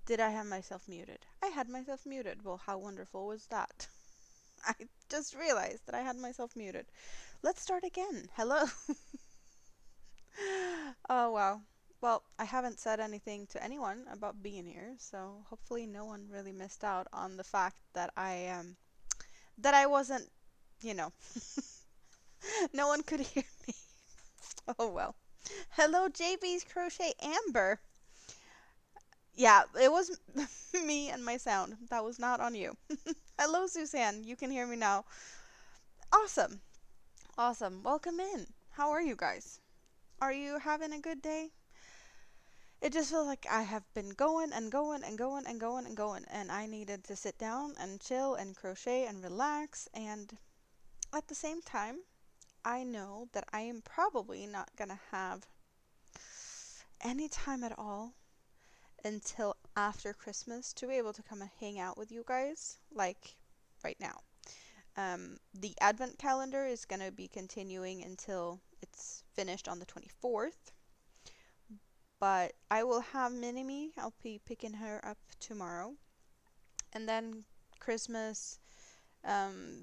Did I have myself muted? I had myself muted. Well, how wonderful was that? I just realized that I had myself muted. Let's start again. Hello. Oh, wow. Well, I haven't said anything to anyone about being here, so hopefully no one really missed out on the fact that I wasn't, you know, no one could hear me. Oh well. Hello, JB's Crochet Amber. Yeah, it was me and my sound. That was not on you. Hello, Suzanne. You can hear me now. Awesome. Awesome. Welcome in. How are you guys? Are you having a good day? It just feels like I have been going and going and going and going and going, and I needed to sit down and chill and crochet and relax. And at the same time, I know that I am probably not gonna have any time at all until after Christmas to be able to come and hang out with you guys, like right now. The Advent calendar is going to be continuing until it's finished on the 24th, but I will have Minimi. I'll be picking her up tomorrow. And then Christmas,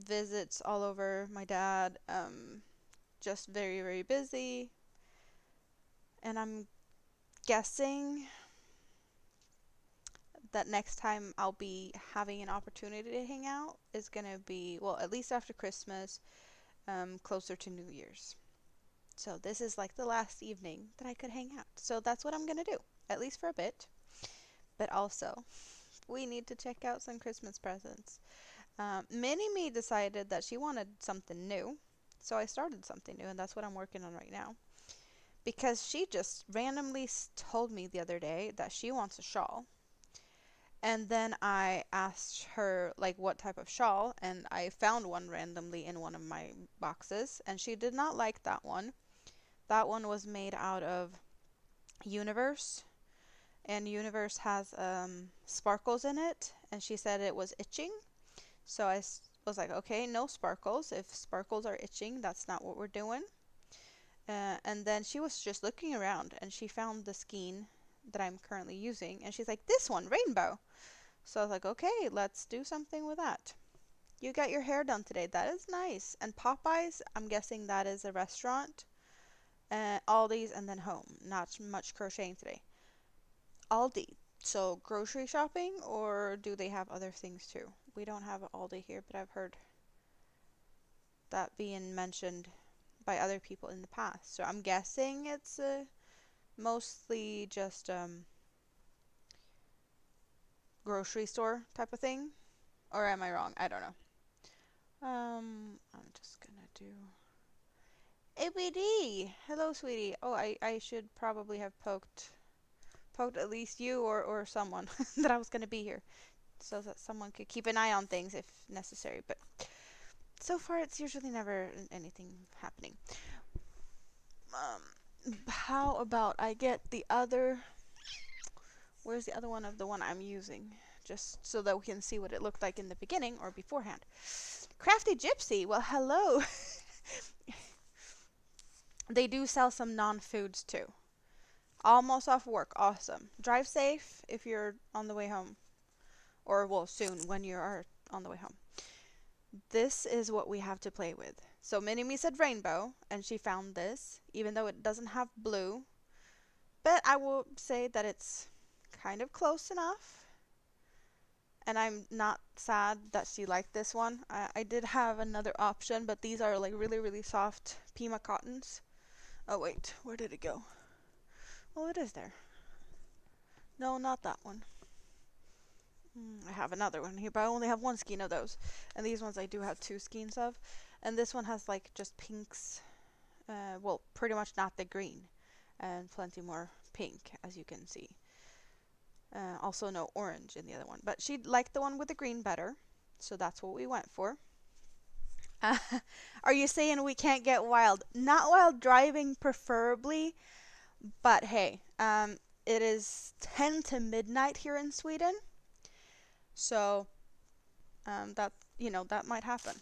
visits all over my dad, just very, very busy. And I'm guessing that next time I'll be having an opportunity to hang out is going to be, well, at least after Christmas, closer to New Year's. So this is like the last evening that I could hang out. So that's what I'm going to do, at least for a bit. But also, we need to check out some Christmas presents. Mini Me decided that she wanted something new. So I started something new, and that's what I'm working on right now. Because she just randomly told me the other day that she wants a shawl. And then I asked her like what type of shawl, and I found one randomly in one of my boxes, and she did not like that one. That one was made out of Universe, and Universe has sparkles in it, and she said it was itching. So was like, okay, no sparkles. If sparkles are itching, that's not what we're doing. And then she was just looking around, and she found the skein that I'm currently using, and she's like, this one, rainbow. So I was like, okay, let's do something with that. You got your hair done today. That is nice. And Popeyes, I'm guessing that is a restaurant. Aldi's, and then home. Not much crocheting today. Aldi. So grocery shopping, or do they have other things too? We don't have Aldi here, but I've heard that being mentioned by other people in the past. So I'm guessing it's mostly just grocery store type of thing. Or am I wrong? I don't know. I'm just gonna do ABD. Hello, sweetie. Oh, I should probably have poked at least you or someone that I was gonna be here, so that someone could keep an eye on things if necessary. But so far, it's usually never anything happening. How about I get the other? Where's the other one of the one I'm using? Just so that we can see what it looked like in the beginning or beforehand. Crafty Gypsy. Well, hello. They do sell some non-foods too. Almost off work. Awesome. Drive safe if you're on the way home. Or, well, soon when you are on the way home. This is what we have to play with. So Minnie said rainbow, and she found this, even though it doesn't have blue. But I will say that it's kind of close enough. And I'm not sad that she liked this one. I did have another option, but these are like really, really soft Pima cottons. Oh wait, where did it go? Oh, it is there. No, not that one. I have another one here, but I only have one skein of those. And these ones I do have two skeins of. And this one has like just pinks. Well, pretty much not the green. And plenty more pink, as you can see. Also no orange in the other one. But she liked the one with the green better. So that's what we went for. Are you saying we can't get wild? Not while driving, preferably. But hey, it is 10 to midnight here in Sweden. So that that might happen.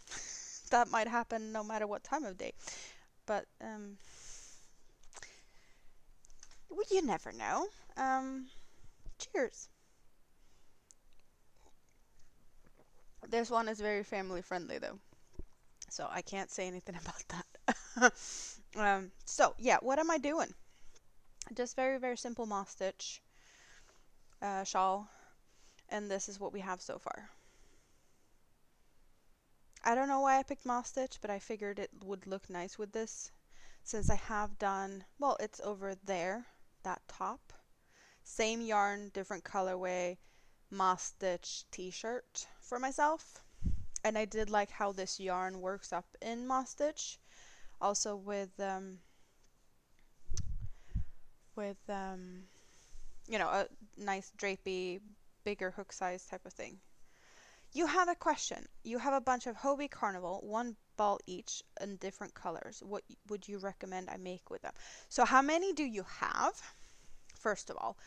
That might happen no matter what time of day. But well, you never know. Cheers. This one is very family friendly though, so I can't say anything about that. So yeah, what am I doing? Just very, very simple moss stitch shawl, and this is what we have so far. I don't know why I picked moss stitch, but I figured it would look nice with this, since I have done, well, it's over there, that top. Same yarn, different colorway, moss stitch t-shirt for myself. And I did like how this yarn works up in moss stitch. Also with you know, a nice drapey, bigger hook size type of thing. You have a question. You have a bunch of Hobbii Carnival, one ball each in different colors. What would you recommend I make with them? So how many do you have? First of all,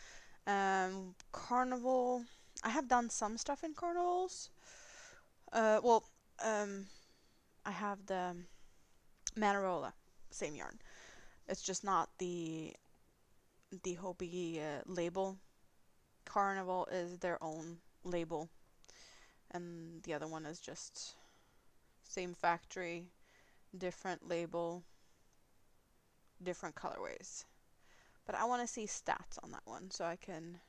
Carnival. I have done some stuff in carnivals. Well, I have the Manarola, same yarn. It's just not the Hobbii label. Carnival is their own label, and the other one is just same factory, different label, different colorways. But I want to see stats on that one so I can.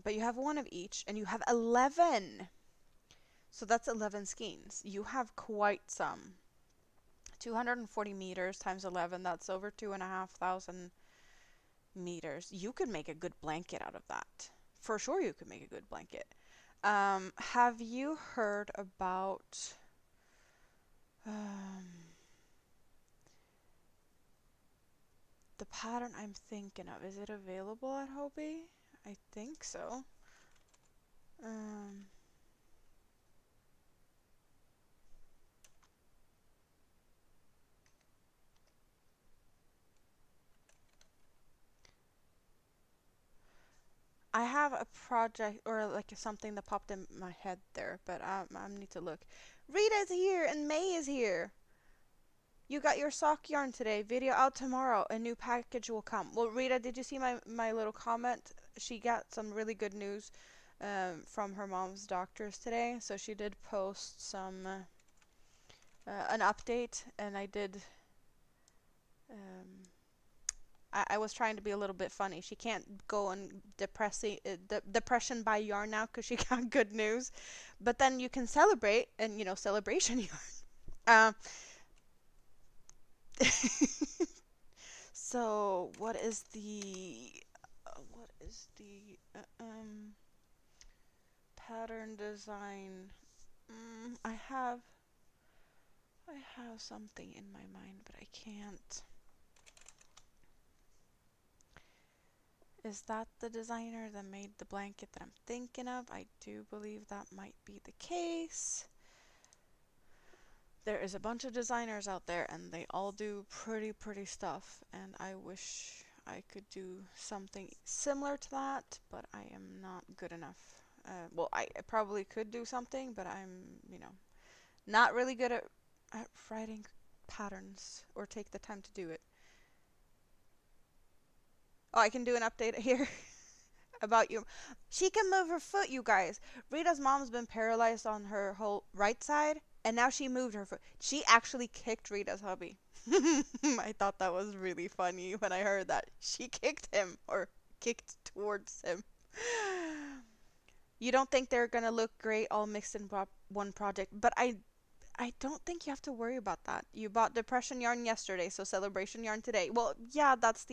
But you have one of each, and you have 11. So that's 11 skeins. You have quite some. 240 meters times 11, that's over 2,500 meters. You could make a good blanket out of that. For sure you could make a good blanket. Have you heard about the pattern I'm thinking of? Is it available at Hobbii? I think so. I have a project or like something that popped in my head there, but I need to look. Rita's here and May is here. You got your sock yarn today. Video out tomorrow. A new package will come. Well, Rita, did you see my little comment? She got some really good news from her mom's doctors today. So she did post some an update, and I did. I was trying to be a little bit funny. She can't go on depression by yarn now because she got good news. But then you can celebrate, and you know, celebration yarn. So what is the pattern design? I have something in my mind, but I can't. Is that the designer that made the blanket that I'm thinking of? I do believe that might be the case. There is a bunch of designers out there and they all do pretty stuff, and I wish I could do something similar to that, but I am not good enough. Well, I probably could do something, but I'm, you know, not really good at writing patterns or take the time to do it. Oh, I can do an update here about you. She can move her foot, you guys. Rita's mom's been paralyzed on her whole right side, and now she moved her foot. She actually kicked Rita's hubby. I thought that was really funny when I heard that. She kicked him, or kicked towards him. You don't think they're gonna look great all mixed in one project, but I don't think you have to worry about that. You bought depression yarn yesterday, so celebration yarn today. Well, yeah, that's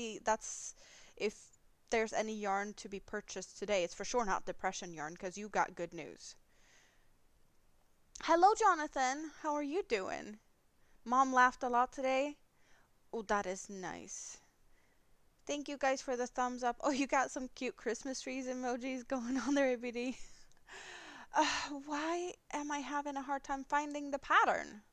if there's any yarn to be purchased today, it's for sure not depression yarn because you got good news. Hello, Jonathan. How are you doing? Mom laughed a lot today. Oh, that is nice. Thank you guys for the thumbs up. Oh, you got some cute Christmas trees emojis going on there, ABD. Why am I having a hard time finding the pattern?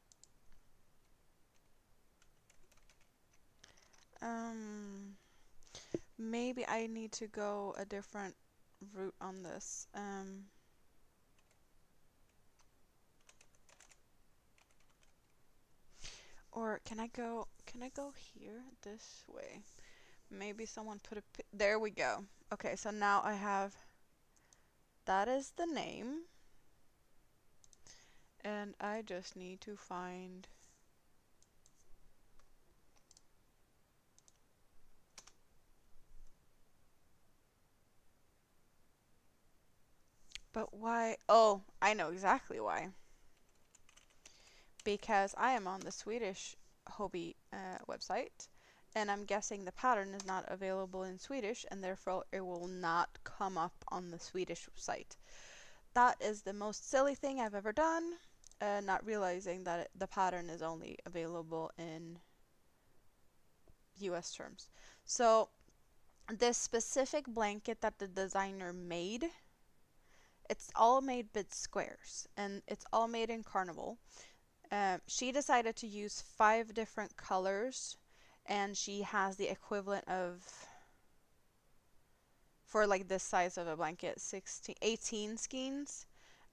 Maybe I need to go a different route on this. Or can I go here this way? Maybe someone put there we go. Okay, so now I have that is the name. And I just need to find. But why? Oh, I know exactly why. Because I am on the Swedish Hobby website, and I'm guessing the pattern is not available in Swedish, and therefore it will not come up on the Swedish site. That is the most silly thing I've ever done, not realizing that the pattern is only available in US terms. So, this specific blanket that the designer made, it's all made with squares, and it's all made in Carnival. She decided to use 5 different colors, and she has the equivalent of, for like this size of a blanket, 18 skeins.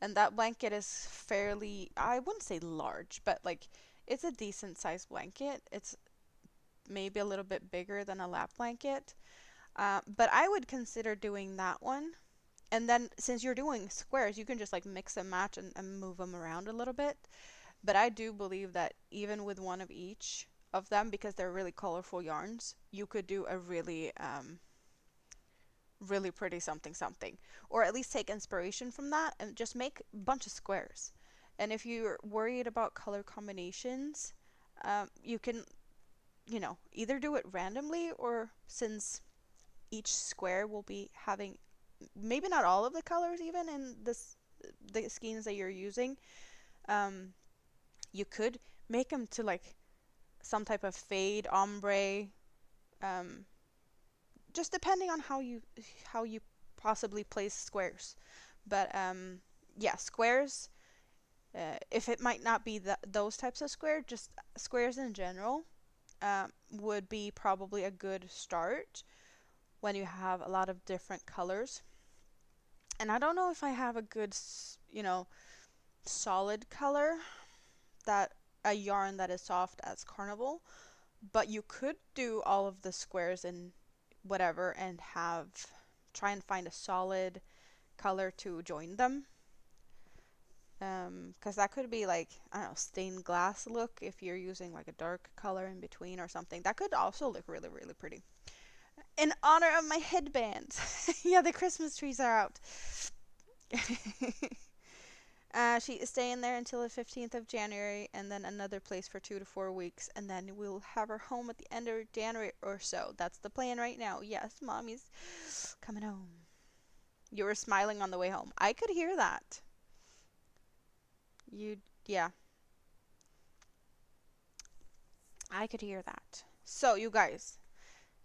And that blanket is fairly, I wouldn't say large, but like it's a decent sized blanket. It's maybe a little bit bigger than a lap blanket. But I would consider doing that one. And then since you're doing squares, you can just like mix and match and move them around a little bit. But I do believe that even with one of each of them, because they're really colorful yarns, you could do a really pretty something something. Or at least take inspiration from that and just make a bunch of squares. And if you're worried about color combinations, you can, either do it randomly, or since each square will be having maybe not all of the colors even in the skeins that you're using, um, you could make them to like some type of fade, ombre, um, just depending on how you possibly place squares. But yeah, squares. If it might not be those types of square, just squares in general, would be probably a good start when you have a lot of different colors. And I don't know if I have a good, solid color, that a yarn that is soft as Carnival, but you could do all of the squares in whatever and try and find a solid color to join them. Because that could be like, I don't know, stained glass look if you're using like a dark color in between or something. That could also look really, really pretty. In honor of my headband. Yeah, the Christmas trees are out. She is staying there until the 15th of January, and then another place for 2 to 4 weeks, and then we'll have her home at the end of January or so. That's the plan right now. Yes, mommy's coming home. You were smiling on the way home. I could hear that. Yeah, I could hear that. So, you guys,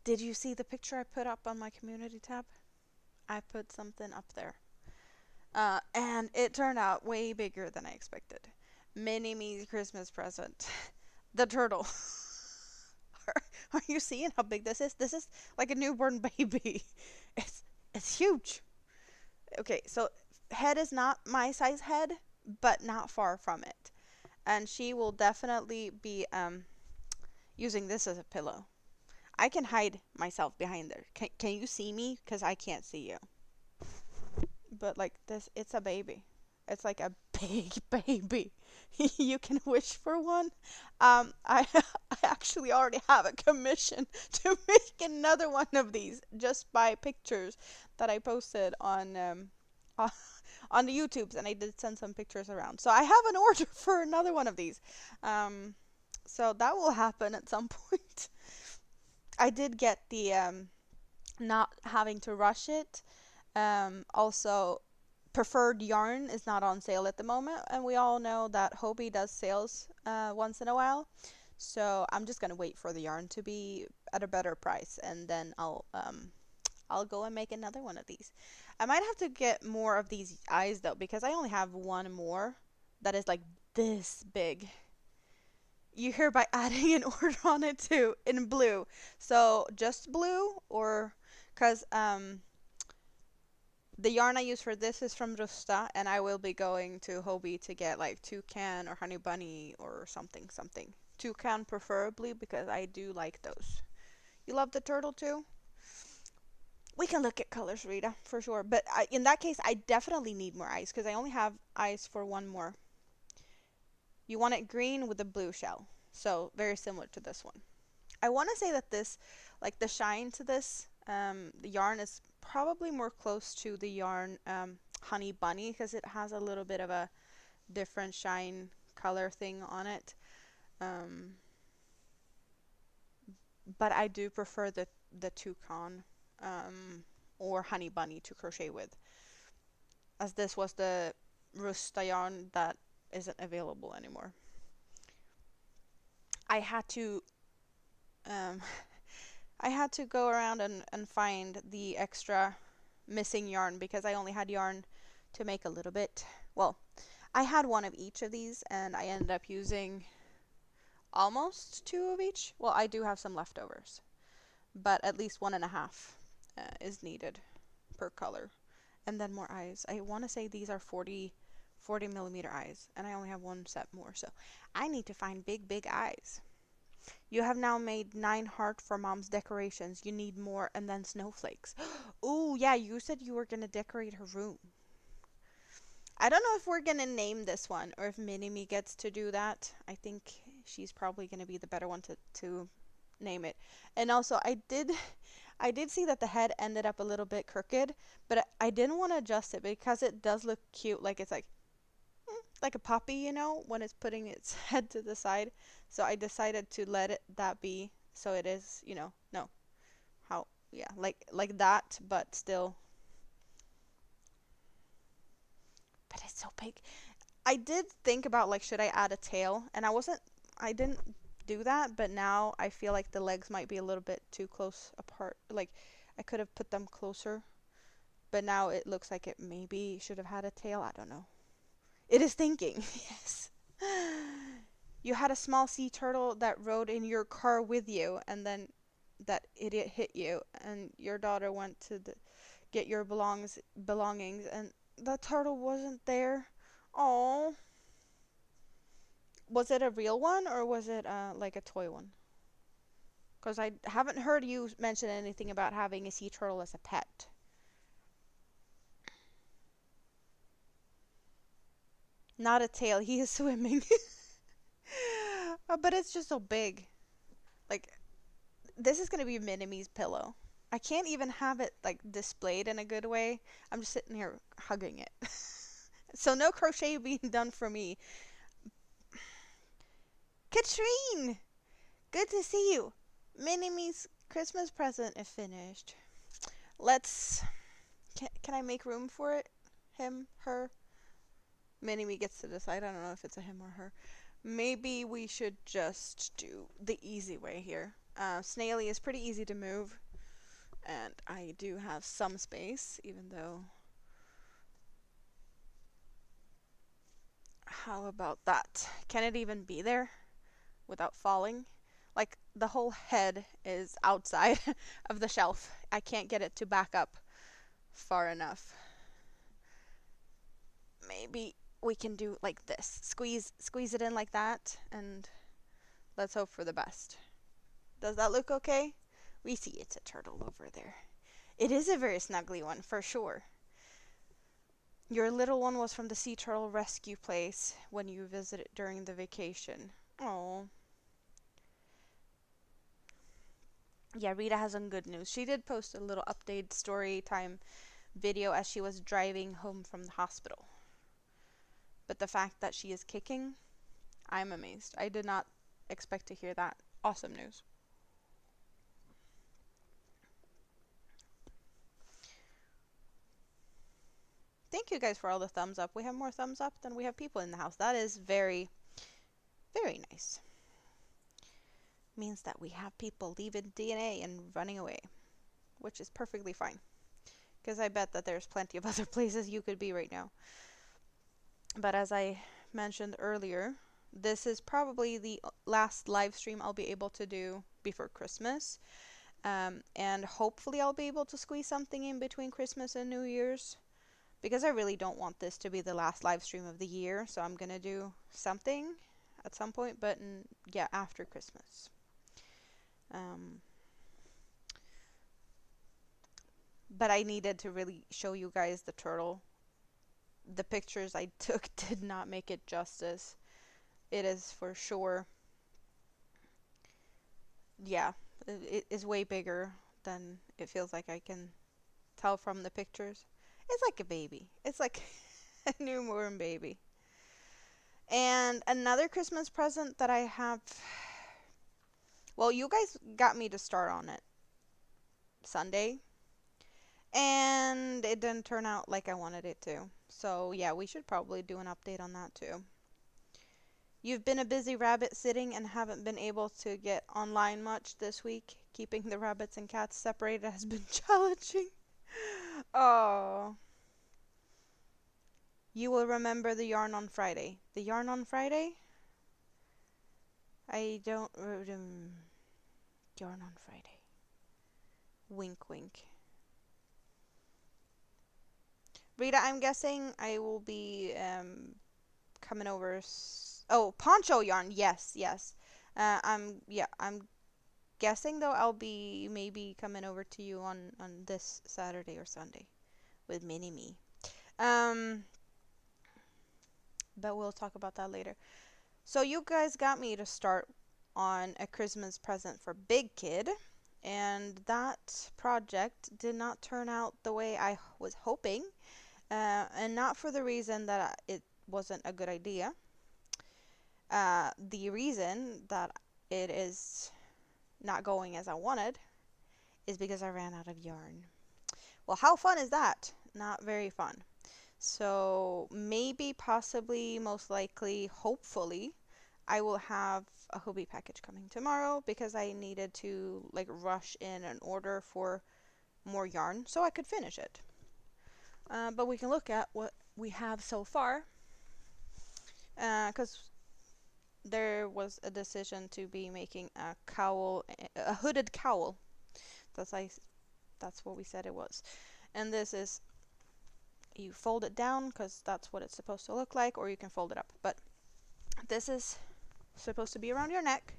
did you see the picture I put up on my community tab? I put something up there. And it turned out way bigger than I expected. Mini me's Christmas present. The turtle. Are you seeing how big this is? This is like a newborn baby. It's huge. Okay, so head is not my size head, but not far from it. And she will definitely be using this as a pillow. I can hide myself behind there. Can you see me? Because I can't see you. But like this, it's a baby. It's like a big baby. You can wish for one. I actually already have a commission to make another one of these just by pictures that I posted on on the YouTubes, and I did send some pictures around. So I have an order for another one of these. So that will happen at some point. I did get the not having to rush it. Also, preferred yarn is not on sale at the moment, and we all know that Hobie does sales once in a while. So I'm just gonna wait for the yarn to be at a better price, and then I'll go and make another one of these. I might have to get more of these eyes though, because I only have one more that is like this big. You hereby adding an order on it too in blue. So just blue, or because the yarn I use for this is from Rusta, and I will be going to Hobie to get like toucan or honey bunny or something something. Toucan preferably, because I do like those. You love the turtle too? We can look at colors, Rita, for sure. But in that case, I definitely need more eyes because I only have eyes for one more. You want it green with a blue shell. So very similar to this one. I want to say that this, like the shine to this, the yarn is probably more close to the yarn Honey Bunny because it has a little bit of a different shine color thing on it. Um, but I do prefer the Toucan or Honey Bunny to crochet with, as this was the Rusta yarn that isn't available anymore. I had to um, I had to go around and find the extra missing yarn because I only had yarn to make a little bit. Well, I had one of each of these and I ended up using almost two of each. Well, I do have some leftovers, but at least one and a half is needed per color. And then more eyes. I want to say these are 40 millimeter eyes, and I only have one set more, so I need to find big eyes. You have now made 9 heart for mom's decorations. You need more, and then snowflakes. Ooh, yeah, you said you were gonna decorate her room. I don't know if we're gonna name this one or if Minnie gets to do that. I think she's probably gonna be the better one to name it. And also, I did see that the head ended up a little bit crooked, but I didn't want to adjust it because it does look cute. Like it's like a puppy, when it's putting its head to the side. So I decided to let it that be. So it is, no, how, yeah, like that, but still. But it's so big. I did think about like should I add a tail, and I didn't do that, but now I feel like the legs might be a little bit too close apart. Like I could have put them closer, but now it looks like it maybe should have had a tail. I don't know. It is thinking. Yes. You had a small sea turtle that rode in your car with you, and then that idiot hit you, and your daughter went to get your belongings, and the turtle wasn't there. Oh, was it a real one or was it like a toy one? Because I haven't heard you mention anything about having a sea turtle as a pet. Not a tail. He is swimming. But it's just so big. Like this is gonna be Minimi's pillow. I can't even have it like displayed in a good way. I'm just sitting here hugging it. So no crochet being done for me. Katrine! Good to see you. Minimi's Christmas present is finished. Let's. Can I make room for it? Him? Her? Minimi gets to decide. I don't know if it's a him or her. Maybe we should just do the easy way here. Snaily is pretty easy to move. And I do have some space, even though. How about that? Can it even be there without falling? Like the whole head is outside of the shelf. I can't get it to back up far enough. Maybe we can do like this. Squeeze it in like that, and let's hope for the best. Does that look okay? We see it's a turtle over there. It is a very snuggly one, for sure. Your little one was from the sea turtle rescue place when you visited during the vacation. Oh. Yeah, Rita has some good news. She did post a little update story time video as she was driving home from the hospital. But the fact that she is kicking, I'm amazed. I did not expect to hear that. Awesome news. Thank you guys for all the thumbs up. We have more thumbs up than we have people in the house. That is very, very nice. Means that we have people leaving DNA and running away, which is perfectly fine. Because I bet that there's plenty of other places you could be right now. But as I mentioned earlier, this is probably the last live stream I'll be able to do before Christmas. And hopefully I'll be able to squeeze something in between Christmas and New Year's. Because I really don't want this to be the last live stream of the year. So I'm going to do something at some point. But yeah, after Christmas. but I needed to really show you guys the turtle. The pictures I took did not make it justice. It is for sure, yeah, it is way bigger than it feels like I can tell from the pictures. It's like a baby. It's like a newborn baby. And another Christmas present that I have, well, you guys got me to start on it Sunday, and it didn't turn out like I wanted it to. So, yeah, we should probably do an update on that too. You've been a busy rabbit sitting and haven't been able to get online much this week. Keeping the rabbits and cats separated has been challenging. Oh, you will remember the yarn on Friday. The yarn on Friday? I don't. Yarn on Friday. Wink, wink. Rita, I'm guessing I will be coming over. Oh, poncho yarn. Yes, yes. I'm guessing though I'll be maybe coming over to you on this Saturday or Sunday with Mini Me. Um, but we'll talk about that later. So you guys got me to start on a Christmas present for Big Kid, and that project did not turn out the way I was hoping, and not for the reason that it wasn't a good idea. The reason that it is not going as I wanted is because I ran out of yarn. Well, how fun is that? Not very fun. So maybe, possibly, most likely, hopefully, I will have a Hobbii package coming tomorrow because I needed to like rush in an order for more yarn so I could finish it. But we can look at what we have so far because there was a decision to be making a cowl, a hooded cowl. That's like that's what we said it was. And this is, you fold it down because that's what it's supposed to look like, or you can fold it up. But this is supposed to be around your neck,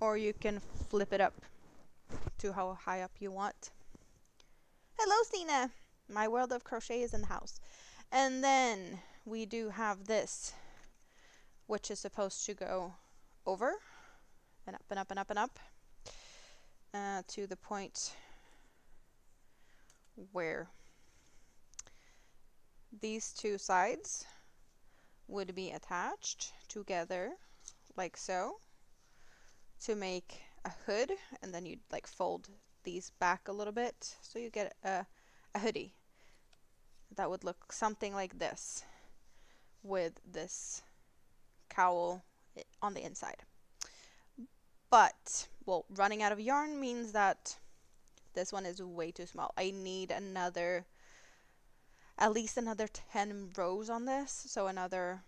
or you can flip it up to how high up you want. Hello, Stina! My world of crochet is in the house. And then we do have this, which is supposed to go over and up and up and up and up to the point where these two sides would be attached together like so to make a hood, and then you'd like fold these back a little bit so you get a hoodie that would look something like this with this cowl on the inside. But, well, running out of yarn means that this one is way too small. I need at least another 10 rows on this, so another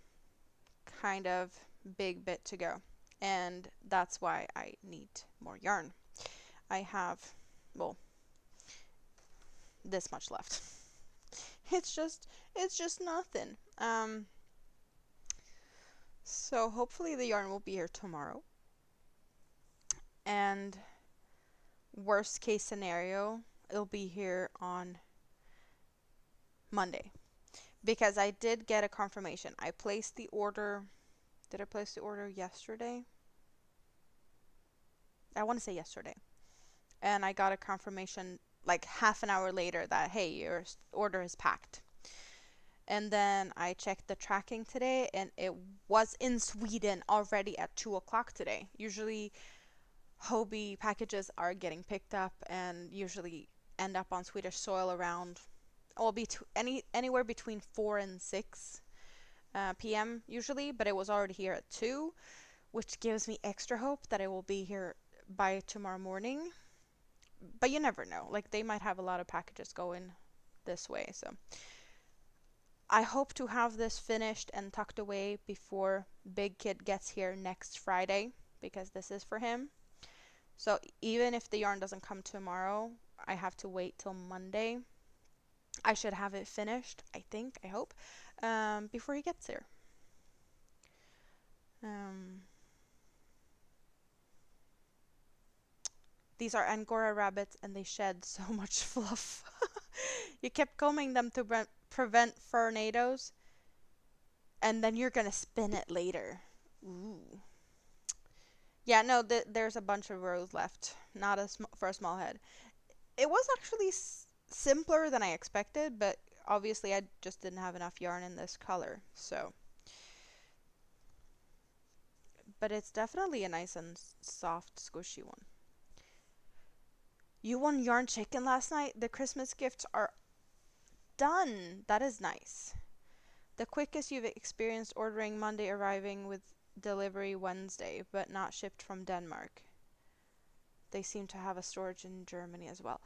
kind of big bit to go. And that's why I need more yarn. I have, well, this much left. It's just nothing. So hopefully the yarn will be here tomorrow. And worst case scenario, it'll be here on Monday. Because I did get a confirmation. I placed the order. Did I place the order yesterday? I want to say yesterday. And I got a confirmation like half an hour later that, hey, your order is packed. And then I checked the tracking today, and it was in Sweden already at 2 o'clock today. Usually Hobbii packages are getting picked up and usually end up on Swedish soil around, well, anywhere between 4 and 6 p.m. usually, but it was already here at 2, which gives me extra hope that it will be here by tomorrow morning. But you never know. Like, they might have a lot of packages going this way, so I hope to have this finished and tucked away before Big Kid gets here next Friday, because this is for him. So even if the yarn doesn't come tomorrow, I have to wait till Monday. I should have it finished, I think, I hope, before he gets here. These are Angora rabbits and they shed so much fluff. You kept combing them to prevent tornadoes, and then you're gonna spin it later. Ooh. Yeah, no, there's a bunch of rows left. Not for a small head. It was actually simpler than I expected, but obviously I just didn't have enough yarn in this color. So, but it's definitely a nice and soft, squishy one. You won Yarn Chicken last night? The Christmas gifts are done. That is nice. The quickest you've experienced ordering Monday, arriving with delivery Wednesday, but not shipped from Denmark. They seem to have a storage in Germany as well.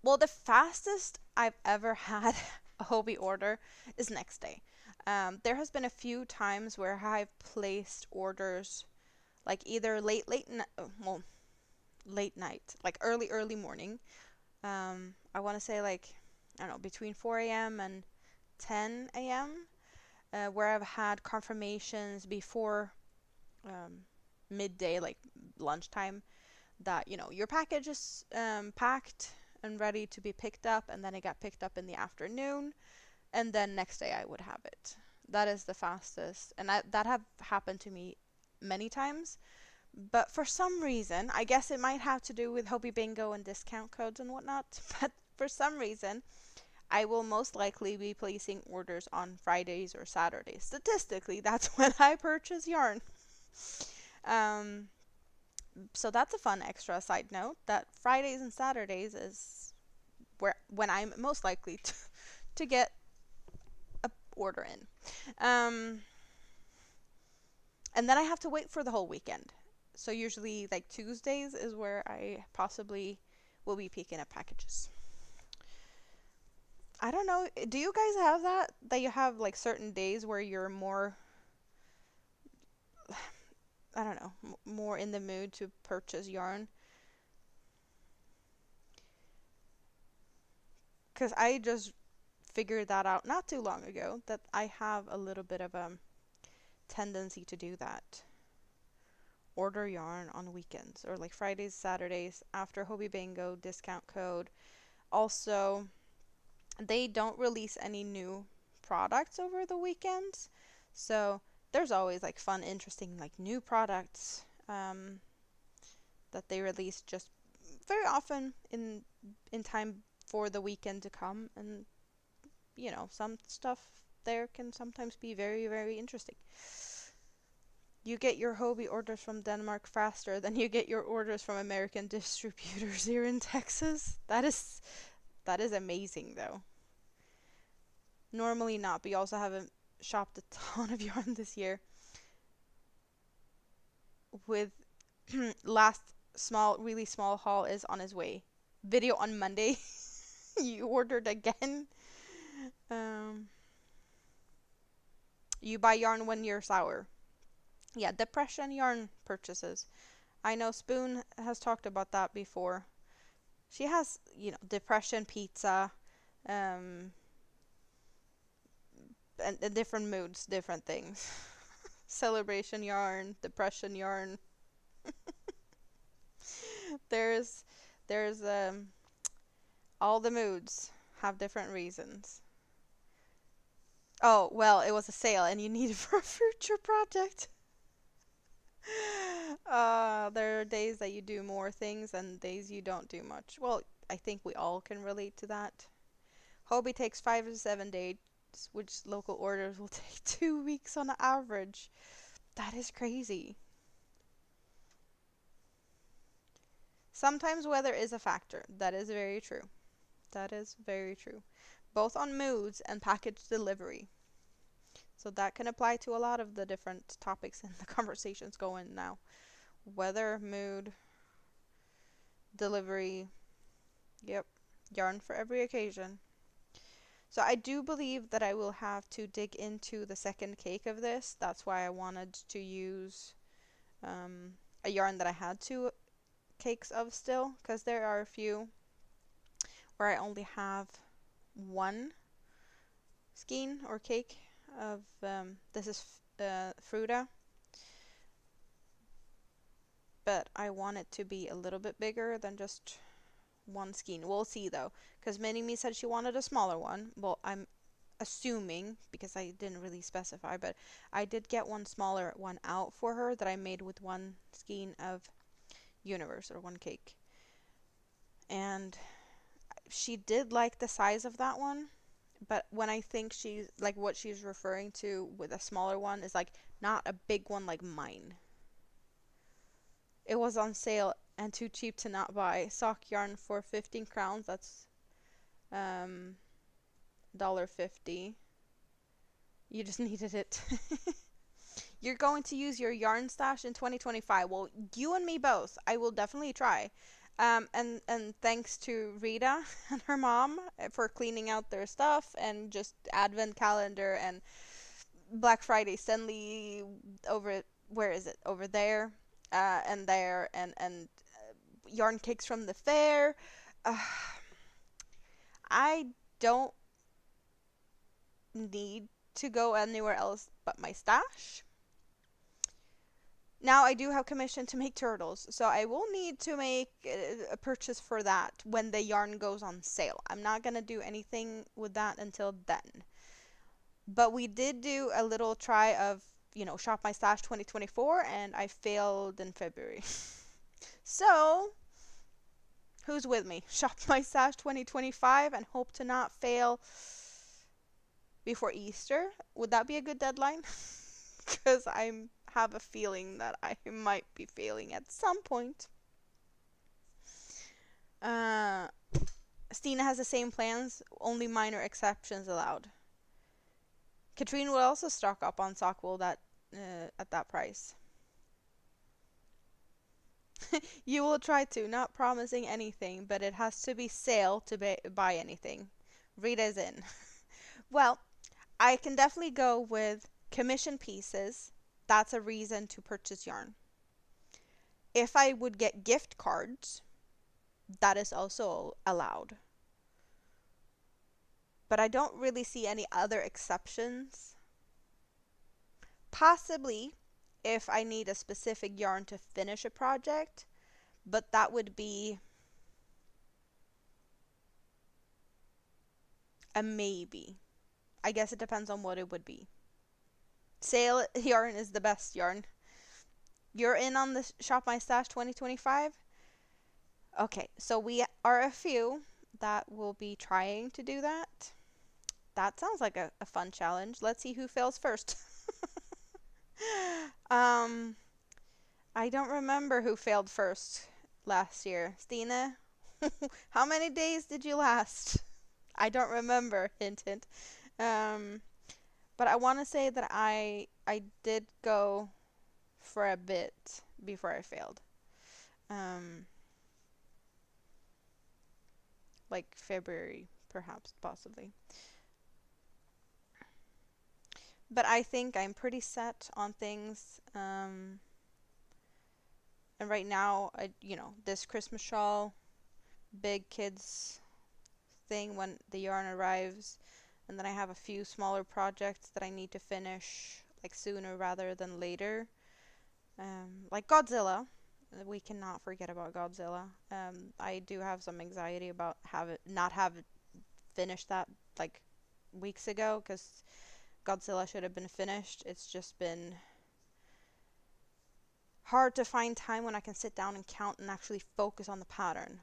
Well, the fastest I've ever had a Hobbii order is next day. There has been a few times where I've placed orders like either late night, like early morning. I want to say like, I don't know, between 4 a.m. and 10 a.m. Where I've had confirmations before midday, like lunchtime, that your package is packed and ready to be picked up, and then it got picked up in the afternoon, and then next day I would have it. That is the fastest, and that have happened to me many times. But for some reason, I guess it might have to do with Hobbii Bingo and discount codes and whatnot, but for some reason, I will most likely be placing orders on Fridays or Saturdays. Statistically, that's when I purchase yarn. Um, so that's a fun extra side note, that Fridays and Saturdays is when I'm most likely to get a order in. And then I have to wait for the whole weekend. So usually like Tuesdays is where I possibly will be picking up packages. I don't know. Do you guys have that? That you have like certain days where you're more, I don't know, more in the mood to purchase yarn? Because I just figured that out not too long ago, that I have a little bit of a tendency to do that. Order yarn on weekends or like Fridays, Saturdays after Hobbii Bingo discount code. Also, they don't release any new products over the weekends, so there's always like fun, interesting like new products that they release just very often in time for the weekend to come, and some stuff there can sometimes be very, very interesting. You get your Hobbii orders from Denmark faster than you get your orders from American distributors here in Texas. That is amazing though. Normally not, but you also haven't shopped a ton of yarn this year. With last really small haul is on his way. Video on Monday. You ordered again. You buy yarn when you're sour. Yeah, depression yarn purchases. I know Spoon has talked about that before. She has, depression pizza, and different moods, different things. Celebration yarn, depression yarn. there's all the moods have different reasons. Oh, well, it was a sale and you need it for a future project. There are days that you do more things and days you don't do much. Well, I think we all can relate to that. Hobbii takes 5 to 7 days, which local orders will take 2 weeks on average. That is crazy. Sometimes weather is a factor. That is very true. That is very true. Both on moods and package delivery. So that can apply to a lot of the different topics in the conversations going now. Weather, mood, delivery. Yep. Yarn for every occasion. So I do believe that I will have to dig into the second cake of this. That's why I wanted to use a yarn that I had 2 cakes of still, because there are a few where I only have 1 skein or cake of this is Fruta. but I want it to be a little bit bigger than just one skein. We'll see though, because Minnie said she wanted a smaller one. Well, I'm assuming, because I didn't really specify, but I did get one smaller one out for her that I made with one skein of Universe, or one cake. And she did like the size of that one, but when I think she's like, what she's referring to with a smaller one is like not a big one like mine. It was on sale and too cheap to not buy. Sock yarn for 15 crowns. That's $1.50. You just needed it. You're going to use your yarn stash in 2025. Well, you and me both. I will definitely try. And thanks to Rita and her mom for cleaning out their stuff, and just advent calendar and Black Friday Stanley over, where is it? Over there, and there, and yarn cakes from the fair. Uh, I don't need to go anywhere else but my stash. Now I do have commission to make turtles, so I will need to make a purchase for that when the yarn goes on sale. I'm not gonna do anything with that until then. But we did do a little try of, Shop My Stash 2024, and I failed in February. So, who's with me? Shop My Stash 2025 and hope to not fail before Easter. Would that be a good deadline? Because I have a feeling that I might be failing at some point. Stina has the same plans, only minor exceptions allowed. Katrine will also stock up on sock wool at that price. You will try to, not promising anything, but it has to be sale to buy anything. Rita's in. Well, I can definitely go with commission pieces. That's a reason to purchase yarn. If I would get gift cards, that is also allowed. But I don't really see any other exceptions. Possibly if I need a specific yarn to finish a project, but that would be a maybe. I guess it depends on what it would be. Sale yarn is the best yarn. You're in on the Shop My Stash 2025? Okay, so we are a few that will be trying to do that. That sounds like a fun challenge. Let's see who fails first. I don't remember who failed first last year. Stina, how many days did you last? I don't remember. Hint, hint. But I want to say that I did go for a bit before I failed. Like February, perhaps, possibly. But I think I'm pretty set on things. And right now, this Christmas shawl, big kids thing when the yarn arrives. And then I have a few smaller projects that I need to finish like sooner rather than later. Like Godzilla. We cannot forget about Godzilla. I do have some anxiety about not have finished that like weeks ago, because Godzilla should have been finished. It's just been hard to find time when I can sit down and count and actually focus on the pattern.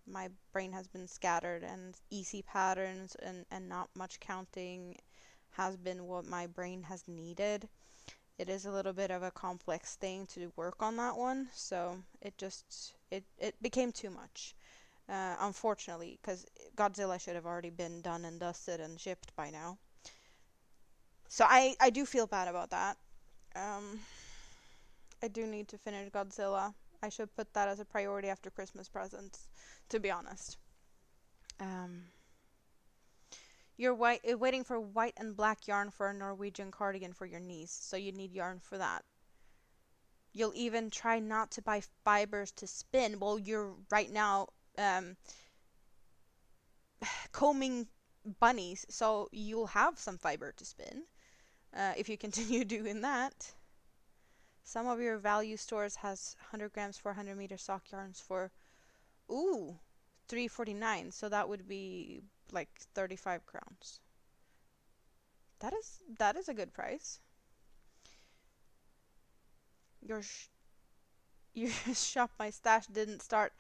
My brain has been scattered, and easy patterns and not much counting has been what my brain has needed. It is a little bit of a complex thing to work on that one, so it became too much. Unfortunately, because Godzilla should have already been done and dusted and shipped by now. So I do feel bad about that. I do need to finish Godzilla. I should put that as a priority after Christmas presents, to be honest. You're waiting for white and black yarn for a Norwegian cardigan for your niece, so you need yarn for that. You'll even try not to buy fibers to spin. Well, you're right now combing bunnies, so you'll have some fiber to spin if you continue doing that. Some of your value stores has 100 grams 400 meter sock yarns for, ooh, 349. So that would be like 35 crowns. That is a good price. Your your shop my stash didn't start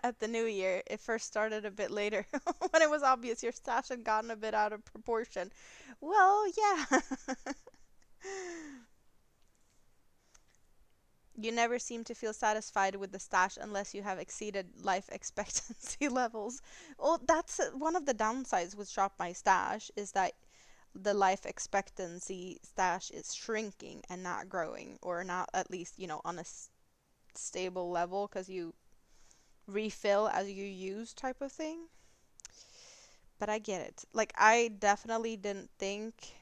at the new year. It first started a bit later when it was obvious your stash had gotten a bit out of proportion. Well, yeah. You never seem to feel satisfied with the stash unless you have exceeded life expectancy levels. Well, that's one of the downsides with Shop My Stash is that the life expectancy stash is shrinking and not growing, or not at least, on a stable level because you refill as you use type of thing. But I get it. Like, I definitely didn't think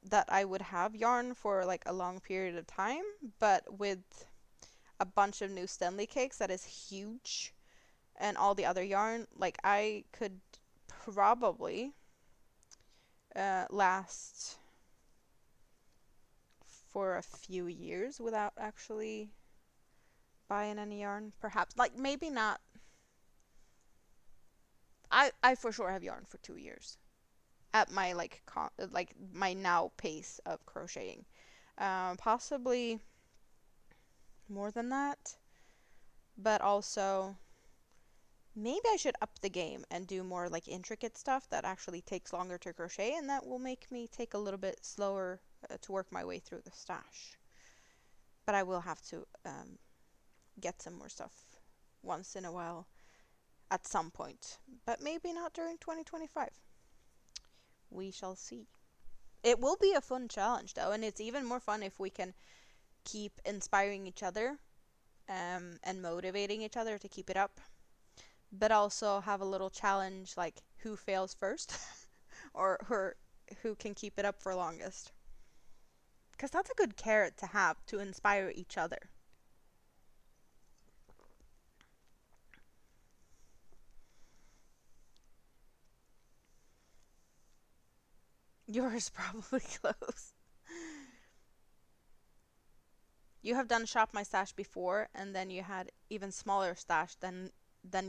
that I would have yarn for like a long period of time, but with a bunch of new Stanley cakes that is huge and all the other yarn, like I could probably last for a few years without actually buying any yarn. Perhaps, like, maybe not. I for sure have yarn for 2 years at my like my now pace of crocheting. Possibly more than that, but also maybe I should up the game and do more like intricate stuff that actually takes longer to crochet, and that will make me take a little bit slower to work my way through the stash. But I will have to get some more stuff once in a while at some point, but maybe not during 2025. We shall see. It will be a fun challenge though, and it's even more fun if we can keep inspiring each other and motivating each other to keep it up, but also have a little challenge like who fails first or who can keep it up for longest. Because that's a good carrot to have to inspire each other. Yours probably close. You have done Shop My Stash before, and then you had even smaller stash than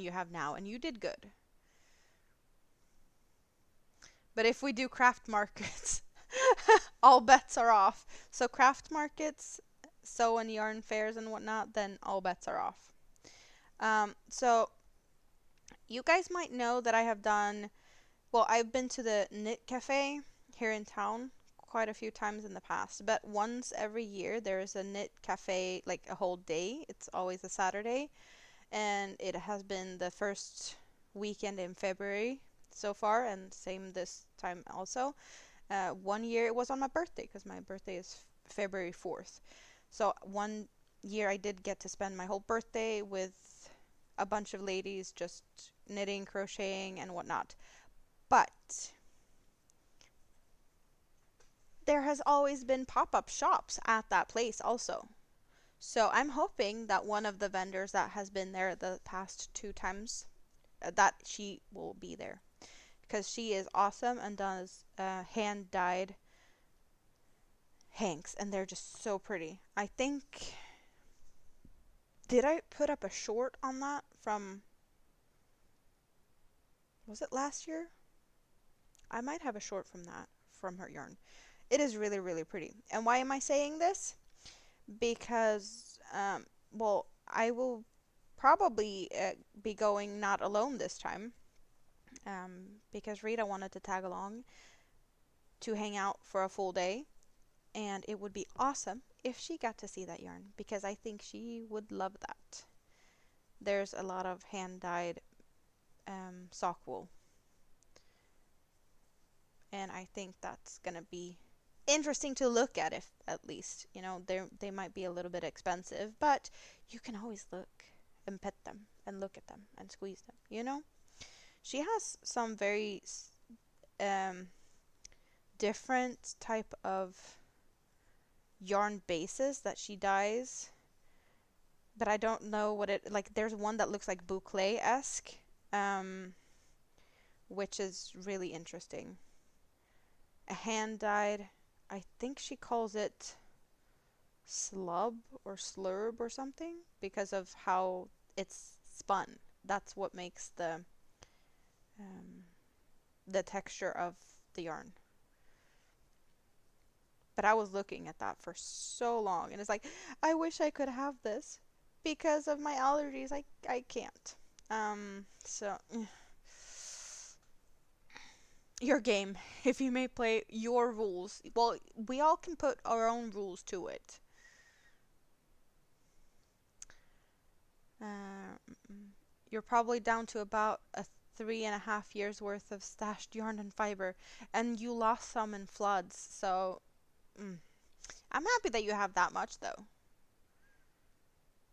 you have now, and you did good. But if we do craft markets, all bets are off. So craft markets, sew and yarn fairs and whatnot, then all bets are off. So you guys might know that I have done, well, I've been to the Knit Cafe here in town quite a few times in the past, but once every year there is a Knit Cafe, like a whole day. It's always a Saturday, and it has been the first weekend in February so far, and same this time also. One year it was on my birthday because my birthday is February 4th. So one year I did get to spend my whole birthday with a bunch of ladies just knitting, crocheting, and whatnot. But there has always been pop-up shops at that place also. So I'm hoping that one of the vendors that has been there the past 2 times, that she will be there. Because she is awesome and does hand-dyed hanks, and they're just so pretty. I think, did I put up a short on that from, was it last year? I might have a short from that, from her yarn. It is really, really pretty. And why am I saying this? Because, well, I will probably be going not alone this time, because Rita wanted to tag along to hang out for a full day, and it would be awesome if she got to see that yarn, because I think she would love that. There's a lot of hand-dyed sock wool, and I think that's gonna be interesting to look at, if at least, they might be a little bit expensive, but you can always look and pet them and look at them and squeeze them. She has some very different type of yarn bases that she dyes, but I don't know what it, like, there's one that looks like boucle-esque, which is really interesting. A hand dyed, I think she calls it slub or slurb or something because of how it's spun. That's what makes um, the texture of the yarn. But I was looking at that for so long, and it's like, I wish I could have this because of my allergies. I can't. So your game, if you may play your rules. Well, we all can put our own rules to it. Uh, you're probably down to about a 3.5 years worth of stashed yarn and fiber, and you lost some in floods. So I'm happy that you have that much, though.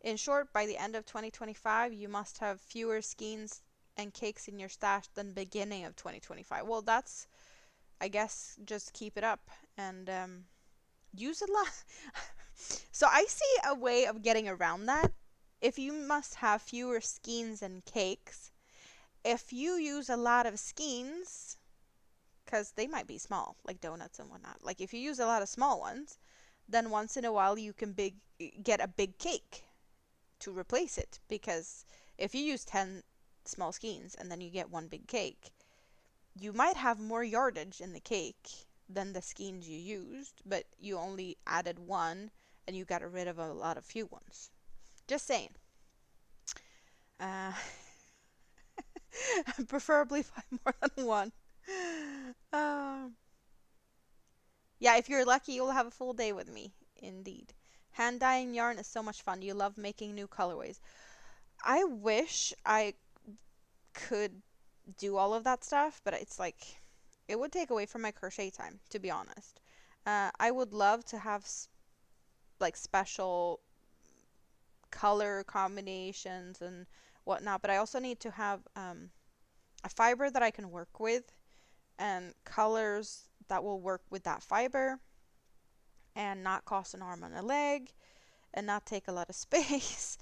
In short, by the end of 2025, you must have fewer skeins and cakes in your stash than beginning of 2025. Well, that's, I guess, just keep it up and use a lot. So I see a way of getting around that. If you must have fewer skeins and cakes, if you use a lot of skeins, because they might be small, like donuts and whatnot. Like if you use a lot of small ones, then once in a while you can get a big cake to replace it. Because if you use 10 small skeins and then you get one big cake, you might have more yardage in the cake than the skeins you used, but you only added one and you got rid of a lot of few ones. Just saying. Uh, preferably by more than one. Uh, yeah, if you're lucky, you'll have a full day with me. Indeed. Hand dyeing yarn is so much fun. You love making new colorways. I wish I could do all of that stuff, but it's like it would take away from my crochet time, to be honest. I would love to have like special color combinations and whatnot, but I also need to have a fiber that I can work with and colors that will work with that fiber and not cost an arm and a leg and not take a lot of space.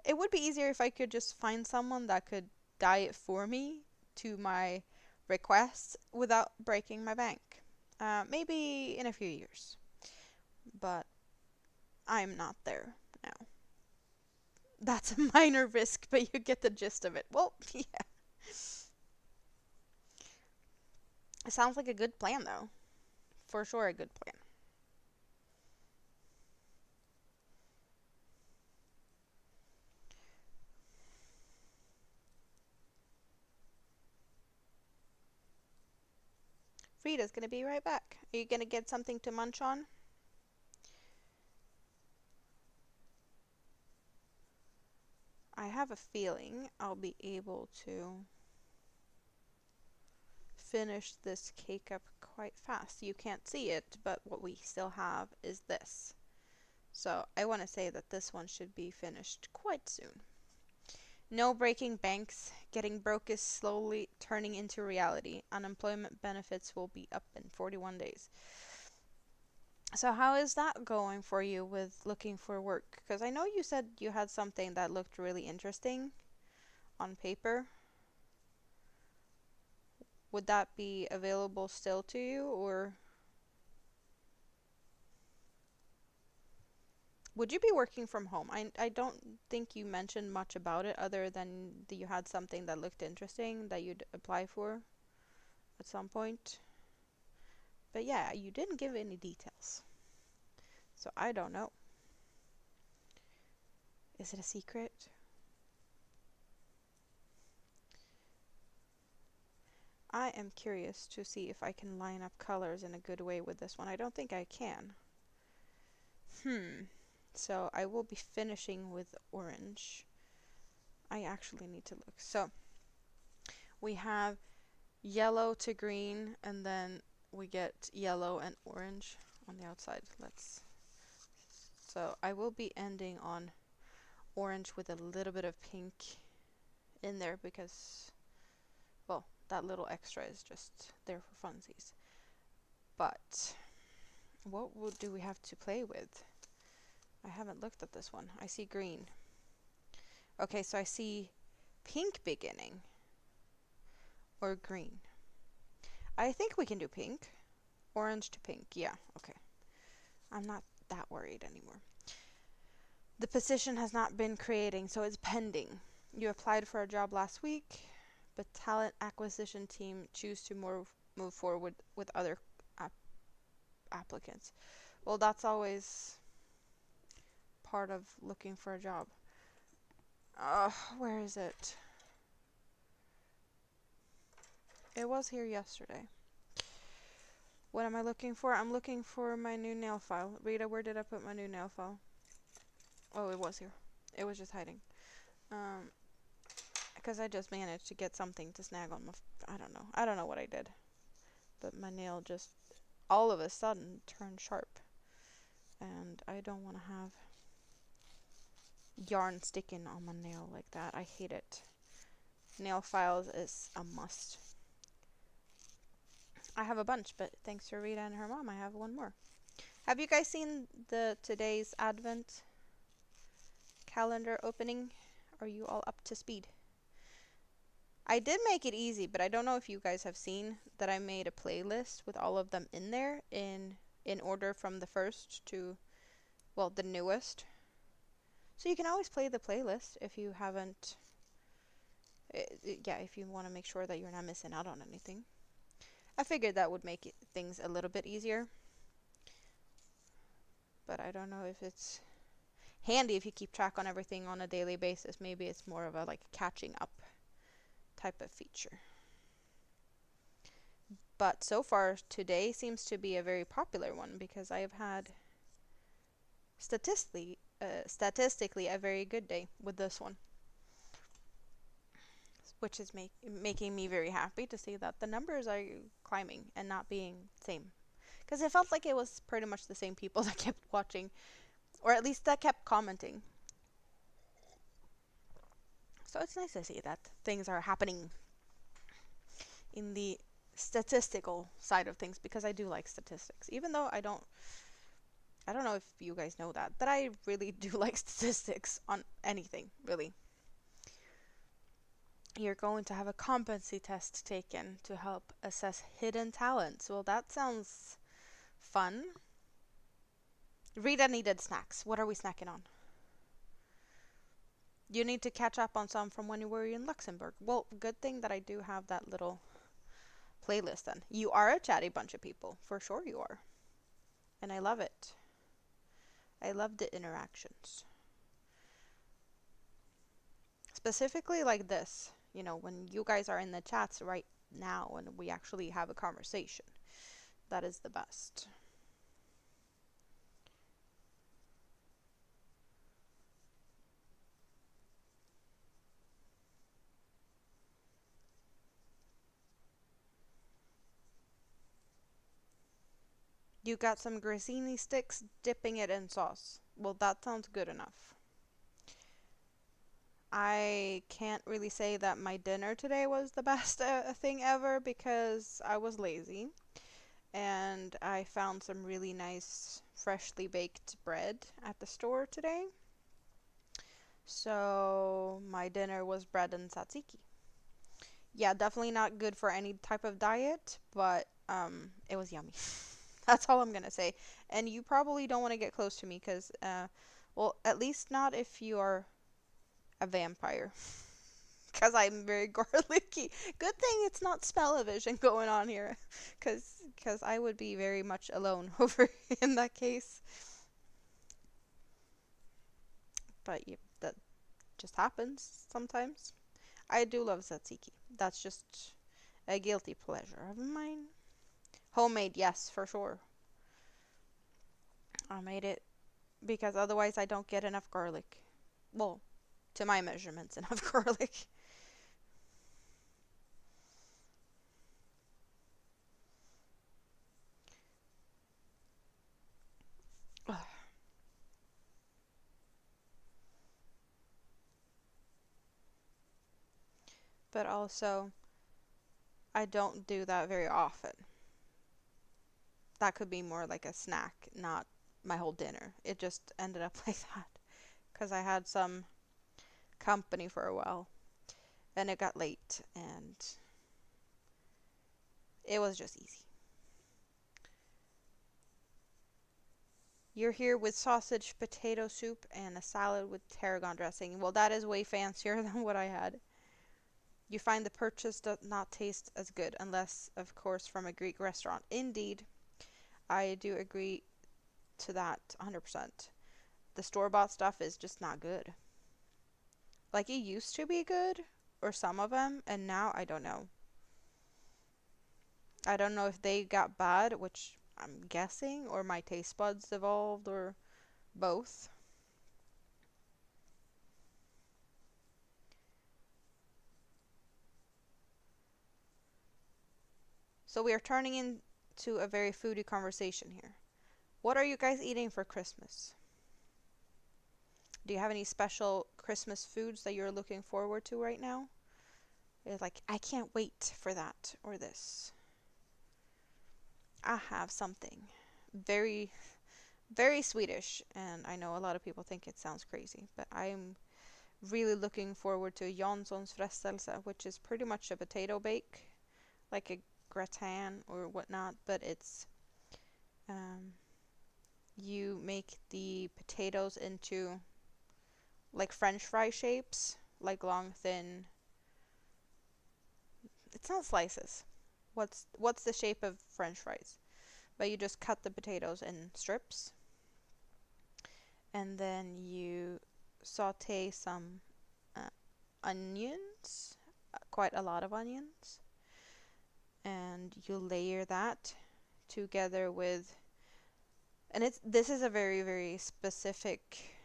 It would be easier if I could just find someone that could dye it for me to my requests without breaking my bank. Maybe in a few years, but I'm not there now. That's a minor risk, but you get the gist of it. Well, yeah. It sounds like a good plan, though. For sure, a good plan. Frida's gonna be right back. Are you gonna get something to munch on? I have a feeling I'll be able to finish this cake up quite fast. You can't see it, but what we still have is this. So I want to say that this one should be finished quite soon. No breaking banks. Getting broke is slowly turning into reality. Unemployment benefits will be up in 41 days. So how is that going for you with looking for work? Because I know you said you had something that looked really interesting on paper. Would that be available still to you, or would you be working from home? I don't think you mentioned much about it other than that you had something that looked interesting that you'd apply for at some point. But yeah, you didn't give any details. So I don't know. Is it a secret? I am curious to see if I can line up colors in a good way with this one. I don't think I can. So I will be finishing with orange. I actually need to look. So we have yellow to green, and then we get yellow and orange on the outside. So I will be ending on orange with a little bit of pink in there because, well, that little extra is just there for funsies. But what do we have to play with? I haven't looked at this one. I see green. Okay, so I see pink beginning or green. I think we can do pink. Orange to pink. Yeah, okay. I'm not that worried anymore. The position has not been creating, so it's pending. You applied for a job last week, but talent acquisition team choose to move forward with other ap- applicants. Well, that's always part of looking for a job. Where is it? It was here yesterday. What am I looking for? I'm looking for my new nail file. Rita, where did I put my new nail file? Oh, it was here. It was just hiding. Because I just managed to get something to snag on my... I don't know. I don't know what I did. But my nail just all of a sudden turned sharp. And I don't want to have yarn sticking on my nail like that. I hate it. Nail files is a must. I have a bunch, but thanks to Rita and her mom, I have one more. Have you guys seen the today's Advent calendar opening? Are you all up to speed? I did make it easy, but I don't know if you guys have seen that I made a playlist with all of them in there in order from the first to, well, the newest. So you can always play the playlist if you haven't, yeah, if you want to make sure that you're not missing out on anything. I figured that would make things a little bit easier. But I don't know if it's handy if you keep track on everything on a daily basis. Maybe it's more of a like catching up type of feature. But so far today seems to be a very popular one because I have had statistically a very good day with this one, which is making me very happy to see that the numbers are climbing and not being same, because it felt like it was pretty much the same people that kept watching, or at least that kept commenting. So it's nice to see that things are happening in the statistical side of things, because I do like statistics, even though I don't know if you guys know that I really do like statistics on anything, really. You're going to have a competency test taken to help assess hidden talents. Well, that sounds fun. Rita needed snacks. What are we snacking on? You need to catch up on some from when you were in Luxembourg. Well, good thing that I do have that little playlist then. You are a chatty bunch of people. For sure you are. And I love it. I love the interactions. Specifically like this. You know, when you guys are in the chats right now and we actually have a conversation. That is the best. You got some grissini sticks, dipping it in sauce. Well, that sounds good enough. I can't really say that my dinner today was the best thing ever because I was lazy. And I found some really nice freshly baked bread at the store today. So my dinner was bread and tzatziki. Yeah, definitely not good for any type of diet, but it was yummy. That's all I'm gonna say. And you probably don't want to get close to me because, well, at least not if you are a vampire. Because I'm very garlicky. Good thing it's not smell-o-vision going on here. Because I would be very much alone over in that case. But yeah, that just happens sometimes. I do love tzatziki. That's just a guilty pleasure of mine. Homemade, yes, for sure. I made it because otherwise I don't get enough garlic. Well, to my measurements, enough garlic. But also, I don't do that very often. That could be more like a snack, not my whole dinner. It just ended up like that because I had some company for a while and it got late and it was just easy. You're here with sausage, potato soup, and a salad with tarragon dressing. Well, that is way fancier than what I had. You find the purchase does not taste as good, unless, of course, from a Greek restaurant. Indeed, I do agree to that 100%. The store-bought stuff is just not good. Like, it used to be good, or some of them, and now I don't know. I don't know if they got bad, which I'm guessing, or my taste buds evolved, or both. So we are turning into a very foodie conversation here. What are you guys eating for Christmas? Do you have any special Christmas foods that you're looking forward to right now? It's like, I can't wait for that or this. I have something very, very Swedish, and I know a lot of people think it sounds crazy, but I'm really looking forward to Janssons frestelse, which is pretty much a potato bake, like a gratin or whatnot, but it's um, you make the potatoes into like French fry shapes, like long, thin. It's not slices. What's the shape of French fries? But you just cut the potatoes in strips, and then you saute some uh, onions, quite a lot of onions, and you layer that together with, and this is a very very specific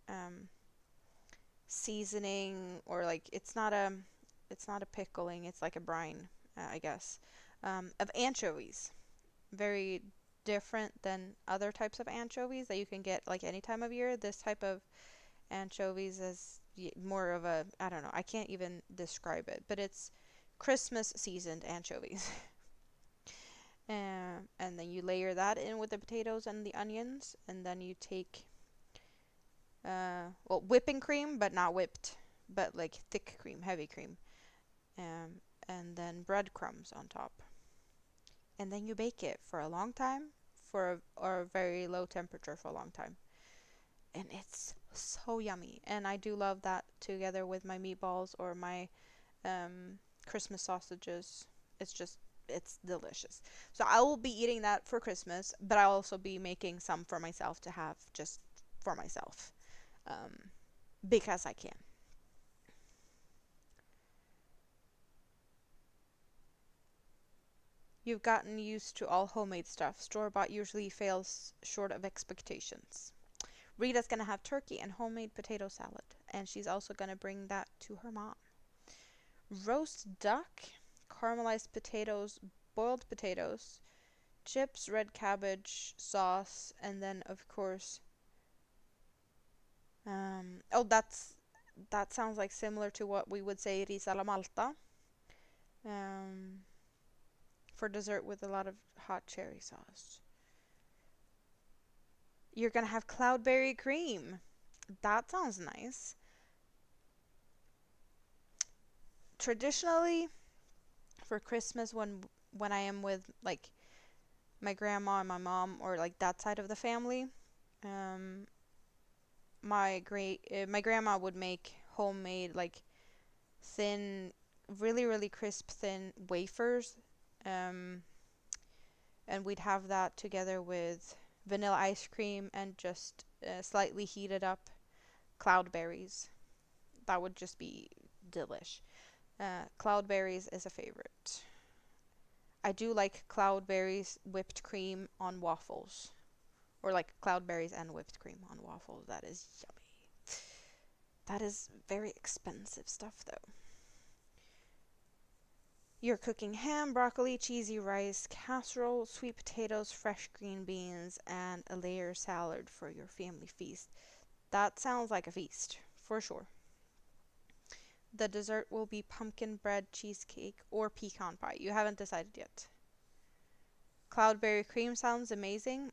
um, seasoning, or like it's not a pickling, it's like a brine, I guess, of anchovies. Very different than other types of anchovies that you can get like any time of year. This type of anchovies is more of a, I don't know, I can't even describe it, but it's Christmas seasoned anchovies. And then you layer that in with the potatoes and the onions, and then you take well, whipping cream, but not whipped, but like thick cream, heavy cream, and then breadcrumbs on top, and then you bake it for a long time, or a very low temperature for a long time, and it's so yummy. And I do love that together with my meatballs or my Christmas sausages. It's delicious. So I will be eating that for Christmas, but I'll also be making some for myself to have just for myself, um, because I can. You've gotten used to all homemade stuff. Store bought usually falls short of expectations. Rita's gonna have turkey and homemade potato salad, and she's also gonna bring that to her mom. Roast duck, caramelized potatoes, boiled potatoes, chips, red cabbage, sauce, and then of course, oh, that sounds like similar to what we would say risa alla malta, um, for dessert with a lot of hot cherry sauce. You're gonna have cloudberry cream. That sounds nice. Traditionally, for Christmas, when I am with like my grandma and my mom, or like that side of the family, um, my grandma would make homemade like thin, really really crisp thin wafers, um, and we'd have that together with vanilla ice cream and just slightly heated up cloudberries. That would just be delish. Cloudberries is a favorite. I do like cloudberries whipped cream on waffles, or like cloudberries and whipped cream on waffles. That is yummy. That is very expensive stuff though. You're cooking ham, broccoli, cheesy rice, casserole, sweet potatoes, fresh green beans, and a layer salad for your family feast. That sounds like a feast, for sure. The dessert will be pumpkin bread cheesecake or pecan pie. You haven't decided yet. Cloudberry cream sounds amazing.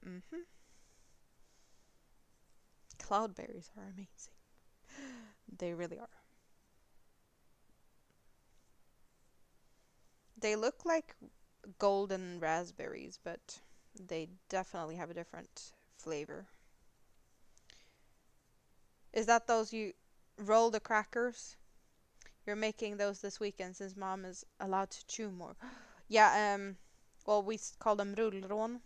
Cloudberries are amazing. They really are. They look like golden raspberries, but they definitely have a different flavor. Is that those you roll the crackers? You're making those this weekend since mom is allowed to chew more. Yeah, well, we call them rullron,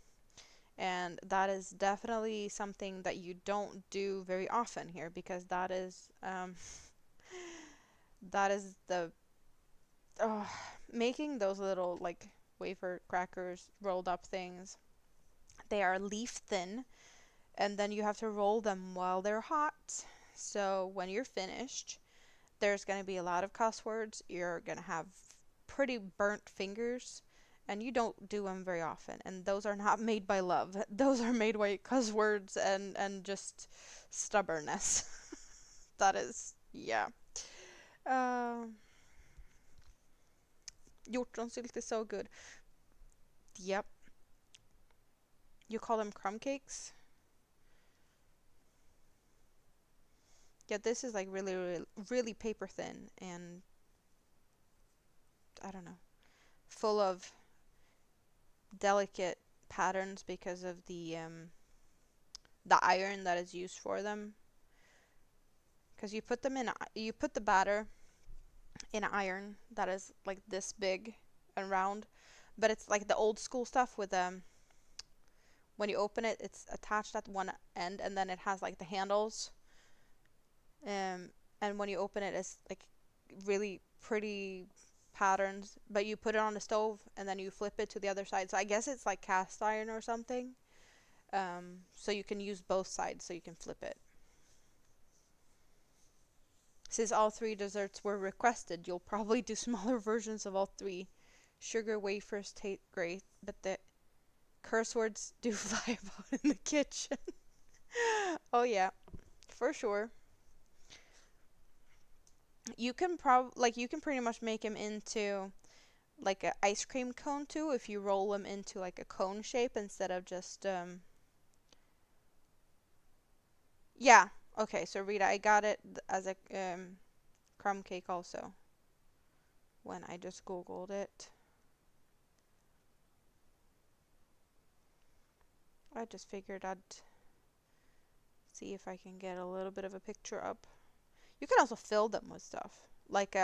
and that is definitely something that you don't do very often here because that is the uh, making those little like wafer crackers rolled up things. They are leaf thin, and then you have to roll them while they're hot. So when you're finished, there's going to be a lot of cuss words. You're going to have pretty burnt fingers, and you don't do them very often. And those are not made by love. Those are made by cuss words and just stubbornness. That is, yeah. Um, Hjortronsylt is so good. Yep. You call them crumb cakes? Yeah, this is like really, really, really paper thin and I don't know, full of delicate patterns because of the iron that is used for them. Because you put the batter in iron that is like this big and round, but it's like the old school stuff with when you open it, it's attached at one end and then it has like the handles. And when you open it, it's like really pretty patterns, but you put it on the stove and then you flip it to the other side. So I guess it's like cast iron or something. So you can use both sides so you can flip it. Since all three desserts were requested, you'll probably do smaller versions of all three. Sugar wafers taste great, but the curse words do fly about in the kitchen. Oh yeah, for sure. You can pretty much make them into like an ice cream cone too if you roll them into like a cone shape instead of just yeah. Okay, so Rita, I got it as a crumb cake also when I just googled it. I just figured I'd see if I can get a little bit of a picture up. You can also fill them with stuff like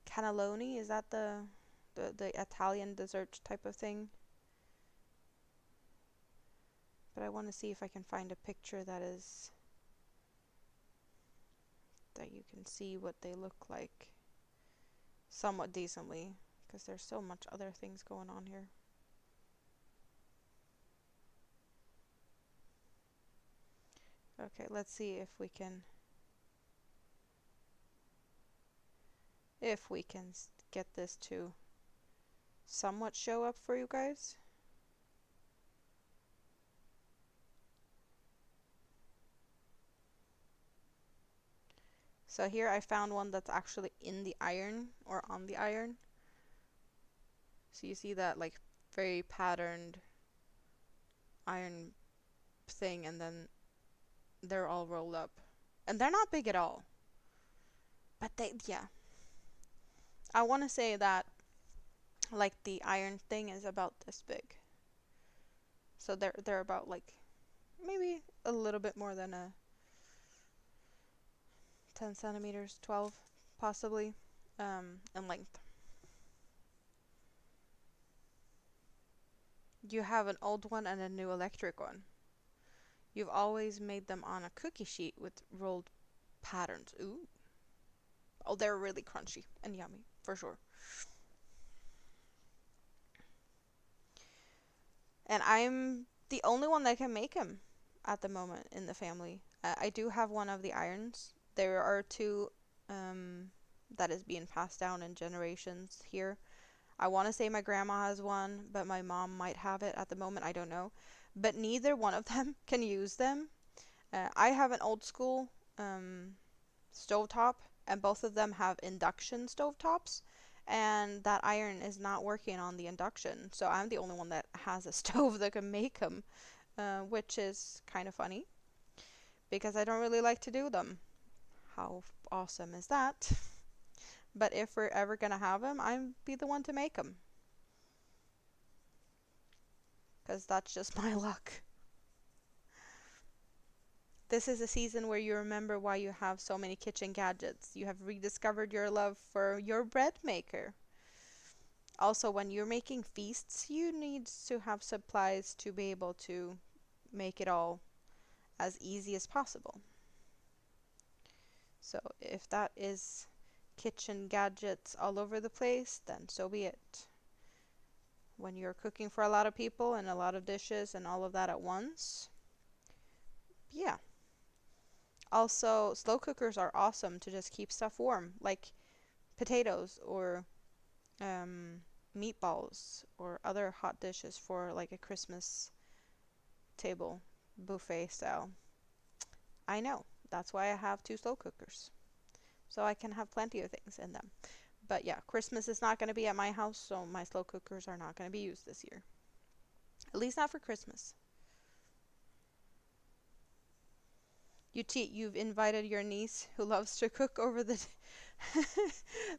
cannelloni. Is that the Italian dessert type of thing? But I want to see if I can find a picture that you can see what they look like somewhat decently because there's so much other things going on here. Okay, let's see if we can get this to somewhat show up for you guys. So here I found one that's actually in the iron or on the iron. So you see that like very patterned iron thing and then they're all rolled up. And they're not big at all. But yeah. I want to say that like the iron thing is about this big. So they're about like maybe a little bit more than a 10 centimeters, 12 possibly, in length. You have an old one and a new electric one. You've always made them on a cookie sheet with rolled patterns. Ooh. Oh, they're really crunchy and yummy, for sure. And I'm the only one that can make them at the moment in the family. I do have one of the irons. There are two that is being passed down in generations here. I want to say my grandma has one, but my mom might have it at the moment. I don't know. But neither one of them can use them. I have an old school stovetop, and both of them have induction stovetops. And that iron is not working on the induction, so I'm the only one that has a stove that can make them, which is kind of funny because I don't really like to do them. How awesome is that? But if we're ever gonna have them, I'd be the one to make them because that's just my luck. This is a season where you remember why you have so many kitchen gadgets. You have rediscovered your love for your bread maker. Also, when you're making feasts, you need to have supplies to be able to make it all as easy as possible. So, if that is kitchen gadgets all over the place, then so be it. When you're cooking for a lot of people and a lot of dishes and all of that at once, yeah. Also, slow cookers are awesome to just keep stuff warm, like potatoes or um, meatballs or other hot dishes for like a Christmas table buffet style. I know. That's why I have two slow cookers. So I can have plenty of things in them. But yeah, Christmas is not going to be at my house, so my slow cookers are not going to be used this year. At least not for Christmas. You've invited your niece who loves to cook over the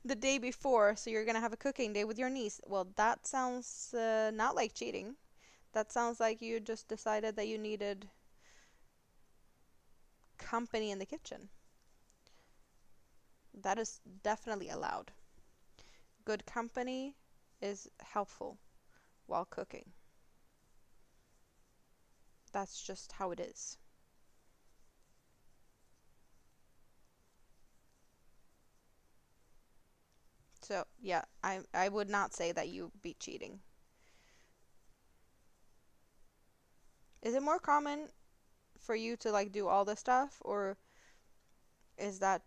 the day before, so you're going to have a cooking day with your niece. Well, that sounds not like cheating. That sounds like you just decided that you needed company in the kitchen. That is definitely allowed. Good company is helpful while cooking. That's just how it is. So, yeah, I would not say that you be cheating. Is it more common for you to like do all the stuff, or is that,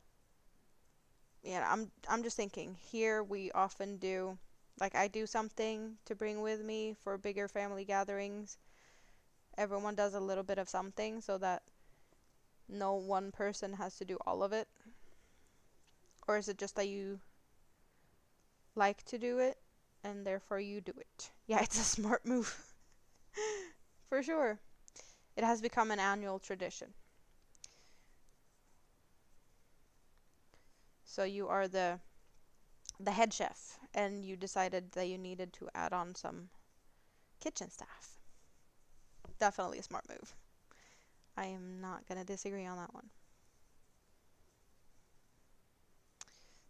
yeah, I'm just thinking. Here we often do, like, I do something to bring with me for bigger family gatherings. Everyone does a little bit of something so that no one person has to do all of it. Or is it just that you like to do it and therefore you do it? Yeah, it's a smart move. For sure. It has become an annual tradition. So you are the head chef and you decided that you needed to add on some kitchen staff. Definitely a smart move. I am not going to disagree on that one.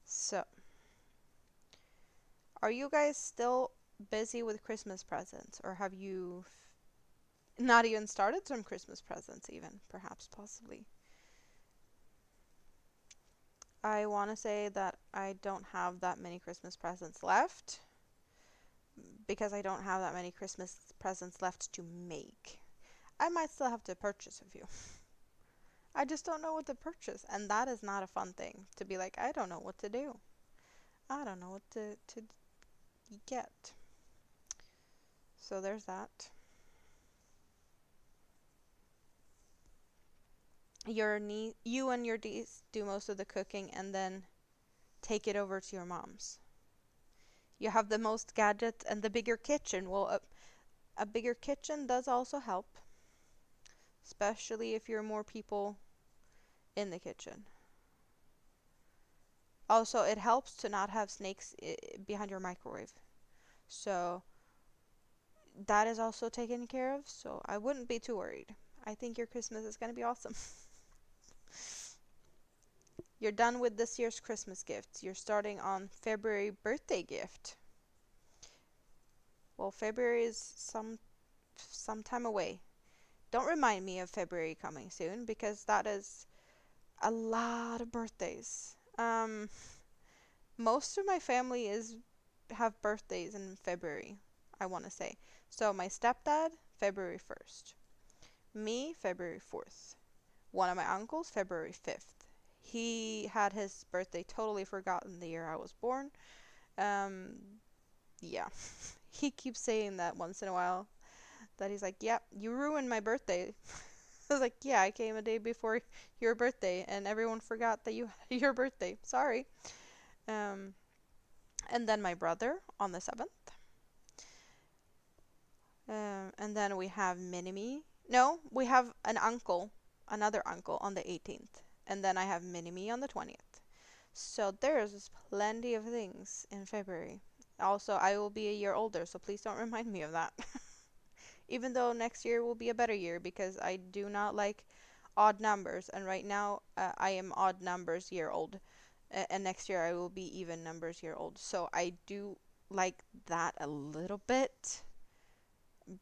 So, are you guys still busy with Christmas presents, or have you not even started some Christmas presents, even, perhaps, possibly? I want to say that I don't have that many Christmas presents left because I don't have that many Christmas presents left to make. I might still have to purchase a few. I just don't know what to purchase, and that is not a fun thing to be like, I don't know what to do. I don't know what to get. So there's that. You and your niece do most of the cooking and then take it over to your mom's. You have the most gadgets and the bigger kitchen. Well, a bigger kitchen does also help, especially if you're more people in the kitchen. Also, it helps to not have snakes behind your microwave. So that is also taken care of, so I wouldn't be too worried. I think your Christmas is going to be awesome. You're done with this year's Christmas gifts. You're starting on February birthday gift. Well, February is some time away. Don't remind me of February coming soon because that is a lot of birthdays. Most of my family is have birthdays in February, I want to say. So my stepdad, February 1st. Me, February 4th. One of my uncles, February 5th. He had his birthday totally forgotten the year I was born. Um, yeah. He keeps saying that once in a while. That he's like, yep, you ruined my birthday. I was like, yeah, I came a day before your birthday and everyone forgot that you had your birthday. Sorry. Um, and then my brother on the 7th. And then we have Minimi. No, we have another uncle on the 18th. And then I have Minimi on the 20th. So there's plenty of things in February. Also, I will be a year older, so please don't remind me of that. Even though next year will be a better year because I do not like odd numbers, and right now I am odd numbers year old, and next year I will be even numbers year old. So I do like that a little bit,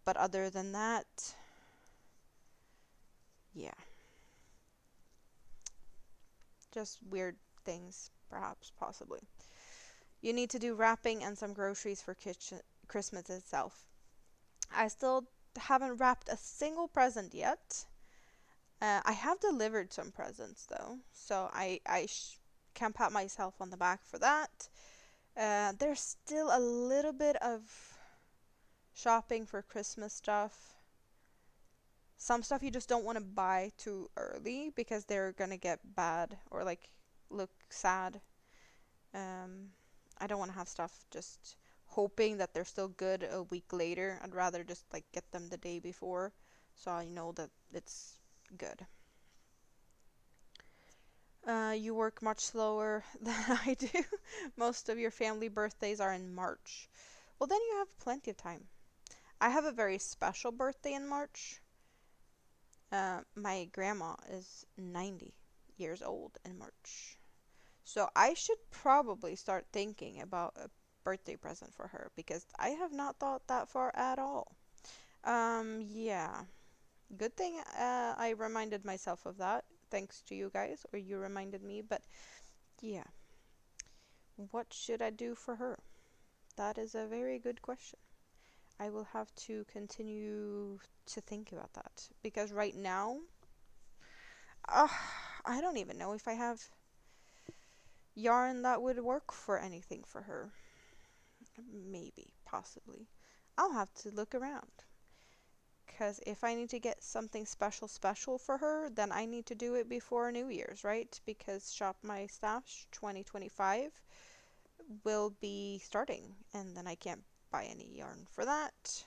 but other than that, yeah, just weird things, perhaps, possibly. You need to do wrapping and some groceries for kitchen Christmas itself. I still haven't wrapped a single present yet. I have delivered some presents though, so I can pat myself on the back for that. There's still a little bit of shopping for Christmas stuff. Some stuff you just don't want to buy too early because they're gonna get bad or like look sad. Um, I don't want to have stuff just hoping that they're still good a week later. I'd rather just like get them the day before so I know that it's good. You work much slower than I do. Most of your family birthdays are in March. Well, then you have plenty of time. I have a very special birthday in March. My grandma is 90 years old in March. So I should probably start thinking about a birthday present for her because I have not thought that far at all. Yeah. Good thing I reminded myself of that thanks to you guys, or you reminded me, but yeah. What should I do for her? That is a very good question. I will have to continue to think about that because right now, uh, I don't even know if I have yarn that would work for anything for her. Maybe, possibly. I'll have to look around. Because if I need to get something special for her, then I need to do it before New Year's, right? Because Shop My Stash 2025 will be starting, and then I can't buy any yarn for that.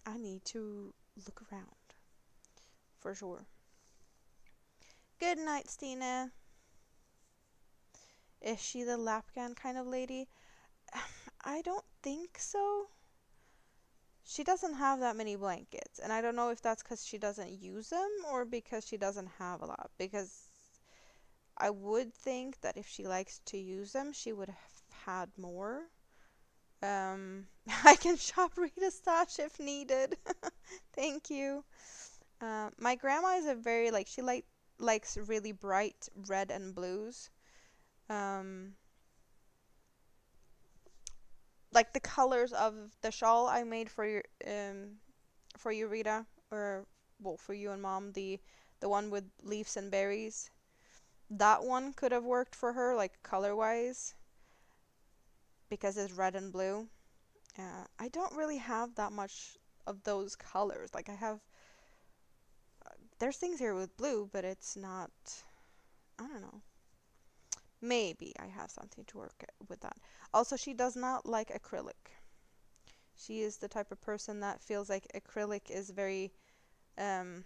I need to look around for sure. Good night, Stina. Is she the Lapgan kind of lady? I don't think so. She doesn't have that many blankets, and I don't know if that's because she doesn't use them or because she doesn't have a lot. Because I would think that if she likes to use them, she would have had more. I can shop Rita's stash if needed. Thank you. My grandma is a very like likes really bright red and blues. Um, like the colors of the shawl I made for you, Rita, or well for you and Mom, the one with leaves and berries. That one could have worked for her, like color wise, because it's red and blue. I don't really have that much of those colors. Like I have, there's things here with blue, but it's not. I don't know. Maybe I have something to work with that. Also, she does not like acrylic. She is the type of person that feels like acrylic is very um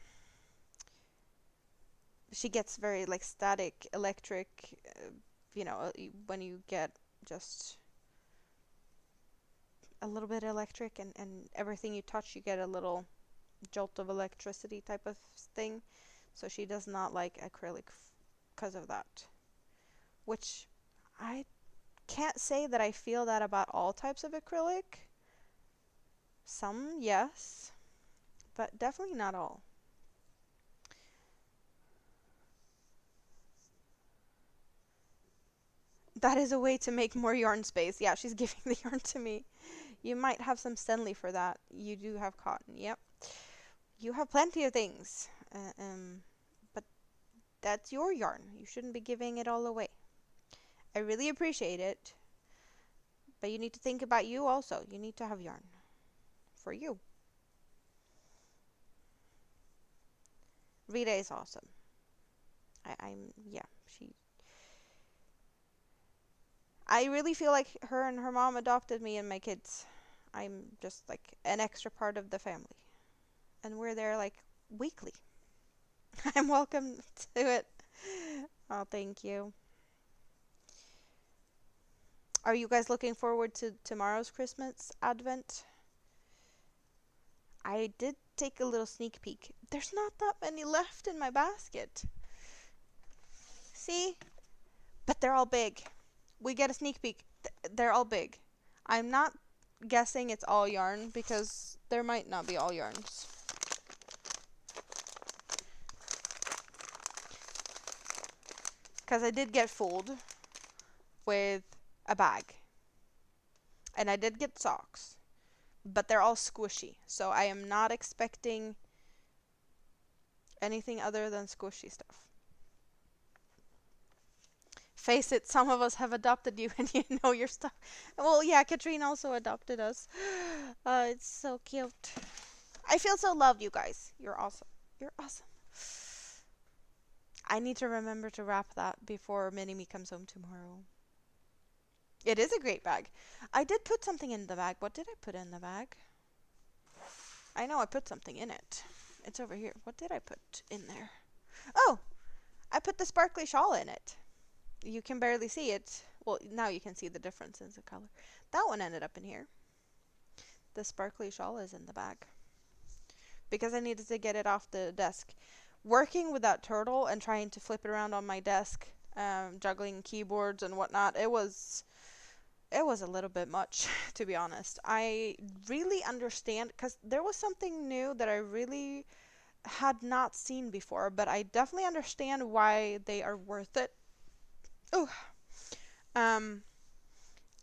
she gets very like static electric, when you get just a little bit electric, and everything you touch you get a little jolt of electricity type of thing. So she does not like acrylic because of that, which I can't say that I feel that about all types of acrylic. Some, yes, but definitely not all. That is a way to make more yarn space. Yeah, she's giving the yarn to me. You might have some Stenley for that. You do have cotton. Yep. You have plenty of things. But that's your yarn. You shouldn't be giving it all away. I really appreciate it. But you need to think about you also. You need to have yarn for you. Rita is awesome. Yeah, I really feel like her and her mom adopted me and my kids. I'm just like an extra part of the family. And we're there like weekly. I'm welcome to it. Oh, thank you. Are you guys looking forward to tomorrow's Christmas Advent? I did take a little sneak peek. There's not that many left in my basket. See? But they're all big. We get a sneak peek. They're all big. I'm not guessing it's all yarn because there might not be all yarns. Because I did get fooled with a bag. And I did get socks. But they're all squishy. So I am not expecting anything other than squishy stuff. Face it, some of us have adopted you and you know your stuff. Well, yeah, Katrine also adopted us. It's so cute. I feel so loved, you guys. You're awesome. You're awesome. I need to remember to wrap that before Mini-Me comes home tomorrow. It is a great bag. I did put something in the bag. What did I put in the bag? I know I put something in it. It's over here. What did I put in there? Oh! I put the sparkly shawl in it. You can barely see it. Well, now you can see the difference in the color. That one ended up in here. The sparkly shawl is in the bag. Because I needed to get it off the desk. Working with that turtle and trying to flip it around on my desk, juggling keyboards and whatnot, it was a little bit much, to be honest. I really understand, because there was something new that I really had not seen before, but I definitely understand why they are worth it. Oh,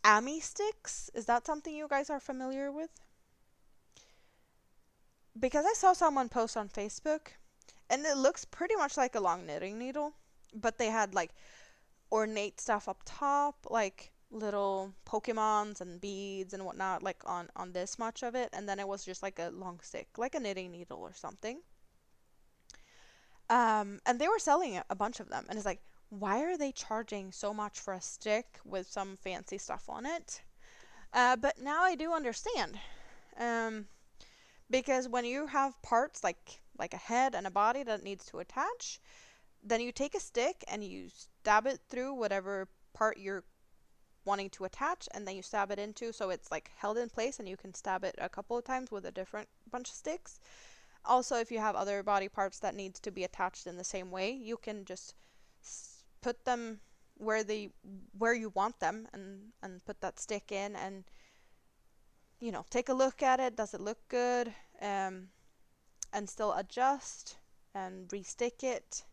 Ami sticks, is that something you guys are familiar with? Because I saw someone post on Facebook, and it looks pretty much like a long knitting needle, but they had like ornate stuff up top, like little Pokemons and beads and whatnot, like on this much of it, and then it was just like a long stick, like a knitting needle or something. And they were selling a bunch of them, and it's like, why are they charging so much for a stick with some fancy stuff on it? But now I do understand. Because when you have parts like a head and a body that needs to attach, then you take a stick and you stab it through whatever part you're wanting to attach, and then you stab it into so it's like held in place, and you can stab it a couple of times with a different bunch of sticks. Also, if you have other body parts that needs to be attached in the same way, you can just put them where you want them, and put that stick in, and take a look at it. Does it look good? And still adjust and restick it,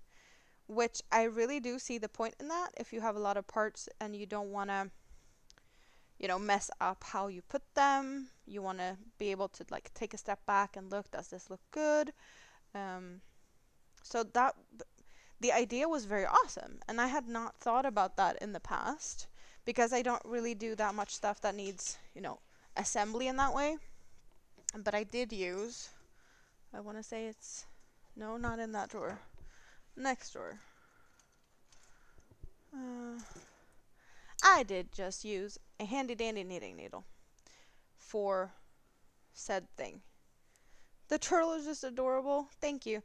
which I really do see the point in that. If you have a lot of parts and you don't want to mess up how you put them, you want to be able to like take a step back and look, does this look good? So that the idea was very awesome, and I had not thought about that in the past because I don't really do that much stuff that needs assembly in that way. But I did use, I want to say it's, no, not in that drawer, next drawer. I did just use a handy dandy knitting needle for said thing. The turtle is just adorable. Thank you.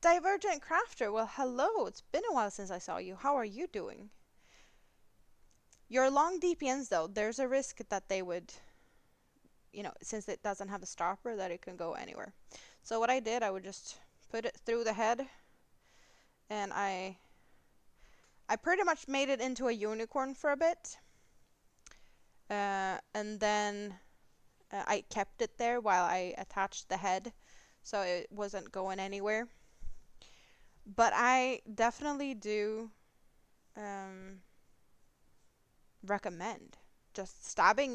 Divergent Crafter, well, hello. It's been a while since I saw you. How are you doing? Your long DPNs, though, there's a risk that they would, since it doesn't have a stopper, that it can go anywhere. So what I did, I would just put it through the head, and I pretty much made it into a unicorn for a bit. And then I kept it there while I attached the head, so it wasn't going anywhere. But I definitely do recommend just stabbing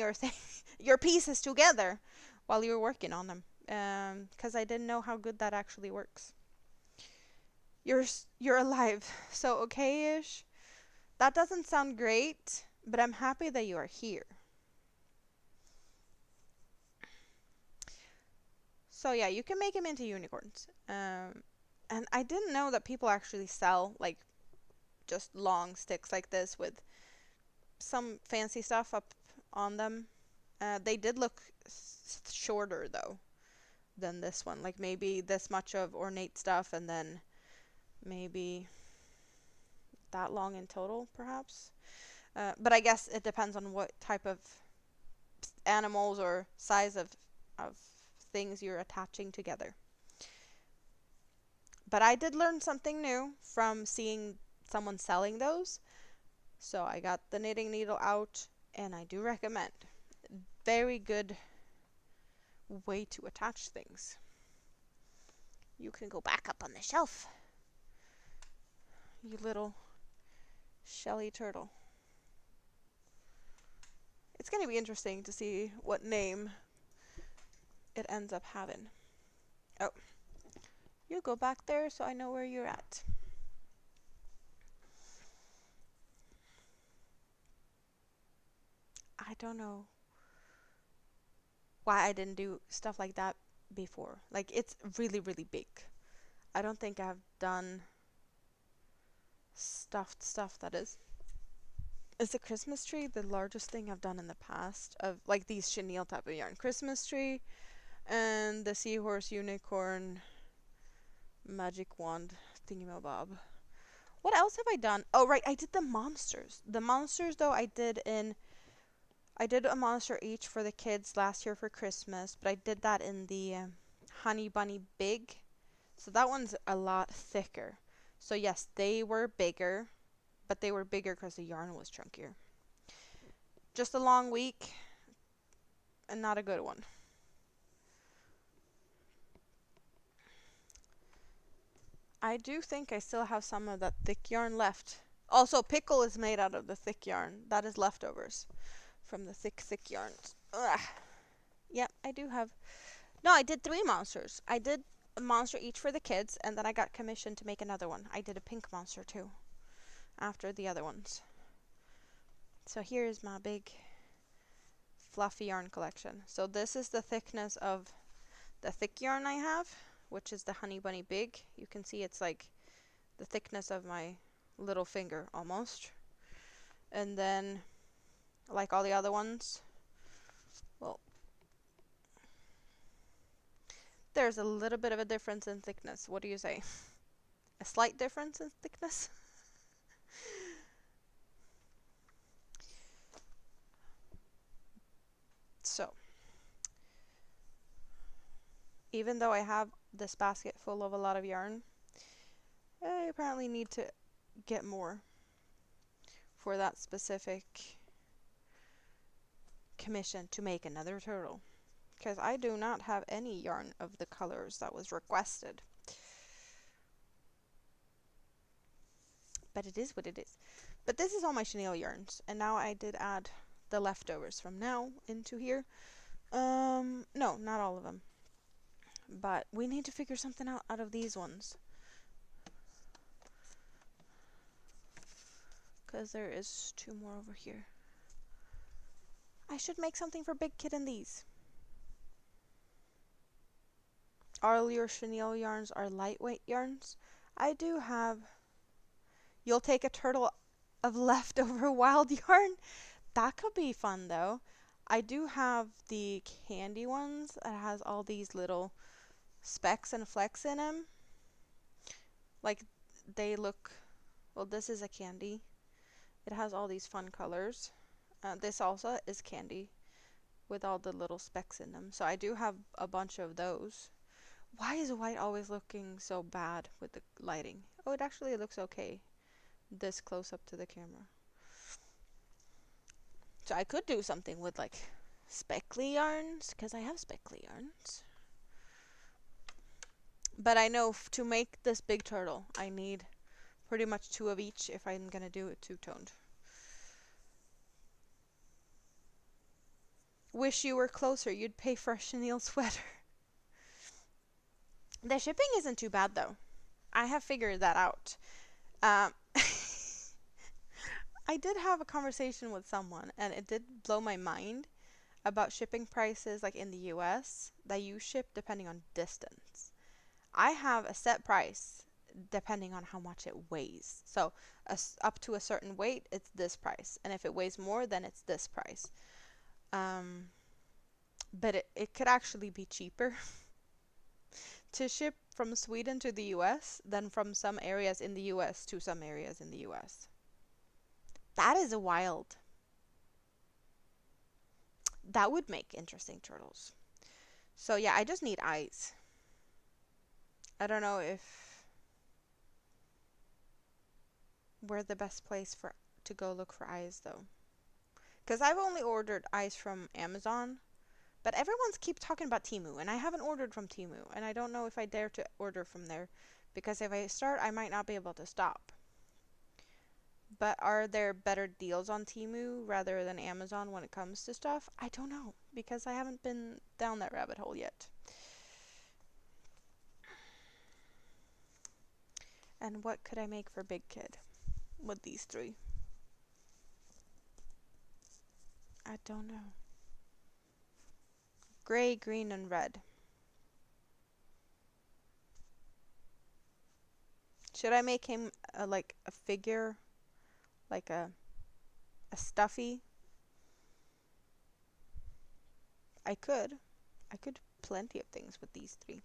your pieces together while you're working on them, because I didn't know how good that actually works. You're alive, so okay-ish. That doesn't sound great, but I'm happy that you are here. So yeah, you can make them into unicorns. And I didn't know that people actually sell like just long sticks like this with some fancy stuff up on them. They did look shorter though than this one, like maybe this much of ornate stuff and then maybe that long in total perhaps. But I guess it depends on what type of animals or size of things you're attaching together. But I did learn something new from seeing someone selling those. So I got the knitting needle out, and I do recommend. Very good way to attach things. You can go back up on the shelf, you little Shelly turtle. It's going to be interesting to see what name it ends up having. Oh, you go back there so I know where you're at. I don't know why I didn't do stuff like that before. Like, it's really, really big. I don't think I've done stuffed stuff that is the Christmas tree the largest thing I've done in the past of like these chenille type of yarn. Christmas tree and the seahorse unicorn magic wand thingamabob. What else have I done? Oh right, I did the monsters. The monsters though I did a monster each for the kids last year for Christmas, but I did that in the Honey Bunny Big. So that one's a lot thicker. So yes, they were bigger, but they were bigger because the yarn was chunkier. Just a long week and not a good one. I do think I still have some of that thick yarn left. Also, pickle is made out of the thick yarn. That is leftovers from the thick yarns. Ugh. Yep, I do have... No, I did 3 monsters. I did a monster each for the kids, and then I got commissioned to make another one. I did a pink monster too, after the other ones. So here's my big fluffy yarn collection. So this is the thickness of the thick yarn I have, which is the Honey Bunny Big. You can see it's like the thickness of my little finger almost. And then, like all the other ones, well, there's a little bit of a difference in thickness. What do you say? A slight difference in thickness? So, even though I have this basket full of a lot of yarn, I apparently need to get more for that specific commission to make another turtle. Because I do not have any yarn of the colors that was requested. But it is what it is. But this is all my chenille yarns. And now I did add the leftovers from now into here. No, not all of them. But we need to figure something out of these ones. Because there is 2 more over here. I should make something for Big Kid in these. All your chenille yarns are lightweight yarns. I do have... You'll take a turtle of leftover wild yarn? That could be fun though. I do have the candy ones that has all these little specks and flecks in them. Like they look... Well, this is a candy. It has all these fun colors. This also is candy with all the little specks in them. So I do have a bunch of those. Why is white always looking so bad with the lighting? Oh, it actually looks okay this close up to the camera. So I could do something with like speckly yarns, because I have speckly yarns. But I know to make this big turtle, I need pretty much 2 of each if I'm gonna do it 2-toned. Wish you were closer, you'd pay for a chenille sweater. The shipping isn't too bad though. I have figured that out. I did have a conversation with someone and it did blow my mind about shipping prices like in the US that you ship depending on distance. I have a set price depending on how much it weighs. So up to a certain weight, it's this price. And if it weighs more, then it's this price. But it could actually be cheaper to ship from Sweden to the US than from some areas in the US to some areas in the US. That is wild. That would make interesting turtles. So yeah, I just need eyes. I don't know if we're the best place for to go look for eyes though. Because I've only ordered eyes from Amazon, but everyone's keep talking about Temu, and I haven't ordered from Temu, and I don't know if I dare to order from there, because if I start, I might not be able to stop. But are there better deals on Temu rather than Amazon when it comes to stuff? I don't know, because I haven't been down that rabbit hole yet. And what could I make for Big Kid with these three? I don't know. Gray, green, and red. Should I make him like a figure, like a stuffy? I could. I could plenty of things with these three.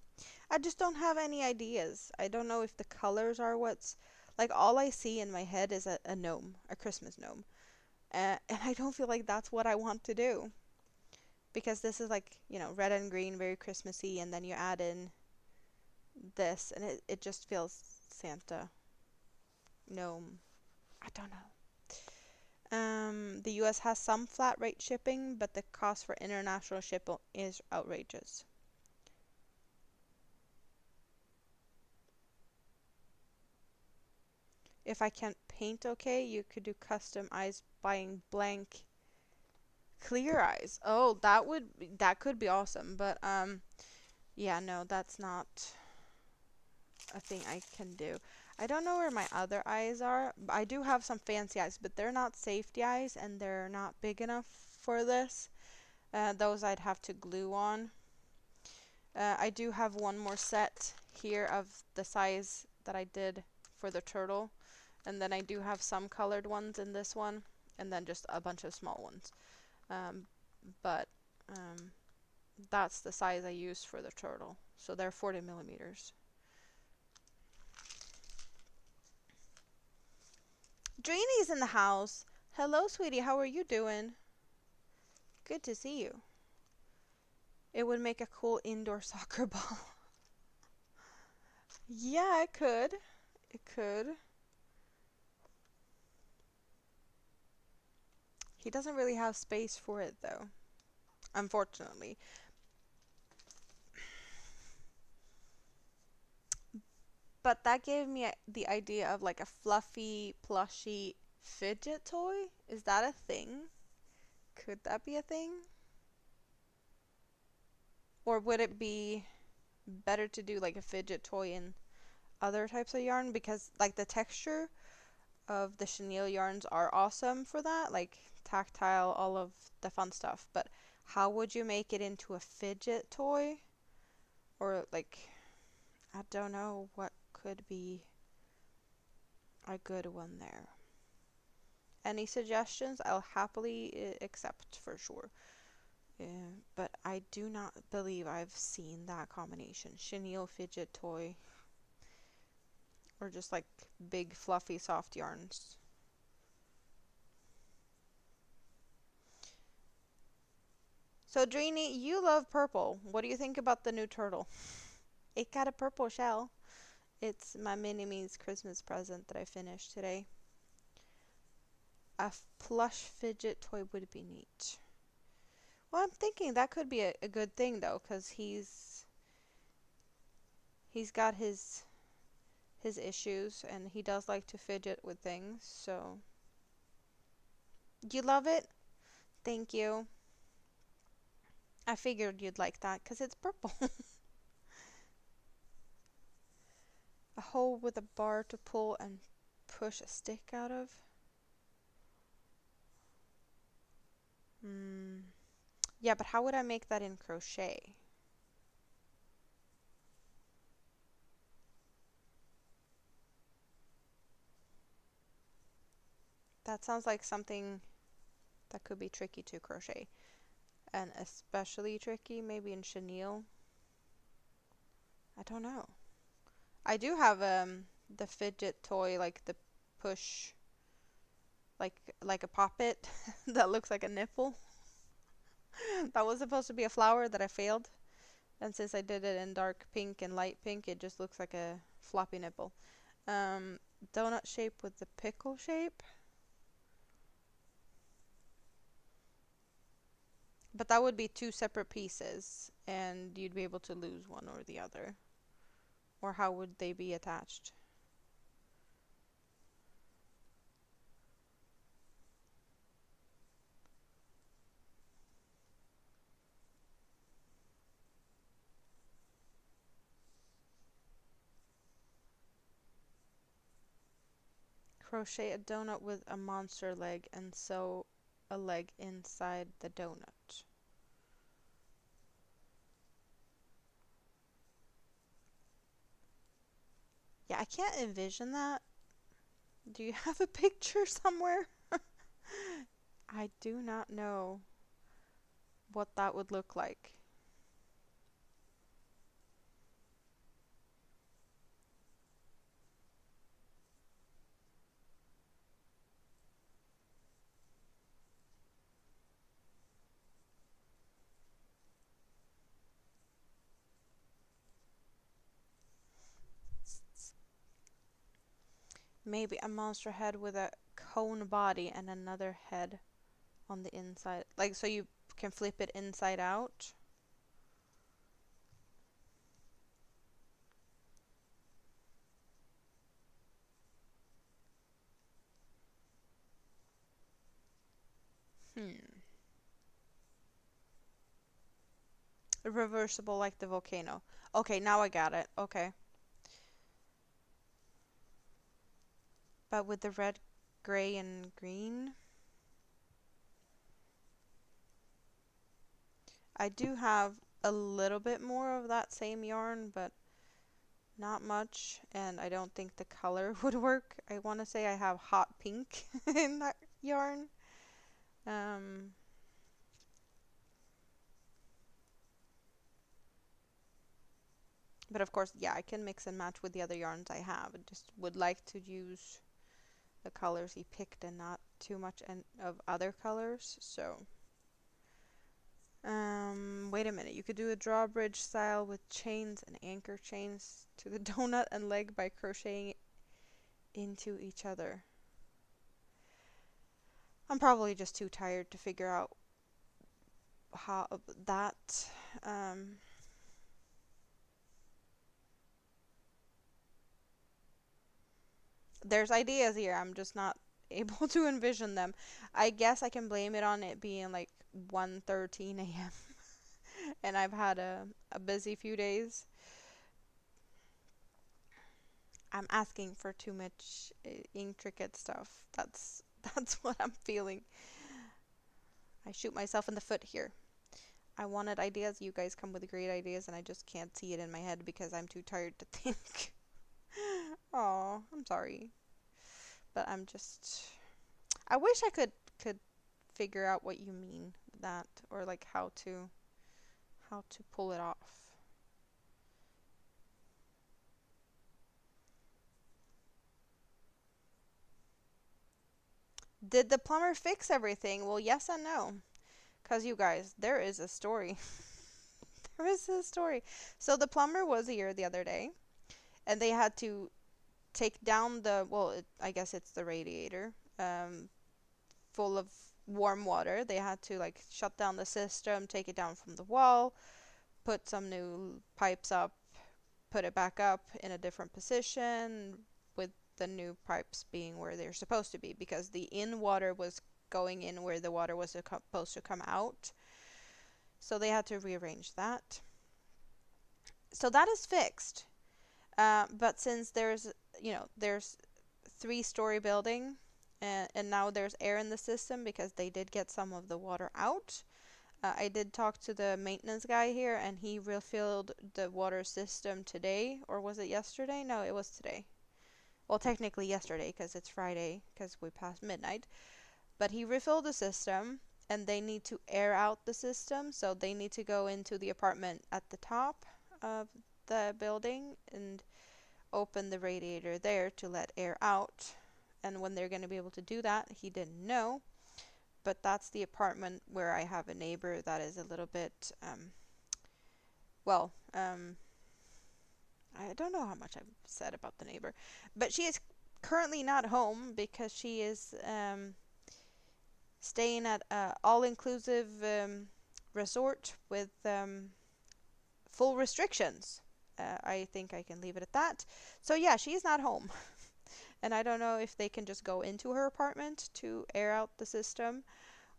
I just don't have any ideas. I don't know if the colors are what's like all I see in my head is a gnome, a Christmas gnome. And I don't feel like that's what I want to do. Because this is like, you know, red and green, very Christmassy, and then you add in this, and it just feels Santa, gnome. I don't know. The US has some flat rate shipping, but the cost for international shipping is outrageous. If I can't paint okay, you could do custom eyes buying blank clear eyes. Oh, that could be awesome, but yeah, no, that's not a thing I can do. I don't know where my other eyes are. I do have some fancy eyes, but they're not safety eyes and they're not big enough for this. Those I'd have to glue on. I do have one more set here of the size that I did for the turtle. And then I do have some colored ones in this one. And then just a bunch of small ones. Um, but that's the size I used for the turtle. So they're 40 millimeters. Dreenie's in the house. Hello, sweetie. How are you doing? Good to see you. It would make a cool indoor soccer ball. Yeah, it could. It could. He doesn't really have space for it, though. Unfortunately. But that gave me the idea of like a fluffy, plushy fidget toy. Is that a thing? Could that be a thing? Or would it be better to do like a fidget toy in other types of yarn? Because like the texture of the chenille yarns are awesome for that, like tactile, all of the fun stuff. But how would you make it into a fidget toy? Or like, I don't know what could be a good one there. Any suggestions? I'll happily accept for sure. But I do not believe I've seen that combination. Chenille fidget toy. Or just like big fluffy soft yarns. So Dreeny, you love purple. What do you think about the new turtle? It got a purple shell. It's my Mini-Me's Christmas present that I finished today. A plush fidget toy would be neat. Well, I'm thinking that could be a good thing though, because he's got his issues and he does like to fidget with things. So you love it? Thank you. I figured you'd like that because it's purple. A hole with a bar to pull and push a stick out of. Yeah, but how would I make that in crochet? That sounds like something that could be tricky to crochet. And especially tricky maybe in chenille. I don't know. I do have the fidget toy, like the push, like a poppet that looks like a nipple. That was supposed to be a flower that I failed. And since I did it in dark pink and light pink, it just looks like a floppy nipple. Um, Donut shape with the pickle shape. But that would be two separate pieces, and you'd be able to lose one or the other. Or how would they be attached? Crochet a donut with a monster leg and sew a leg inside the donut. Yeah, I can't envision that. Do you have a picture somewhere? I do not know what that would look like. Maybe a monster head with a cone body and another head on the inside. Like, so you can flip it inside out. Hmm. Reversible like the volcano. Okay, now I got it. Okay. But with the red, gray, and green. I do have a little bit more of that same yarn, but not much. And I don't think the color would work. I want to say I have hot pink in that yarn. Um, but of course, yeah, I can mix and match with the other yarns I have. I just would like to use the colors he picked and not too much of other colors. So, wait a minute. You could do a drawbridge style with chains and anchor chains to the donut and leg by crocheting into each other. I'm probably just too tired to figure out how that. Um, there's ideas here. I'm just not able to envision them. I guess I can blame it on it being like 1:13 a.m. and I've had a busy few days. I'm asking for too much intricate stuff. That's what I'm feeling. I shoot myself in the foot here. I wanted ideas. You guys come with great ideas, and I just can't see it in my head because I'm too tired to think. Oh, I'm sorry, but I'm just. I wish I could figure out what you mean with that, or like how to pull it off. Did the plumber fix everything? Well, yes and no. Because you guys, there is a story. There is a story. So the plumber was here the other day, and they had to take down I guess it's the radiator, full of warm water. They had to like shut down the system, take it down from the wall, put some new pipes up, put it back up in a different position with the new pipes being where they're supposed to be because the in water was going in where the water was supposed to come out. So they had to rearrange that. So that is fixed. But since there's 3-story building, and now there's air in the system because they did get some of the water out. I did talk to the maintenance guy here, and he refilled the water system today, or was it yesterday? No, it was today. Well, technically yesterday because it's Friday because we passed midnight. But he refilled the system, and they need to air out the system, so they need to go into the apartment at the top of the building and open the radiator there to let air out. And when they're going to be able to do that, he didn't know. But that's the apartment where I have a neighbor that is a little bit Well, I don't know how much I've said about the neighbor, but she is currently not home because she is staying at a all-inclusive resort with full restrictions. I think I can leave it at that. So yeah, she's not home. And I don't know if they can just go into her apartment to air out the system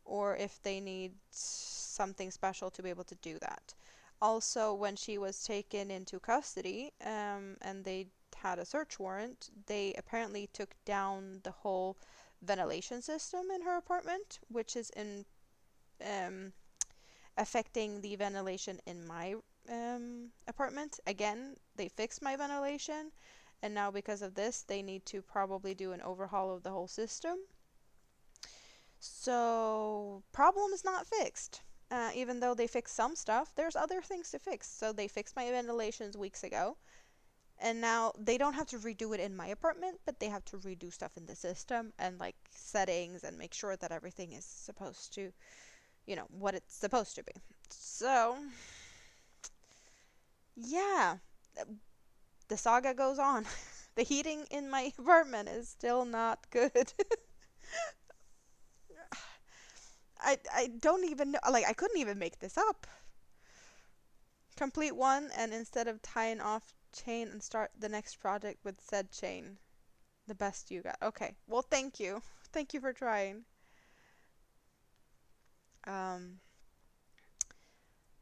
or if they need something special to be able to do that. Also, when she was taken into custody and they had a search warrant, they apparently took down the whole ventilation system in her apartment, which is in um, affecting the ventilation in my apartment. Again, they fixed my ventilation, and now because of this, they need to probably do an overhaul of the whole system. So, problem is not fixed. Even though they fixed some stuff, there's other things to fix. So they fixed my ventilations weeks ago, and now they don't have to redo it in my apartment, but they have to redo stuff in the system and like settings and make sure that everything is supposed to, what it's supposed to be. So, yeah, the saga goes on. The heating in my apartment is still not good. I don't even know, like I couldn't even make this up. Complete one and instead of tying off chain and start the next project with said chain. The best you got. Okay. Well, thank you. Thank you for trying. Um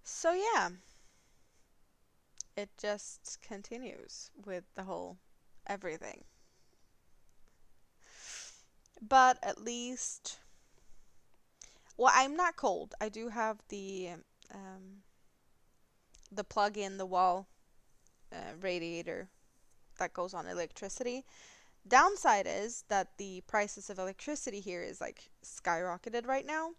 so yeah, it just continues with the whole everything. But at least well, I'm not cold. I do have the plug in the wall radiator that goes on electricity. Downside is that the prices of electricity here is like skyrocketed right now.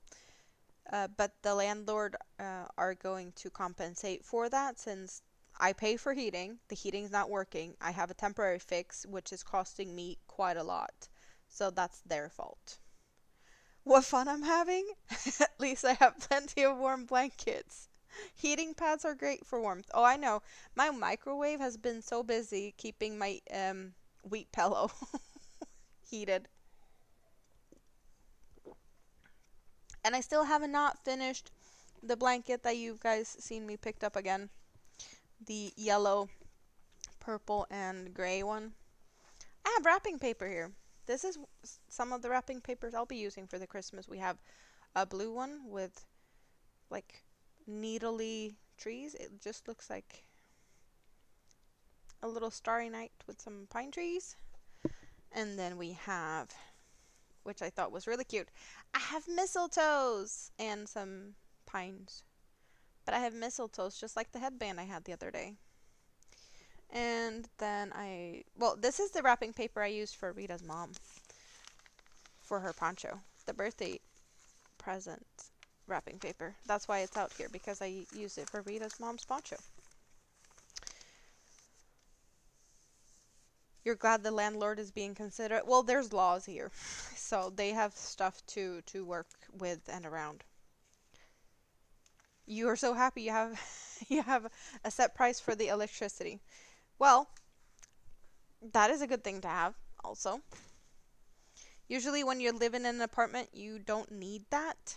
But the landlord are going to compensate for that since I pay for heating. The heating's not working. I have a temporary fix, which is costing me quite a lot. So that's their fault. What fun I'm having! At least I have plenty of warm blankets. Heating pads are great for warmth. Oh, I know. My microwave has been so busy keeping my wheat pillow heated. And I still have not finished the blanket that you guys seen me picked up again. The yellow, purple, and gray one. I have wrapping paper here. This is some of the wrapping papers I'll be using for the Christmas. We have a blue one with like needly trees. It just looks like a little starry night with some pine trees. And then we have, which I thought was really cute, I have mistletoes and some pines. But I have mistletoes just like the headband I had the other day. And then well, this is the wrapping paper I used for Rita's mom for her poncho, the birthday present wrapping paper. That's why it's out here, because I use it for Rita's mom's poncho. You're glad the landlord is being considerate? Well, there's laws here, so they have stuff to work with and around. You are so happy you have you have a set price for the electricity. Well, that is a good thing to have also. Usually when you live in an apartment, you don't need that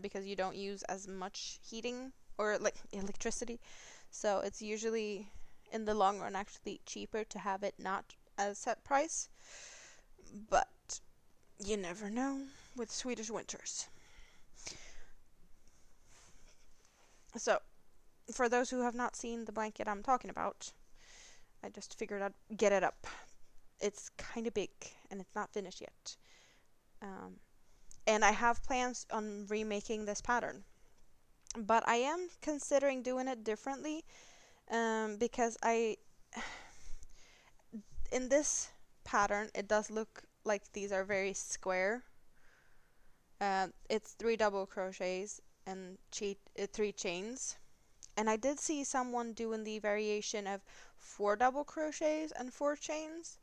because you don't use as much heating or like electricity. So it's usually in the long run actually cheaper to have it not as set price. But you never know with Swedish winters. So, for those who have not seen the blanket I'm talking about, I just figured I'd get it up. It's kind of big and it's not finished yet. And I have plans on remaking this pattern. But I am considering doing it differently because in this pattern, it does look like these are very square. It's 3 double crochets and 3 chains. And I did see someone doing the variation of 4 double crochets and 4 chains,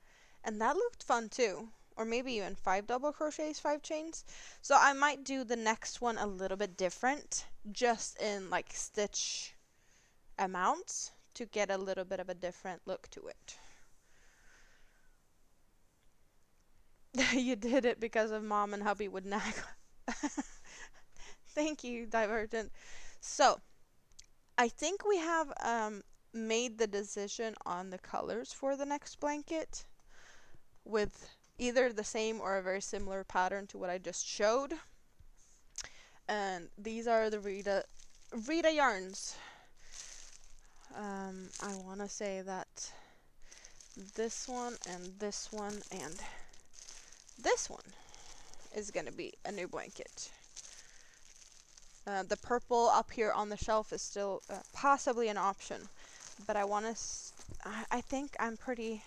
and that looked fun too. Or maybe even 5 double crochets, 5 chains. So I might do the next one a little bit different, just in like stitch amounts to get a little bit of a different look to it. You did it because of mom and hubby would nag. Thank you, Divergent. So, I think we have made the decision on the colors for the next blanket with either the same or a very similar pattern to what I just showed. And these are the Rita yarns. I want to say that this one and this one and this one is going to be a new blanket. The purple up here on the shelf is still possibly an option, but I want to. I think I'm pretty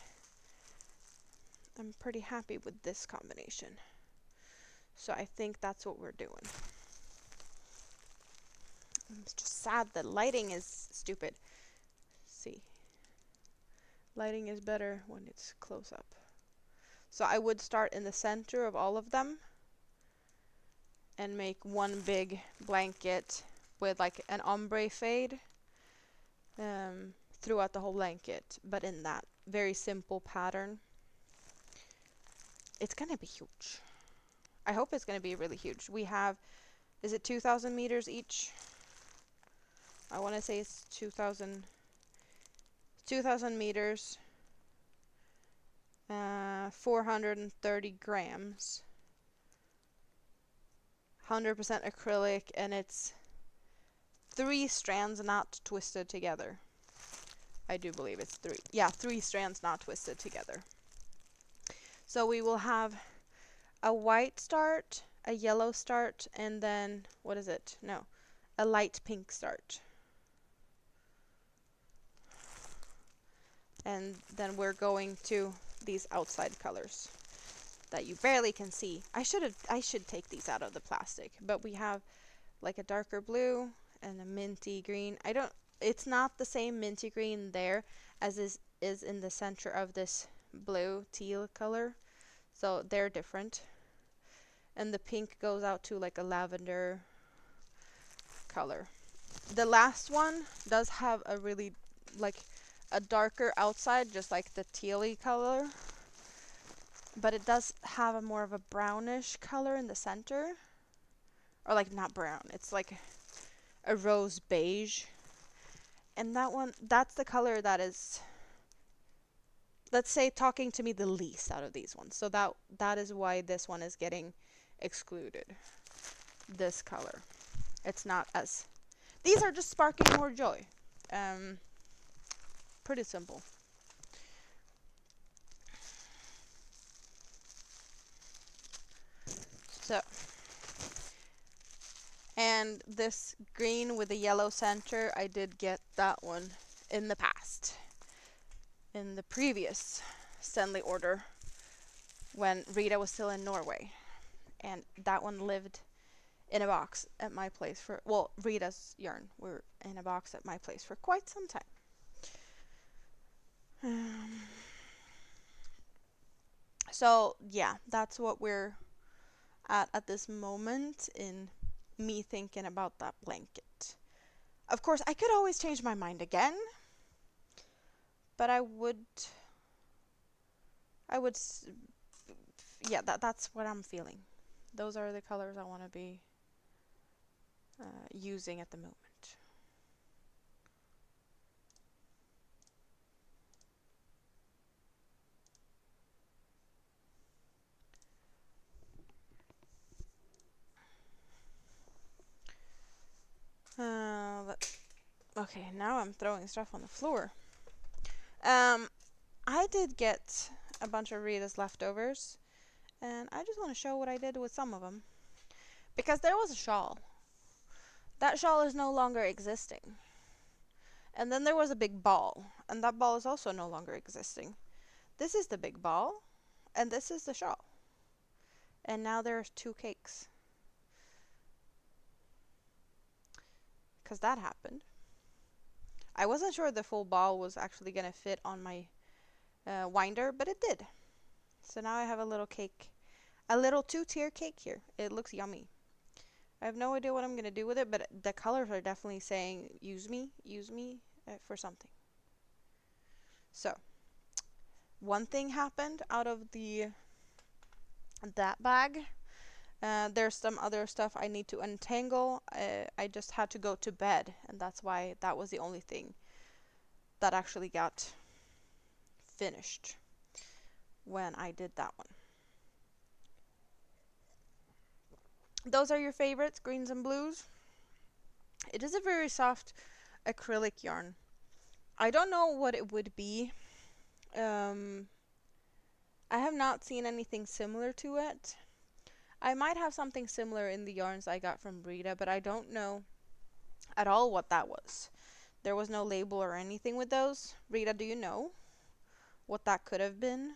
happy with this combination. So I think that's what we're doing. It's just sad that lighting is stupid. See, lighting is better when it's close up. So I would start in the center of all of them and make one big blanket with like an ombre fade throughout the whole blanket, but in that very simple pattern. It's gonna be huge. I hope it's gonna be really huge. We have, is it 2,000 meters each? I want to say it's 2,000 meters, 430 grams, 100% acrylic, and it's 3 strands not twisted together. I do believe it's 3. Yeah, 3 strands not twisted together. So we will have a white start, a yellow start, and then, what is it? No, a light pink start. And then we're going to these outside colors that you barely can see. I should take these out of the plastic, but we have like a darker blue and a minty green. It's not the same minty green there as is in the center of this blue teal color. So they're different. And the pink goes out to like a lavender color. The last one does have a really like a darker outside, just like the tealy color, but it does have a more of a brownish color in the center, or like not brown, it's like a rose beige. And that one, that's the color that is, let's say, talking to me the least out of these ones. So that is why this one is getting excluded. This color, it's not as, these are just sparking more joy. Pretty simple. So, and this green with the yellow center, I did get that one in the past, in the previous Stanley order when Rita was still in Norway, and that one lived in a box at my place for, well, Rita's yarn were in a box at my place for quite some time. So yeah, that's what we're at this moment in me thinking about that blanket. Of course, I could always change my mind again, but I would, yeah, that's what I'm feeling. Those are the colors I want to be using at the moment. Okay, now I'm throwing stuff on the floor. I did get a bunch of Rita's leftovers, and I just want to show what I did with some of them. Because there was a shawl. That shawl is no longer existing. And then there was a big ball, and that ball is also no longer existing. This is the big ball, and this is the shawl. And now there's 2 cakes. Because that happened. I wasn't sure the full ball was actually going to fit on my winder, but it did. So now I have a little cake, a little 2-tier cake here. It looks yummy. I have no idea what I'm going to do with it, but the colors are definitely saying use me, use me. for something. So, one thing happened out of the that bag. There's some other stuff I need to untangle. I just had to go to bed, and that's why that was the only thing that actually got finished when I did that one. Those are your favorites, greens and blues. It is a very soft acrylic yarn. I don't know what it would be. Um, I have not seen anything similar to it. I might have something similar in the yarns I got from Brita, but I don't know at all what that was. There was no label or anything with those. Rita, do you know what that could have been?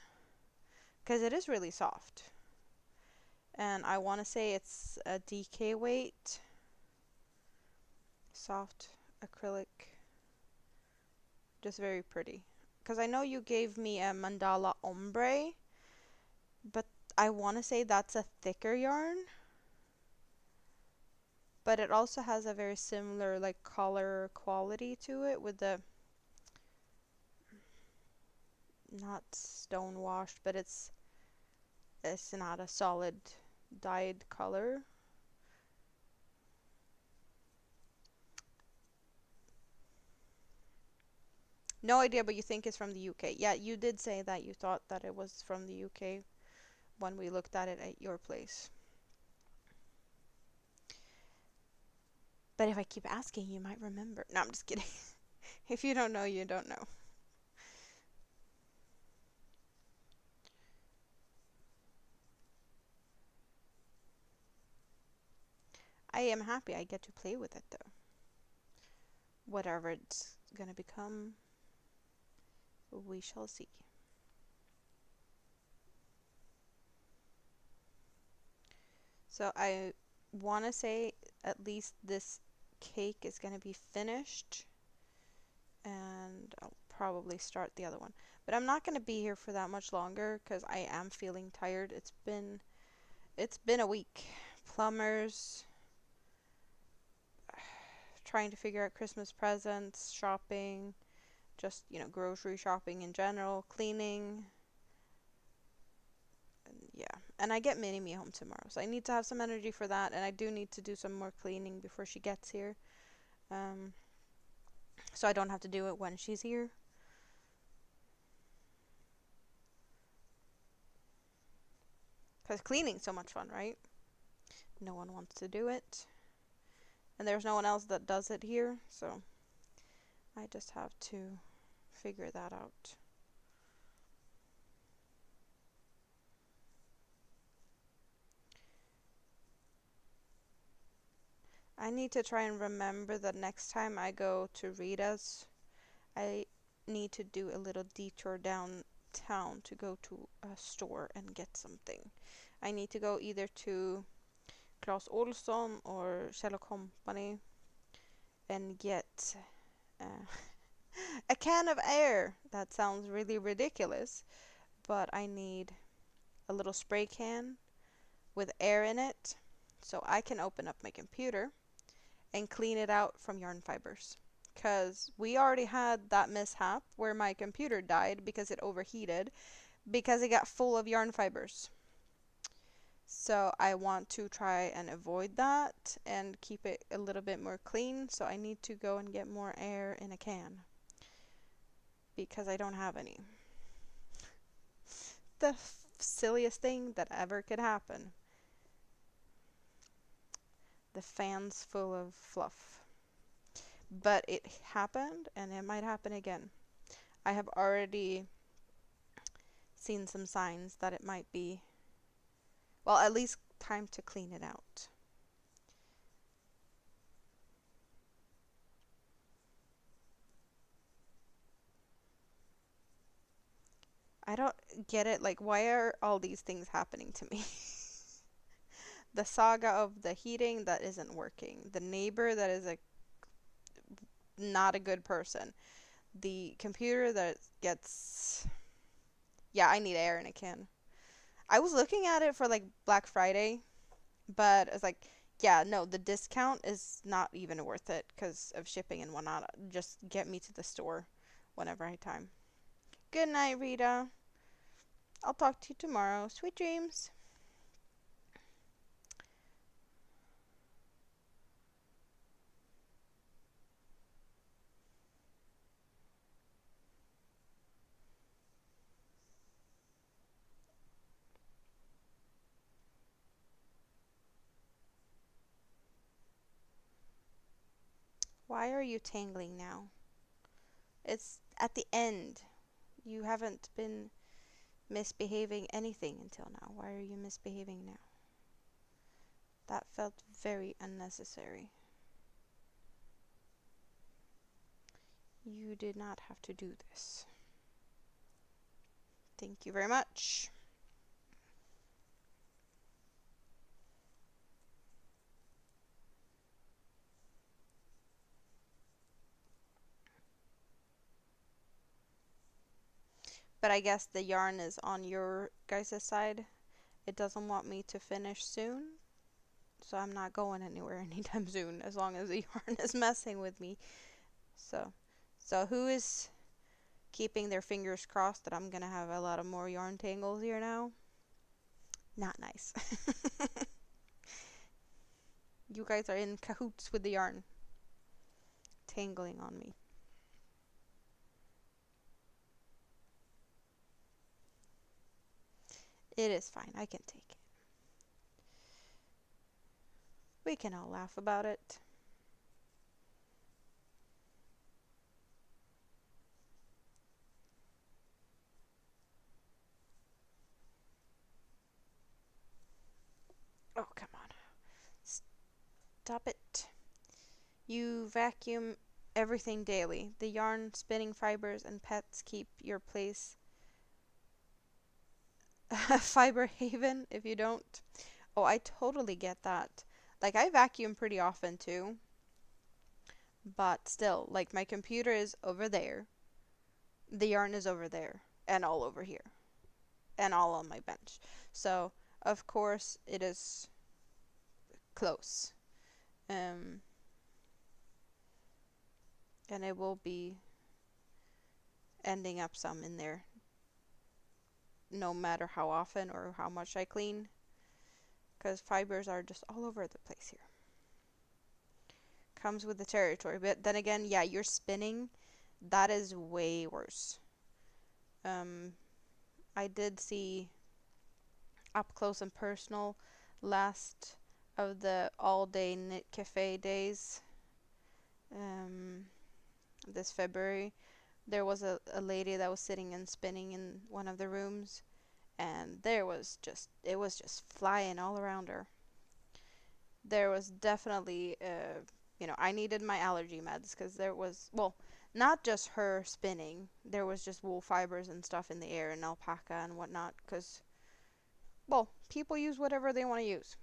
Because it is really soft. And I want to say it's a DK weight. Soft acrylic. Just very pretty. Because I know you gave me a mandala ombre, but I want to say that's a thicker yarn. But it also has a very similar like color quality to it with the not stone washed, but it's not a solid dyed color. No idea, but you think it's from the UK. Yeah, you did say that you thought that it was from the UK when we looked at it at your place. But if I keep asking, you might remember. No, I'm just kidding. If you don't know, you don't know. I am happy I get to play with it though. Whatever it's gonna become, we shall see. So I want to say at least this cake is gonna be finished, and I'll probably start the other one. But I'm not gonna be here for that much longer because I am feeling tired. It's been a week. Plumbers, trying to figure out Christmas presents, shopping, just, grocery shopping in general, cleaning. And yeah. And I get Mini Me home tomorrow, so I need to have some energy for that, and I do need to do some more cleaning before she gets here. Um, so I don't have to do it when she's here. Because cleaning's so much fun, right? No one wants to do it. And there's no one else that does it here, so I just have to figure that out. I need to try and remember that next time I go to Rita's, I need to do a little detour downtown to go to a store and get something. I need to go either to Clas Ohlson or Kjell Company and get uh, a can of air. That sounds really ridiculous, but I need a little spray can with air in it so I can open up my computer and clean it out from yarn fibers. Because we already had that mishap where my computer died because it overheated because it got full of yarn fibers. So I want to try and avoid that and keep it a little bit more clean. So I need to go and get more air in a can because I don't have any. The silliest thing that ever could happen. The fan's full of fluff. But it happened and it might happen again. I have already seen some signs that it might be, well, at least time to clean it out. I don't get it. Like, why are all these things happening to me? The saga of the heating that isn't working. The neighbor that is not a good person. The computer that gets... Yeah, I need air in a can. I was looking at it for like Black Friday, but it's like, Yeah, no, the discount is not even worth it because of shipping and whatnot. Just get me to the store whenever I have time. Good night, Rita. I'll talk to you tomorrow. Sweet dreams. Why are you tangling now? It's at the end. You haven't been misbehaving anything until now. Why are you misbehaving now? That felt very unnecessary. You did not have to do this. Thank you very much. But I guess the yarn is on your guys' side. It doesn't want me to finish soon, so I'm not going anywhere anytime soon as long as the yarn is messing with me. So, so who is keeping their fingers crossed that I'm gonna have a lot of more yarn tangles here now? Not nice. You guys are in cahoots with the yarn tangling on me. It is fine. I can take it. We can all laugh about it. Oh, come on. Stop it. You vacuum everything daily. The yarn, spinning fibers, and pets keep your place a fiber haven if you don't. Oh, I totally get that. Like, I vacuum pretty often too, but still, like, my computer is over there, the yarn is over there, and all over here, and all on my bench. So, of course, it is close. Um, and it will be ending up some in there no matter how often or how much I clean, because fibers are just all over the place here. Comes with the territory. But then again, yeah, you're spinning. That is way worse. Um, I did see up close and personal last of the all day knit cafe days um, this February. There was a lady that was sitting and spinning in one of the rooms, and it was just flying all around her. There was definitely I needed my allergy meds because there was, well, not just her spinning, there was just wool fibers and stuff in the air and alpaca and whatnot because, well, people use whatever they want to use.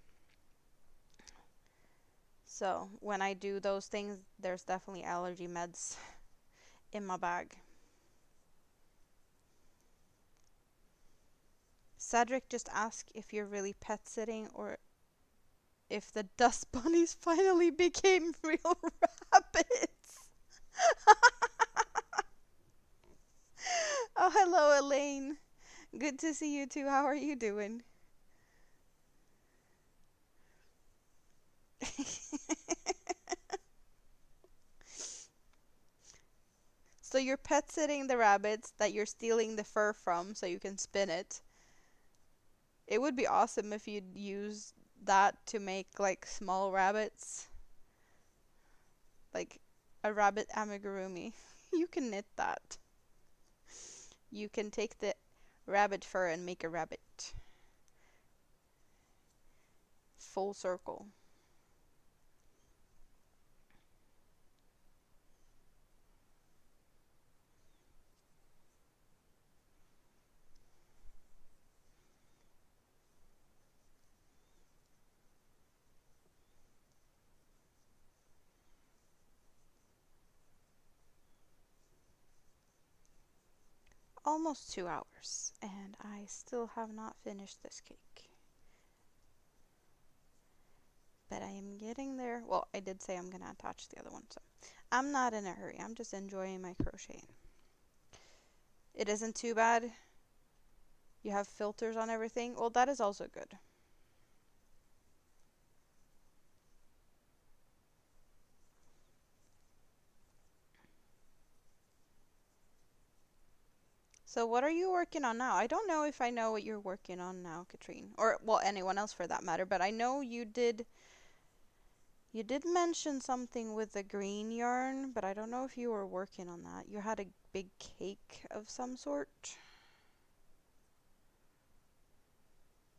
So when I do those things, there's definitely allergy meds in my bag. Cedric just asked if you're really pet sitting or if the dust bunnies finally became real rabbits. Oh, hello, Elaine. Good to see you too. How are you doing? So you're pet sitting the rabbits that you're stealing the fur from so you can spin it. It would be awesome if you'd use that to make like small rabbits, like a rabbit amigurumi. You can knit that. You can take the rabbit fur and make a rabbit. Full circle. Almost 2 hours, and I still have not finished this cake. but I am getting there. Well, I did say I'm gonna attach the other one, so I'm not in a hurry. I'm just enjoying my crocheting. It isn't too bad. You have filters on everything. Well, that is also good. So what are you working on now? I don't know if I know what you're working on now, Katrine. Or, well, anyone else for that matter, but I know you did mention something with the green yarn, but I don't know if you were working on that. You had a big cake of some sort.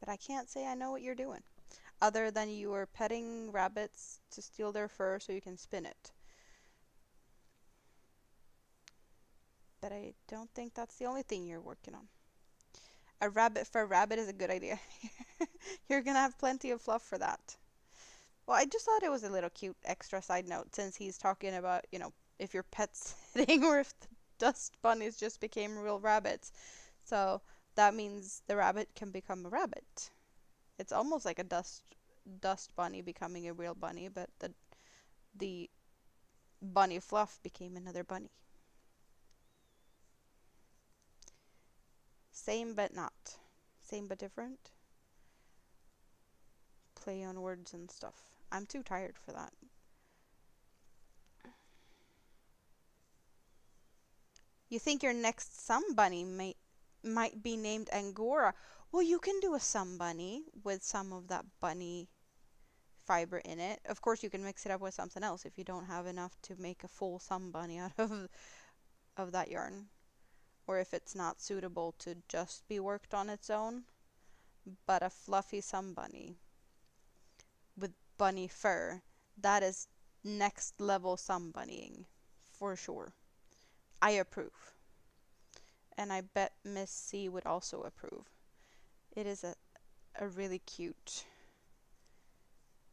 But I can't say I know what you're doing. Other than you were petting rabbits to steal their fur so you can spin it. But I don't think that's the only thing you're working on. A rabbit fur rabbit is a good idea. You're gonna have plenty of fluff for that. Well, I just thought it was a little cute extra side note since he's talking about, if your pet's sitting or if the dust bunnies just became real rabbits. So that means the rabbit can become a rabbit. It's almost like a dust bunny becoming a real bunny, but the bunny fluff became another bunny. Same but not. Same but different. Play on words and stuff. I'm too tired for that. You think your next Sun Bunny might be named Angora. Well, you can do a Sun Bunny with some of that bunny fiber in it. Of course, you can mix it up with something else if you don't have enough to make a full Sun Bunny out of that yarn. Or if it's not suitable to just be worked on its own. But a fluffy Sun Bunny with bunny fur, that is next level Sun Bunnying for sure. I approve. And I bet Miss C would also approve. It is a really cute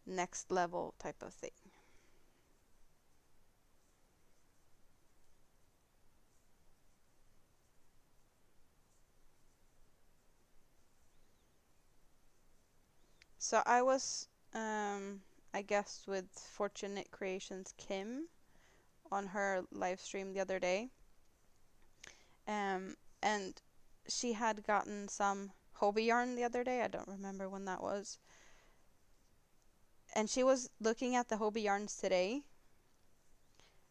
next level type of thing. So I was, I guess, with Fortunate Creations Kim on her live stream the other day. And she had gotten some Hobie yarn the other day. I don't remember when that was. And she was looking at the Hobie yarns today.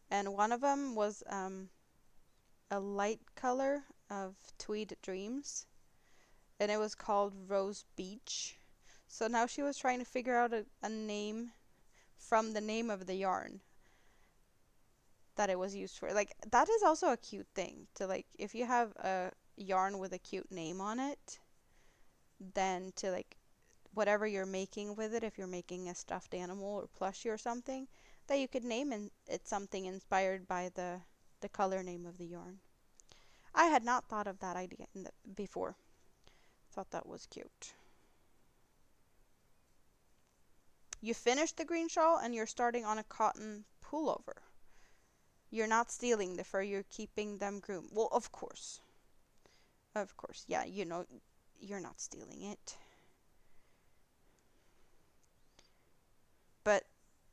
And one of them was a light color of Tweed Dreams. And it was called Rose Beach. So now she was trying to figure out a name from the name of the yarn that it was used for. Like, that is also a cute thing to, like, if you have a yarn with a cute name on it, then to, like, whatever you're making with it, if you're making a stuffed animal or plushie or something, that you could name it something inspired by the color name of the yarn. I had not thought of that idea before. Thought that was cute. You finished the green shawl and you're starting on a cotton pullover. You're not stealing the fur, you're keeping them groomed. Well, of course. Of course, yeah, you're not stealing it. But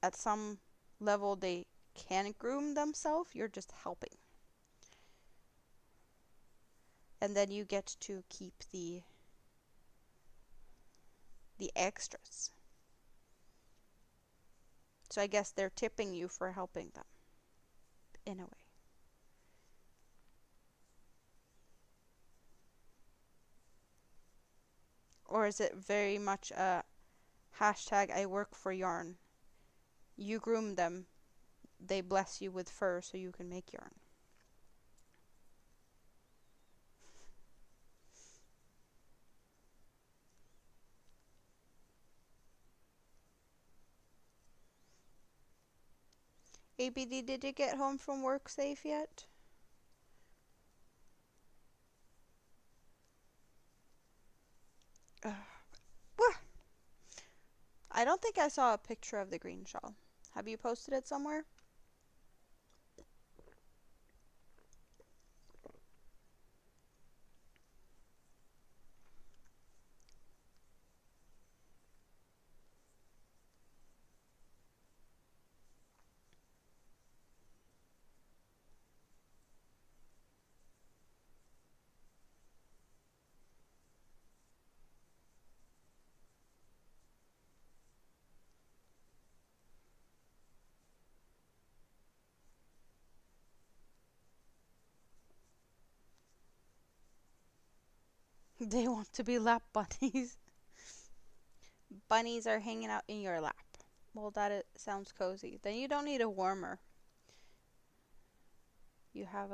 at some level they can groom themselves, you're just helping. And then you get to keep the extras. So I guess they're tipping you for helping them, in a way. Or is it very much a hashtag I work for yarn? You groom them, they bless you with fur so you can make yarn. ABD, did you get home from work safe yet? I don't think I saw a picture of the green shawl. Have you posted it somewhere? They want to be lap bunnies. Bunnies are hanging out in your lap. Well, sounds cozy. Then you don't need a warmer. You have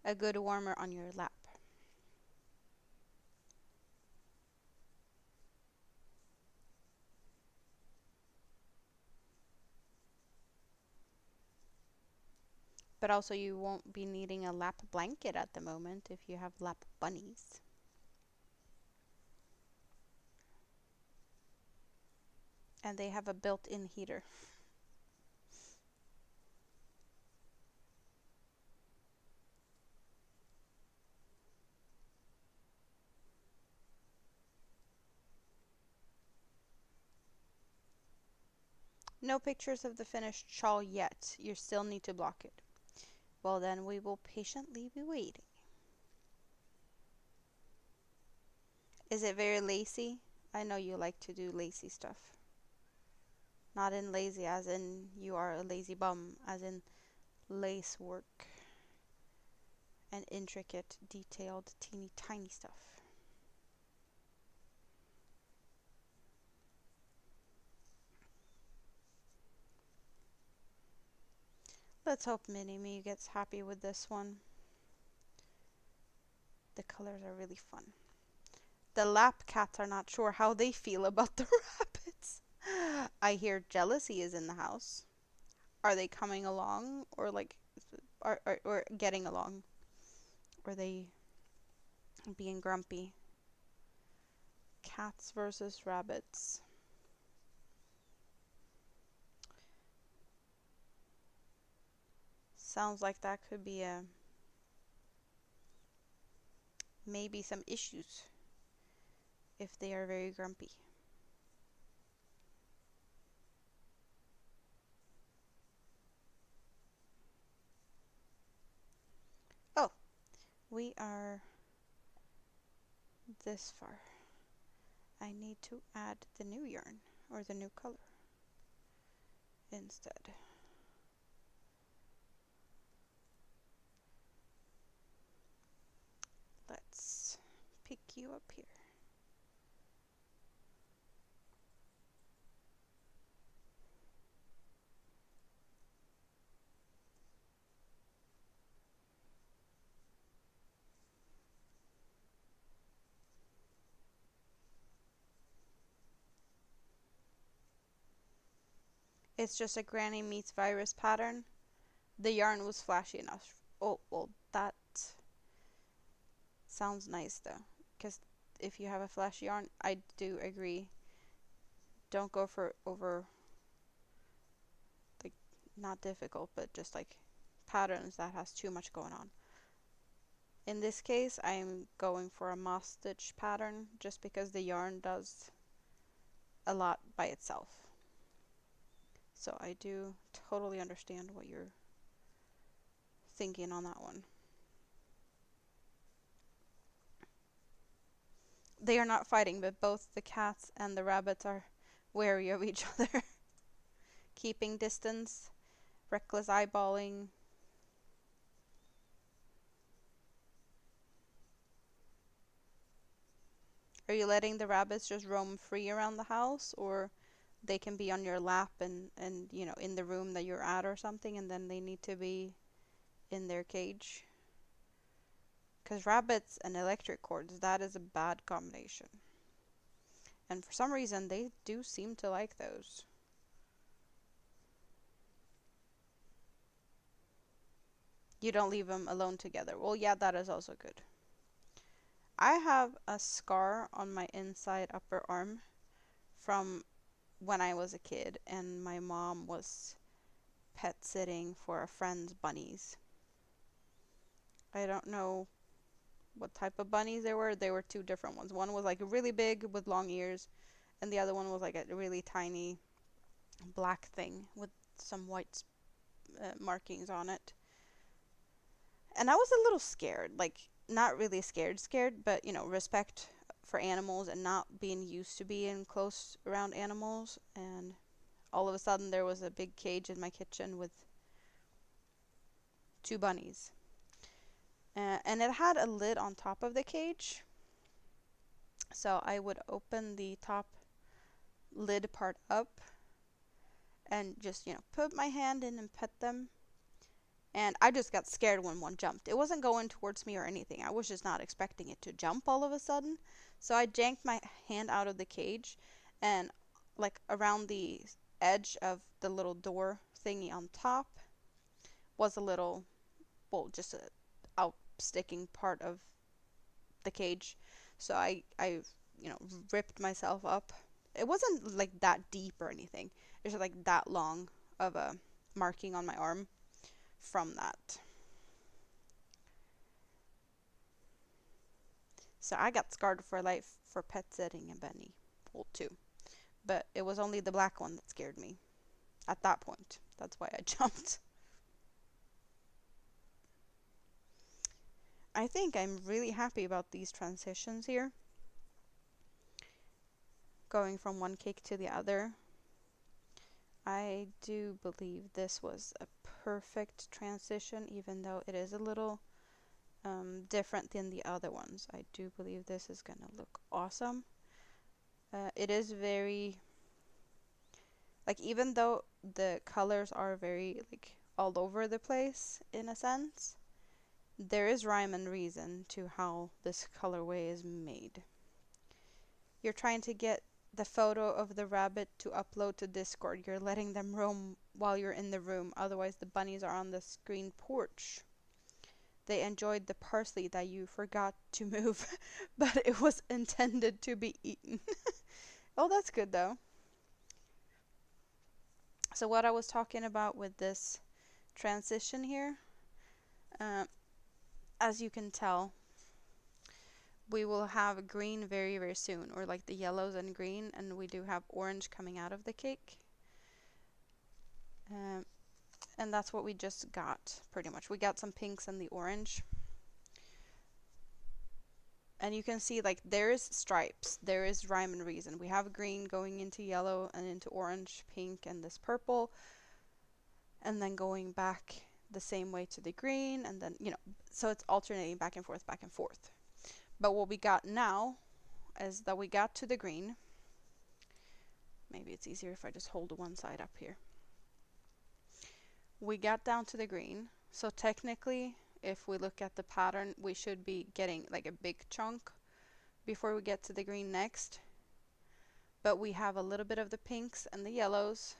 a good warmer on your lap. But also, you won't be needing a lap blanket at the moment if you have lap bunnies. And they have a built in heater. No pictures of the finished shawl yet. You still need to block it. Well, then we will patiently be waiting. Is it very lacy? I know you like to do lacy stuff. Not in lazy as in you are a lazy bum, as in lace work and intricate, detailed, teeny tiny stuff. Let's hope Mini-Me gets happy with this one. The colors are really fun. The lap cats are not sure how they feel about the rabbits. I hear jealousy is in the house. Are they coming along or like or getting along? Or are they being grumpy? Cats versus rabbits. Sounds like that could be a maybe some issues if they are very grumpy. Oh, we are this far. I need to add the new yarn or the new color instead. Let's pick you up here. It's just a Granny Meets Virus pattern. The yarn was flashy enough. Oh, well, that sounds nice though. Because if you have a flashy yarn, I do agree. Don't go for over, like, not difficult, but just like patterns that has too much going on. In this case, I'm going for a moss stitch pattern just because the yarn does a lot by itself. So I do totally understand what you're thinking on that one. They are not fighting, but both the cats and the rabbits are wary of each other. Keeping distance, reckless eyeballing. Are you letting the rabbits just roam free around the house, or they can be on your lap and you know in the room that you're at or something, and then they need to be in their cage? Because rabbits and electric cords, that is a bad combination. And for some reason, they do seem to like those. You don't leave them alone together. Well, yeah, that is also good. I have a scar on my inside upper arm from when I was a kid, and my mom was pet sitting for a friend's bunnies. I don't know what type of bunnies they were. They were two different ones. One was like really big with long ears, and the other one was like a really tiny black thing with some white markings on it. And I was a little scared, like not really scared, but you know, respect for animals and not being used to being close around animals. And all of a sudden, there was a big cage in my kitchen with two bunnies. And it had a lid on top of the cage. So I would open the top lid part up and just, put my hand in and pet them. And I just got scared when one jumped. It wasn't going towards me or anything. I was just not expecting it to jump all of a sudden. So I janked my hand out of the cage, and like around the edge of the little door thingy on top was a little, well, just a out sticking part of the cage. So I ripped myself up. It wasn't like that deep or anything. It's just like that long of a marking on my arm from that. So I got scarred for life for pet sitting in Benny Pool too. But it was only the black one that scared me at that point. That's why I jumped. I think I'm really happy about these transitions here. Going from one cake to the other. I do believe this was a perfect transition, even though it is a little different than the other ones. I do believe this is gonna look awesome. It is very, like, even though the colors are very like all over the place in a sense, there is rhyme and reason to how this colorway is made. You're trying to get the photo of the rabbit to upload to Discord. You're letting them roam while you're in the room, otherwise the bunnies are on the screen porch. They enjoyed the parsley that you forgot to move, but it was intended to be eaten. Oh, that's good though. So what I was talking about with this transition here, uh, as you can tell, we will have green very, very soon, or like the yellows and green, and we do have orange coming out of the cake. And that's what we just got, pretty much. We got some pinks and the orange. And you can see, like, there is stripes. There is rhyme and reason. We have green going into yellow and into orange, pink, and this purple. And then going back the same way to the green, and then, so it's alternating back and forth, back and forth. But what we got now is that we got to the green. Maybe it's easier if I just hold one side up here. We got down to the green. So technically, if we look at the pattern, we should be getting like a big chunk before we get to the green next. But we have a little bit of the pinks and the yellows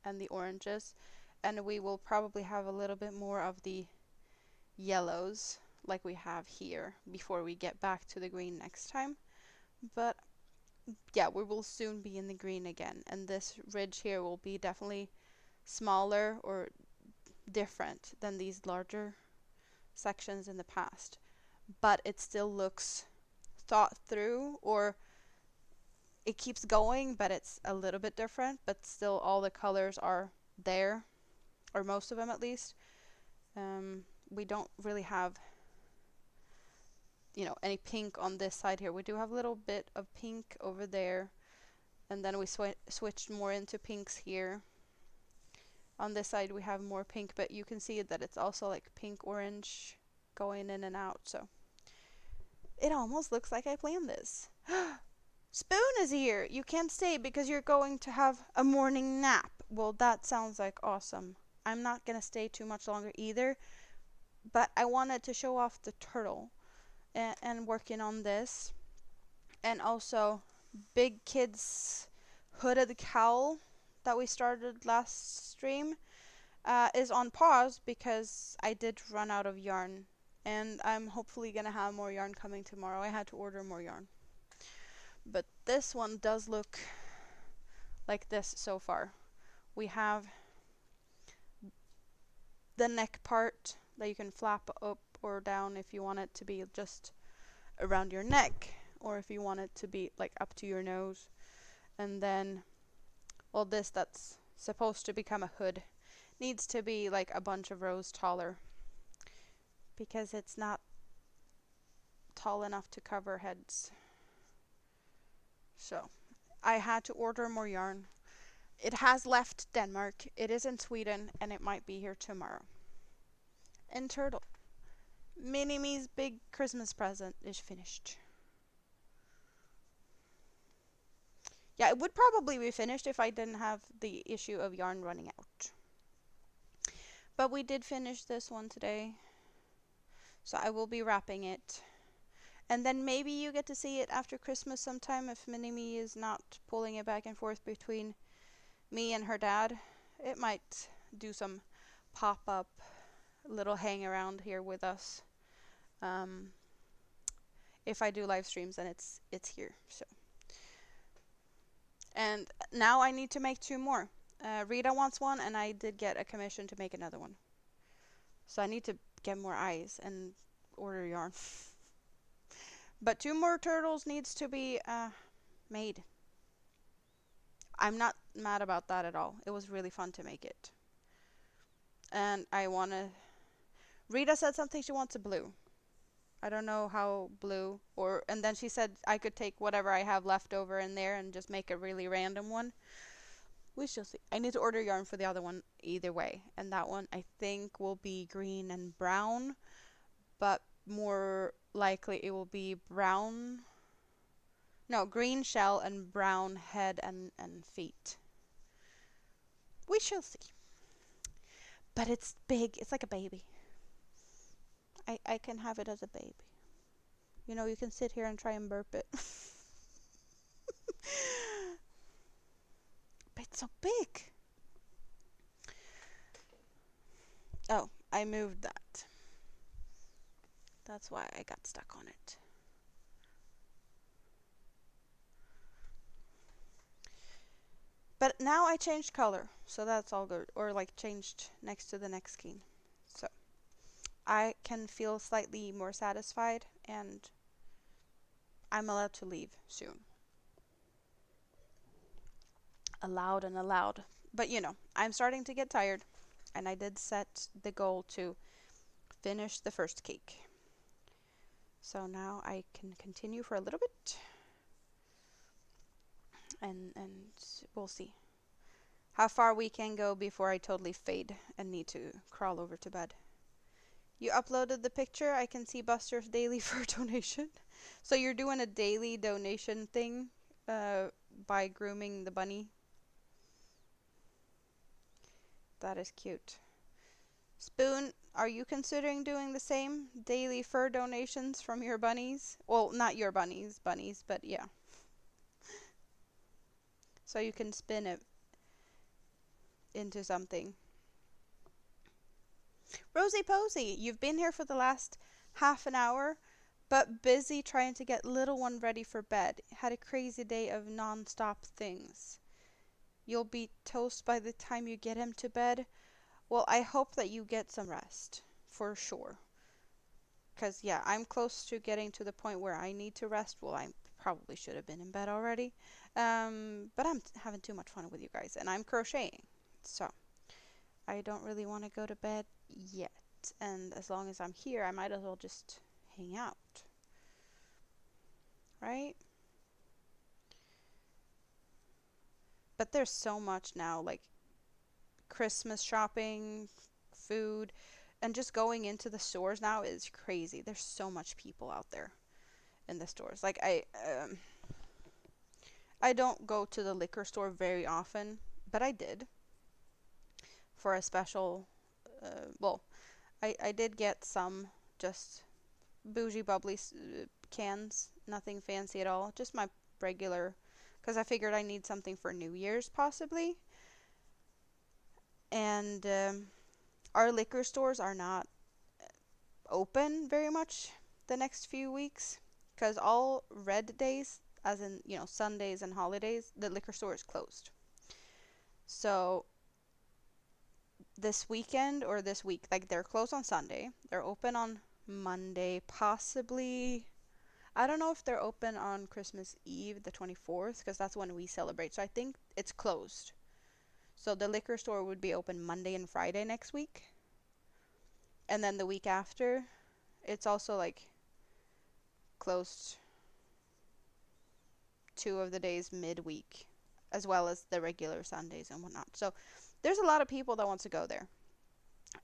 and the oranges, and we will probably have a little bit more of the yellows like we have here before we get back to the green next time. But yeah, we will soon be in the green again, and this ridge here will be definitely smaller or different than these larger sections in the past, but it still looks thought through, or it keeps going, but it's a little bit different, but still all the colors are there, or most of them at least. We don't really have any pink on this side here. We do have a little bit of pink over there, and then we switched more into pinks here. On this side we have more pink, but you can see that it's also like pink orange going in and out, so it almost looks like I planned this. Spoon is here! You can't stay because you're going to have a morning nap. Well, that sounds like awesome. I'm not gonna stay too much longer either, but I wanted to show off the turtle and working on this, and also Big Kid's hooded cowl that we started last stream is on pause because I did run out of yarn, and I'm hopefully gonna have more yarn coming tomorrow. I had to order more yarn, but this one does look like this so far. We have the neck part that you can flap up or down if you want it to be just around your neck, or if you want it to be like up to your nose. And then, well, this that's supposed to become a hood needs to be like a bunch of rows taller because it's not tall enough to cover heads. So I had to order more yarn. It has left Denmark. It is in Sweden, and it might be here tomorrow. And turtle. Mini Me's big Christmas present is finished. Yeah, it would probably be finished if I didn't have the issue of yarn running out. But we did finish this one today, so I will be wrapping it. And then maybe you get to see it after Christmas sometime if Mini-Me is not pulling it back and forth between me and her dad. It might do some pop-up little hang around here with us. Um, if I do live streams, then it's here. So, and now I need to make two more. Rita wants one, and I did get a commission to make another one. So I need to get more eyes and order yarn. But two more turtles needs to be made. I'm not mad about that at all. It was really fun to make it. And I want to... Rita said something she wants a blue. I don't know how blue, or... And then she said I could take whatever I have left over in there and just make a really random one. We shall see. I need to order yarn for the other one either way. And that one I think will be green and brown. But more likely it will be brown... No, green shell and brown head and feet. We shall see. But it's big. It's like a baby. I can have it as a baby. You know, you can sit here and try and burp it. But it's so big. Oh, I moved that. That's why I got stuck on it. But now I changed color, so that's all good. Or like changed next to the next skein. So I can feel slightly more satisfied, and I'm allowed to leave soon. Allowed and allowed. But you know, I'm starting to get tired, and I did set the goal to finish the first cake. So now I can continue for a little bit, and we'll see how far we can go before I totally fade and need to crawl over to bed. You uploaded the picture. I can see Buster's daily fur donation. So you're doing a daily donation thing by grooming the bunny. That is cute. Spoon, are you considering doing the same? Daily fur donations from your bunnies? Well, not your bunnies, but yeah. So you can spin it into something. Rosie Posey, you've been here for the last half an hour, but busy trying to get little one ready for bed. Had a crazy day of non-stop things. You'll be toast by the time you get him to bed. Well, I hope that you get some rest, for sure. Because, yeah, I'm close to getting to the point where I need to rest. Well, I probably should have been in bed already. But I'm having too much fun with you guys, and I'm crocheting. So, I don't really want to go to bed yet. And as long as I'm here, I might as well just hang out. Right? But there's so much now, like Christmas shopping, food, and just going into the stores now is crazy. There's so much people out there in the stores. Like I don't go to the liquor store very often, but I did for a special. Well, I did get some just bougie bubbly cans, nothing fancy at all, just my regular, because I figured I need something for New Year's possibly. And our liquor stores are not open very much the next few weeks because all red days, as in, you know, Sundays and holidays, the liquor store is closed. So this weekend or this week, like they're closed on Sunday, they're open on Monday, possibly. I don't know if they're open on Christmas Eve, the 24th, because that's when we celebrate. So I think it's closed. So the liquor store would be open Monday and Friday next week. And then the week after, it's also like closed 2 of the days midweek, as well as the regular Sundays and whatnot. So there's a lot of people that wants to go there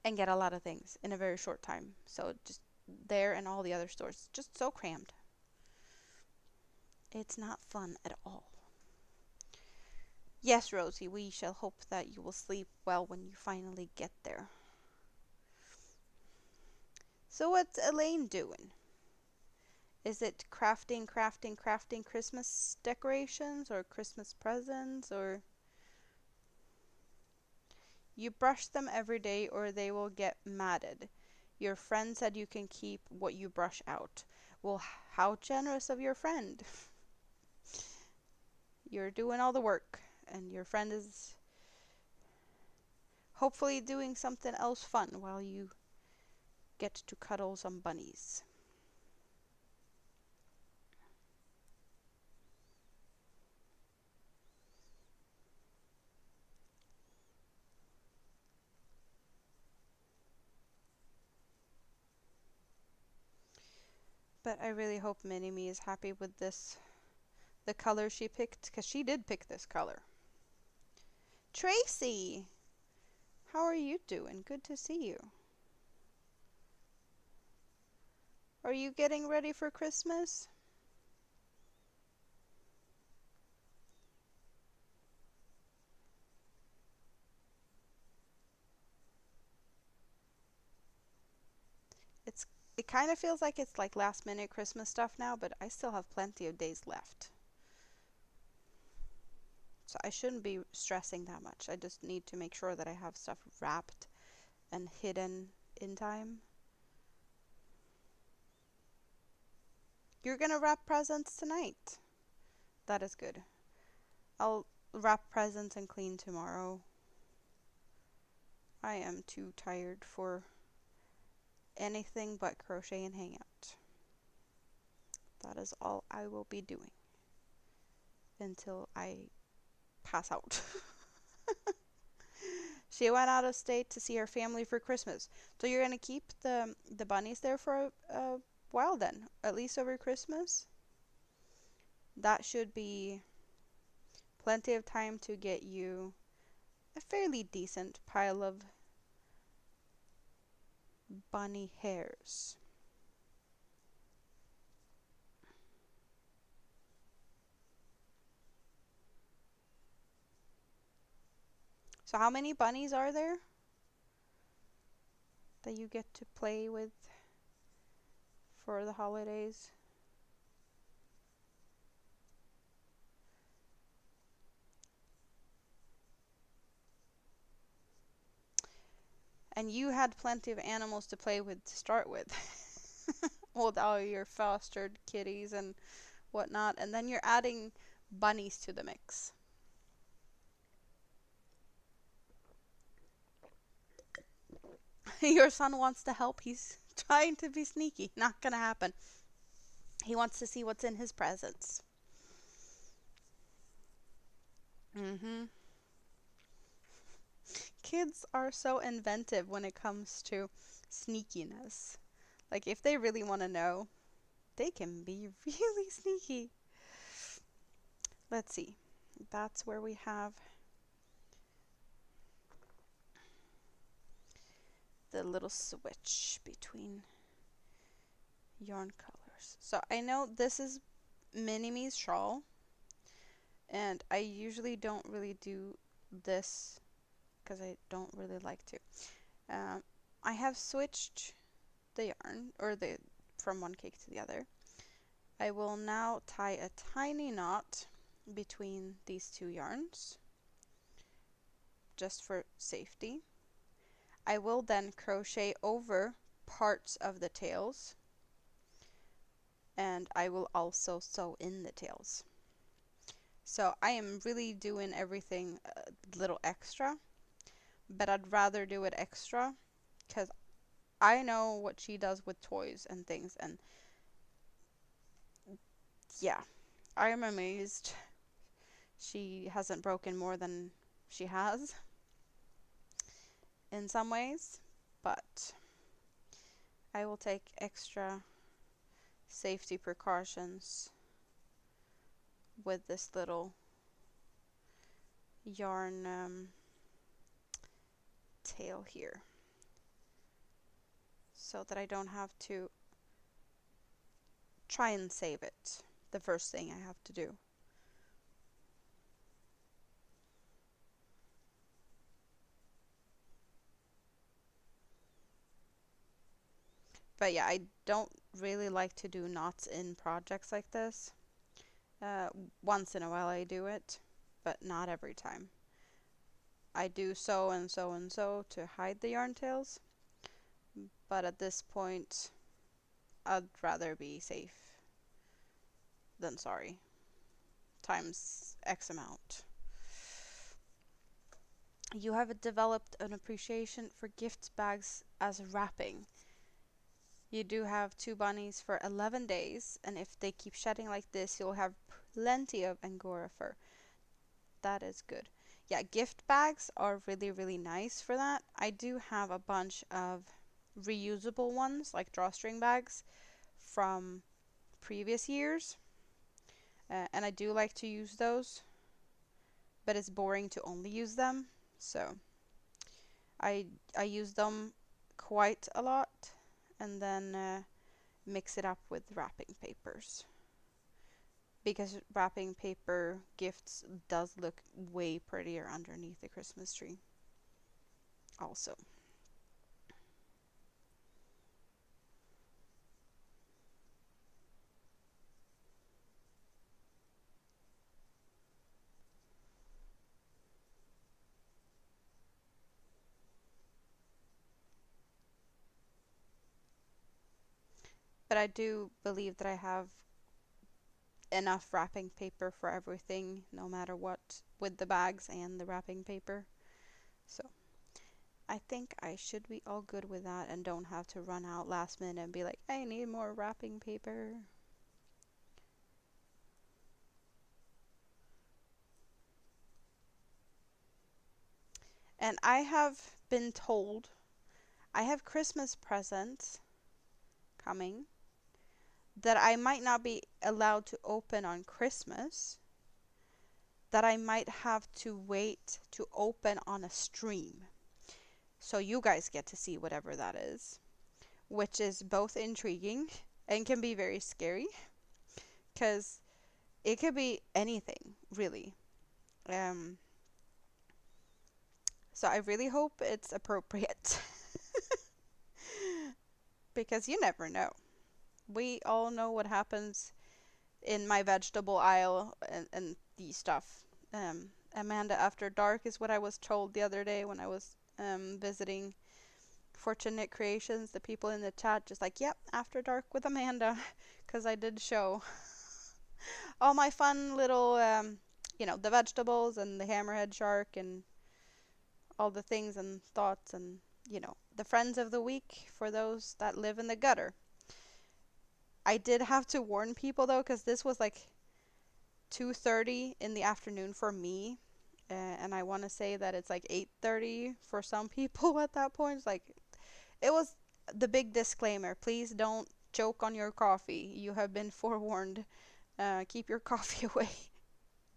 and get a lot of things in a very short time. So just there and all the other stores. Just so crammed. It's not fun at all. Yes, Rosie, we shall hope that you will sleep well when you finally get there. So what's Elaine doing? Is it crafting Christmas decorations or Christmas presents, or you brush them every day or they will get matted. Your friend said you can keep what you brush out. Well, how generous of your friend. You're doing all the work and your friend is hopefully doing something else fun while you get to cuddle some bunnies. But I really hope Minnie is happy with this, the color she picked, because she did pick this color. Tracy! How are you doing? Good to see you. Are you getting ready for Christmas? It's it kind of feels like it's like last minute Christmas stuff now, but I still have plenty of days left. So I shouldn't be stressing that much. I just need to make sure that I have stuff wrapped and hidden in time. You're gonna wrap presents tonight. That is good. I'll wrap presents and clean tomorrow. I am too tired for anything but crochet and hang out. That is all I will be doing until I pass out. She went out of state to see her family for Christmas. So you're gonna keep the bunnies there for a while then, at least over Christmas. That should be plenty of time to get you a fairly decent pile of bunny hairs. So how many bunnies are there that you get to play with for the holidays? And you had plenty of animals to play with to start with. With all your fostered kitties and whatnot. And then you're adding bunnies to the mix. Your son wants to help. He's trying to be sneaky. Not gonna happen. He wants to see what's in his presents. Mm-hmm. Kids are so inventive when it comes to sneakiness. Like, if they really want to know, they can be really sneaky. Let's see. That's where we have the little switch between yarn colors. So I know this is Mini-Me's shawl, and I usually don't really do this because I don't really like to. I have switched the yarn, or the from one cake to the other. I will now tie a tiny knot between these two yarns, just for safety. I will then crochet over parts of the tails, and I will also sew in the tails. So I am really doing everything a little extra, but I'd rather do it extra because I know what she does with toys and things, and yeah, I am amazed she hasn't broken more than she has in some ways, but I will take extra safety precautions with this little yarn tail here. so that I don't have to try and save it the first thing I have to do. But yeah, I don't really like to do knots in projects like this. Uh, Once in a while I do it, but not every time. I do so and so and so to hide the yarn tails, but at this point I'd rather be safe than sorry. Times X amount. You have developed an appreciation for gift bags as wrapping. You do have two bunnies for 11 days, and if they keep shedding like this, you'll have plenty of Angora fur. That is good. Yeah, gift bags are really, really nice for that. I do have a bunch of reusable ones, like drawstring bags from previous years, and I do like to use those, but it's boring to only use them. So I I use them quite a lot, and then mix it up with wrapping papers, because wrapping paper gifts does look way prettier underneath the Christmas tree also. But I do believe that I have enough wrapping paper for everything, no matter what, with the bags and the wrapping paper. So I think I should be all good with that and don't have to run out last minute and be like, I need more wrapping paper. And I have been told I have Christmas presents coming that I might not be allowed to open on Christmas, that I might have to wait to open on a stream. So you guys get to see whatever that is, which is both intriguing and can be very scary because it could be anything, really. Um, so I really hope it's appropriate because you never know. We all know what happens in my vegetable aisle and the stuff. Amanda After Dark is what I was told the other day when I was visiting Fortunate Creations. The people in the chat just like, yep, After Dark with Amanda, because I did show all my fun little, the vegetables and the hammerhead shark and all the things and thoughts and, the friends of the week for those that live in the gutter. I did have to warn people though, because this was like 2:30 in the afternoon for me, and I want to say that it's like 8:30 for some people at that point. It's like it was the big disclaimer: please don't choke on your coffee. You have been forewarned. Keep your coffee away.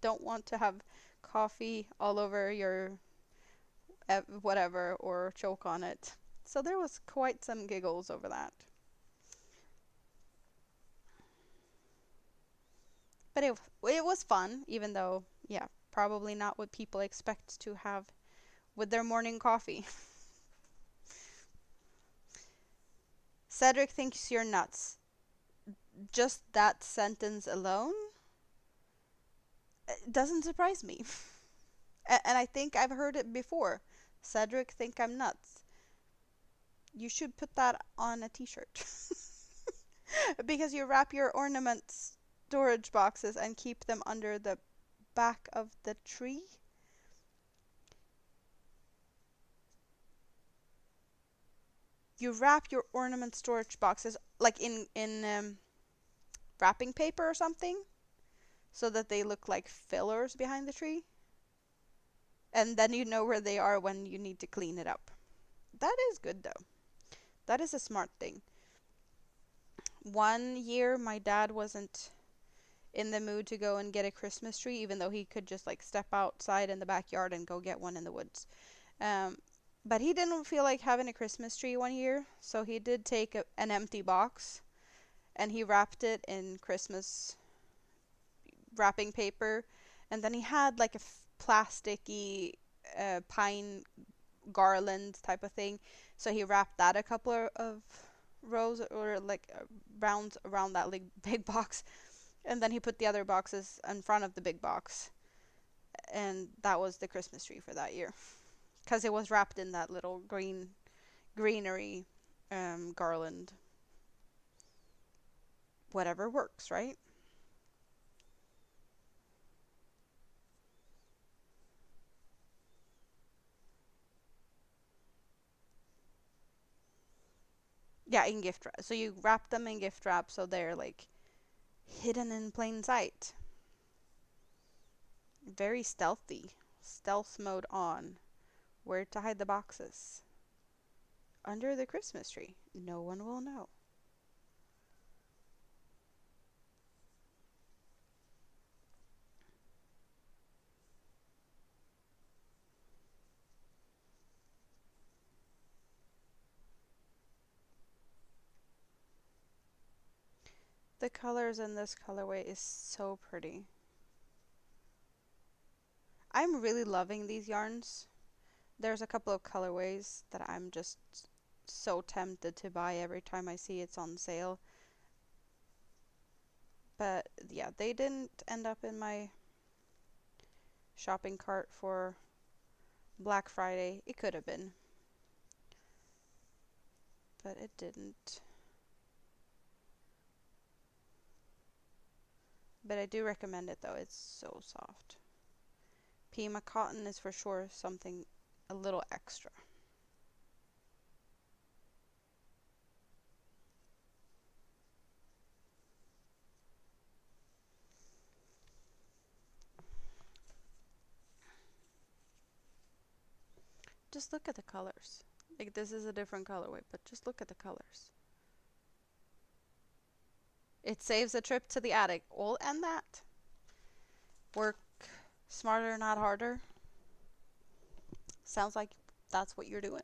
Don't want to have coffee all over your whatever or choke on it. So there was quite some giggles over that. But it was fun, even though, yeah, probably not what people expect to have with their morning coffee. Cedric thinks you're nuts. Just that sentence alone doesn't surprise me. And I think I've heard it before. Cedric think I'm nuts. You should put that on a t-shirt. Because you wrap your ornaments storage boxes and keep them under the back of the tree. You wrap your ornament storage boxes like in wrapping paper or something, so that they look like fillers behind the tree, and then you know where they are when you need to clean it up. That is good though. That is a smart thing. One year my dad wasn't in the mood to go and get a Christmas tree, even though he could just like step outside in the backyard and go get one in the woods. Um, But he didn't feel like having a Christmas tree one year, so he did take an empty box and he wrapped it in Christmas wrapping paper, and then he had like a plasticky pine garland type of thing. So he wrapped that a couple of rows or like rounds around that like big box, and then he put the other boxes in front of the big box, and that was the Christmas tree for that year because it was wrapped in that little greenery garland. Whatever works, right? Yeah, in gift wrap. So you wrap them in gift wrap so they're like hidden in plain sight. Very stealthy. Stealth mode on. Where to hide the boxes? Under the Christmas tree. No one will know. The colors in this colorway is so pretty. I'm really loving these yarns. There's a couple of colorways that I'm just so tempted to buy every time I see it's on sale. But yeah, they didn't end up in my shopping cart for Black Friday. It could have been, but it didn't. But I do recommend it though, it's so soft. Pima cotton is for sure something a little extra. Just look at the colors. Like this is a different colorway, but just look at the colors. It saves a trip to the attic. All and that. Work smarter, not harder. Sounds like that's what you're doing.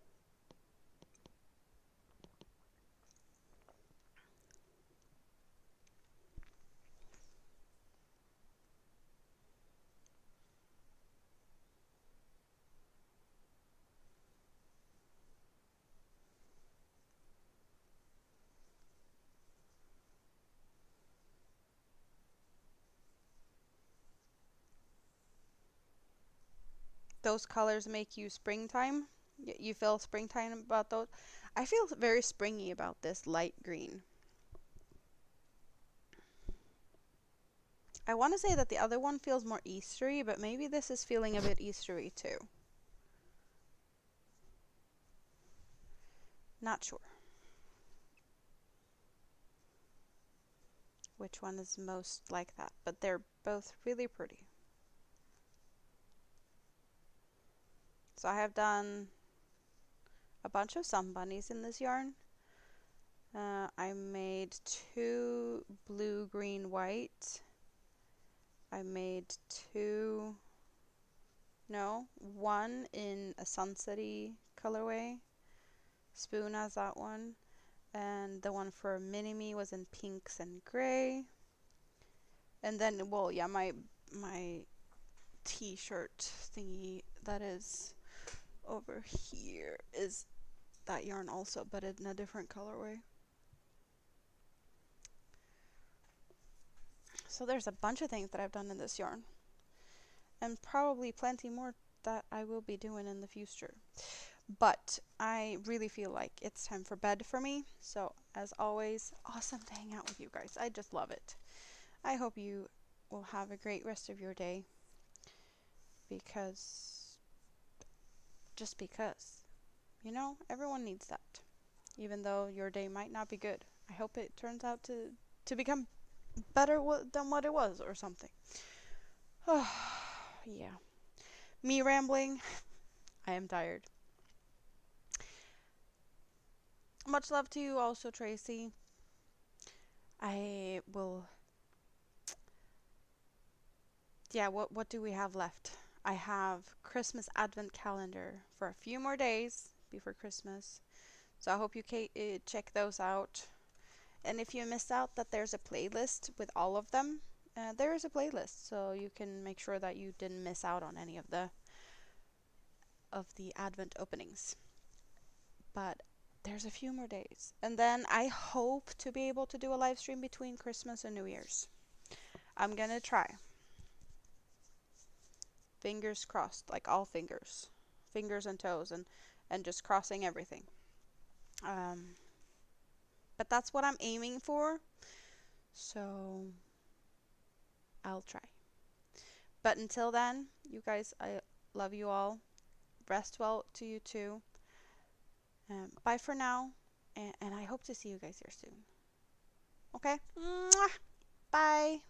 Those colors make you springtime. You feel springtime about those. I feel very springy about this light green. I want to say that the other one feels more Eastery, but maybe this is feeling a bit Eastery too. Not sure which one is most like that, but they're both really pretty. So I have done a bunch of sun bunnies in this yarn. I made two blue, green, white. I made two, no, one in a sunsetty colorway. Spoon has that one. And the one for Mini-Me was in pinks and gray. And then, well, yeah, my t-shirt thingy that is over here is that yarn also, but in a different colorway. So there's a bunch of things that I've done in this yarn, and probably plenty more that I will be doing in the future. But I really feel like it's time for bed for me. So as always, awesome to hang out with you guys. I just love it. I hope you will have a great rest of your day, because just because, everyone needs that. Even though your day might not be good, I hope it turns out to become better than what it was or something. Yeah. Me rambling. I am tired. Much love to you also, Tracy. I will. Yeah, what do we have left? I have Christmas advent calendar for a few more days before Christmas. So I hope you check those out. And if you miss out that there's a playlist with all of them, there is a playlist, so you can make sure that you didn't miss out on any of the advent openings. But there's a few more days. And then I hope to be able to do a live stream between Christmas and New Year's. I'm gonna try. Fingers crossed, like all fingers. Fingers and toes and just crossing everything. Um, but that's what I'm aiming for. So I'll try. But until then, you guys, I love you all. Rest well to you too. Bye for now, and I hope to see you guys here soon. Okay? Mwah! Bye.